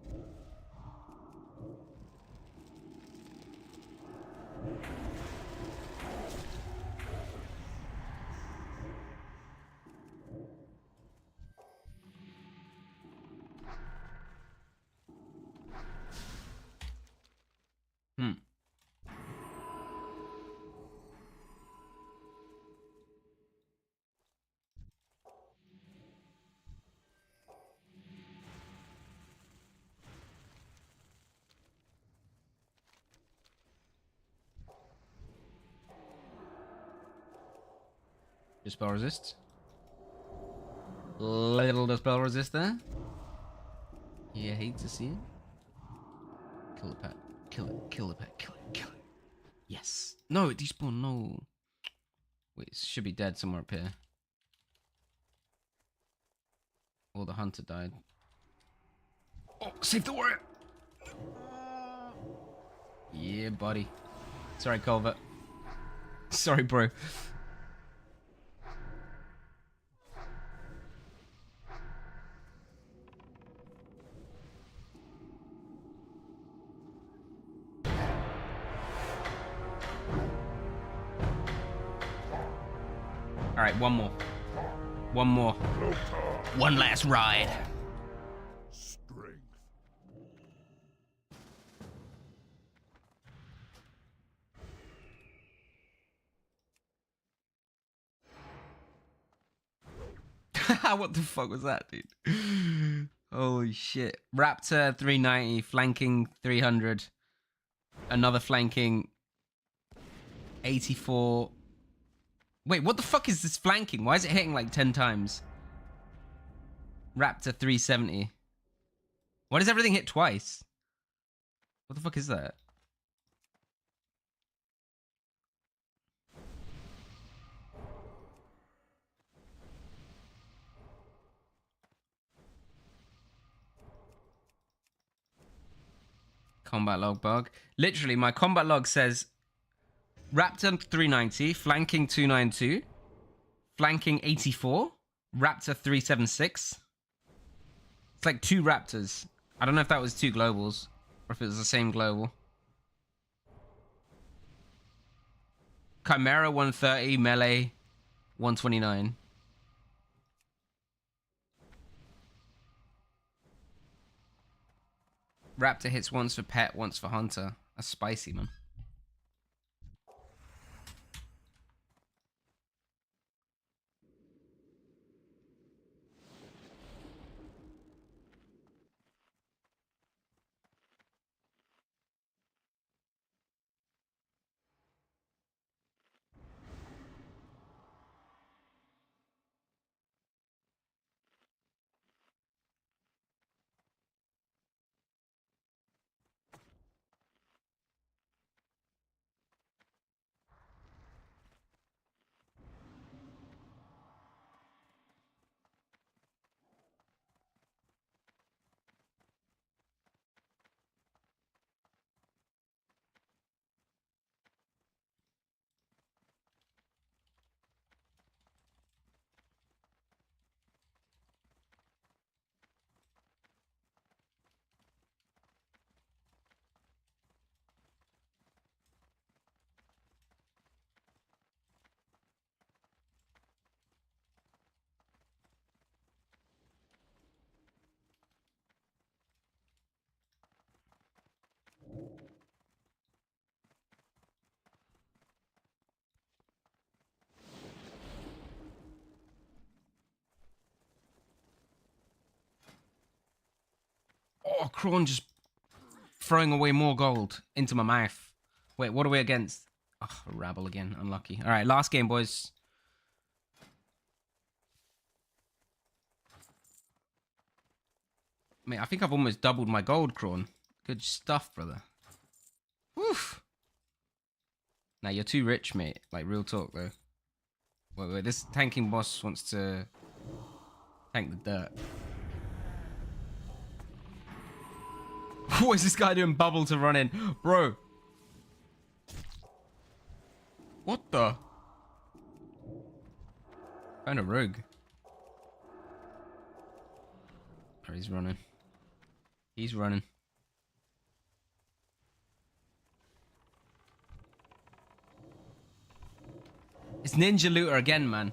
Dispel resist. Little dispel resist there. Yeah, hate to see it. Kill the pet. Kill it. Kill the pet. Kill it. Kill it. Yes. No, it despawned. No. Wait, it should be dead somewhere up here. Or the hunter died. Oh, save the warrior. Yeah, buddy. Sorry, Culver. Sorry, bro. right, one more. One more. One last ride. Strength. What the fuck was that, dude? Holy shit. Raptor 390, flanking 300. Another flanking 84. Wait, what the fuck is this flanking? Why is it hitting like 10 times? Raptor 370. Why does everything hit twice? What the fuck is that? Combat log bug. Literally, my combat log says Raptor 390, flanking 292, flanking 84, Raptor 376. It's like 2 Raptors. I don't know if that was 2 globals or if it was the same global. Chimera 130, melee 129. Raptor hits once for pet, once for hunter. That's spicy, man. Oh, Krawn just throwing away more gold into my mouth. Wait, what are we against? Oh, rabble again. Unlucky. All right, last game, boys. Mate, I think I've almost doubled my gold, Krawn. Good stuff, brother. Woof. Now, you're too rich, mate. Like, real talk, though. Wait. This tanking boss wants to tank the dirt. What is this guy doing bubble to run in? Bro. What the? Kind of rogue. Oh, he's running. He's running. It's Ninja Looter again, man.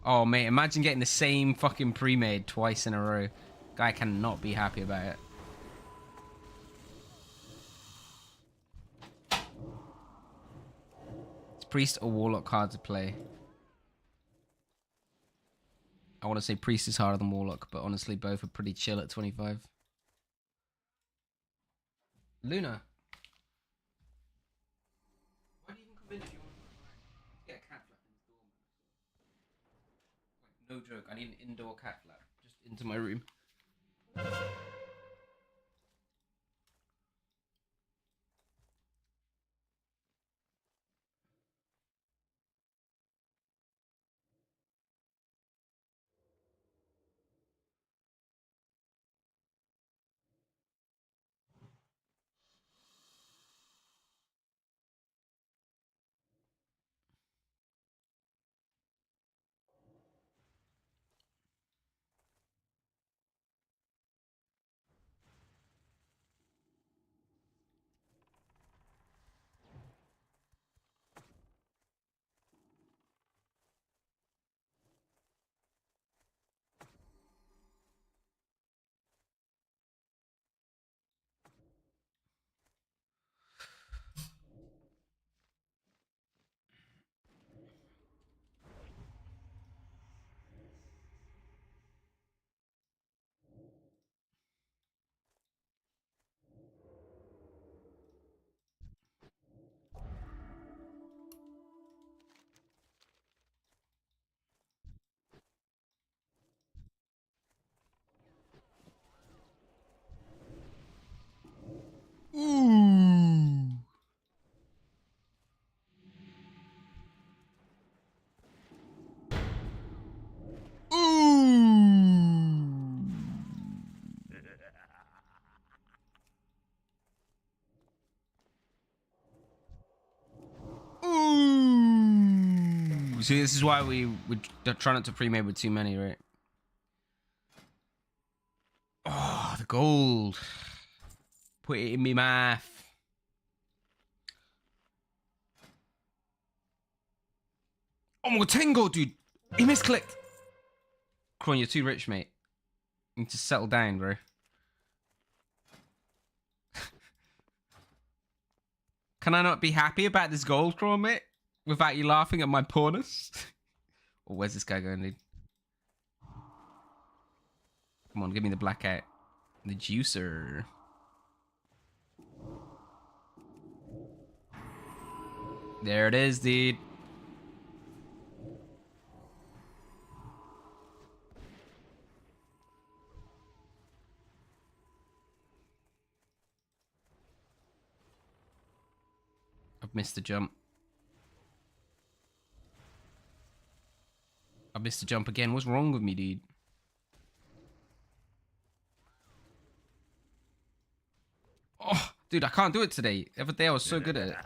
Oh, mate, imagine getting the same fucking pre-made twice in a row. Guy cannot be happy about it. It's Priest or Warlock hard to play. I want to say Priest is harder than Warlock, but honestly, both are pretty chill at 25. Luna. Why do you even come in if you want to get a cat flap in the door, man? Like, no joke, I need an indoor cat flap just into my room. See, this is why we try not to pre-made with too many, right? Oh, the gold. Put it in me mouth. Oh my god, 10 gold, dude. He misclicked. Cron, you're too rich, mate. You need to settle down, bro. Can I not be happy about this gold, Cron, mate? Without you laughing at my poorness? Oh, where's this guy going, dude? Come on, give me the blackout. The juicer. There it is, dude. I've missed the jump. I missed the jump again. What's wrong with me, dude? Oh, dude, I can't do it today. The other day I was so good at it.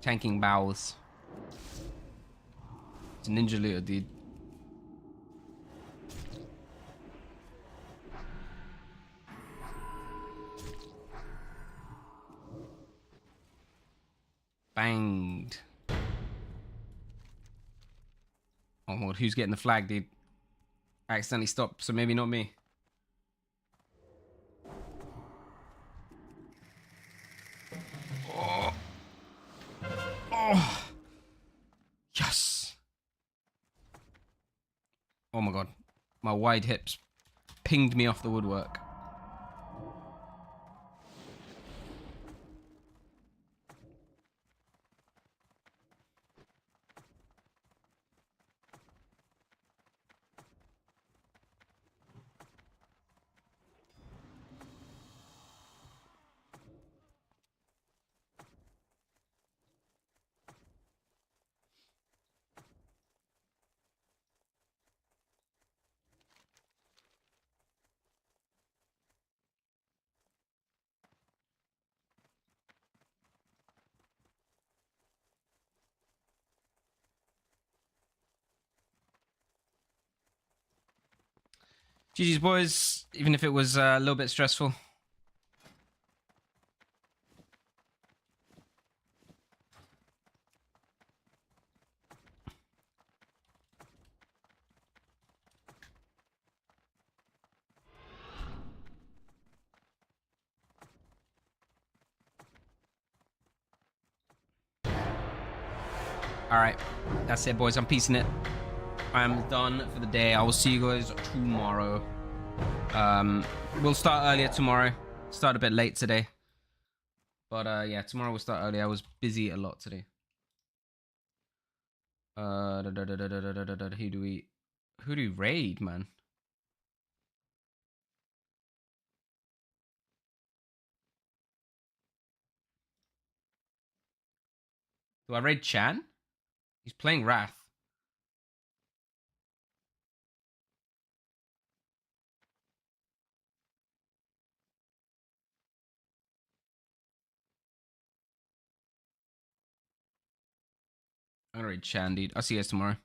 Tanking bowels. It's a ninja looter, dude. Banged. Oh my god, who's getting the flag, dude? I accidentally stopped, so maybe not me. Oh. Oh. Yes. Oh my god. My wide hips pinged me off the woodwork. GG's, boys, even if it was a little bit stressful. Alright, that's it, boys. I'm piecing it. I'm done for the day. I will see you guys tomorrow. We'll start earlier tomorrow. Start a bit late today. But yeah, tomorrow we'll start early. I was busy a lot today. Who do we raid, man? Do I raid Chan? He's playing Wrath. I'm gonna raid Chan, dude. I'll see you guys tomorrow.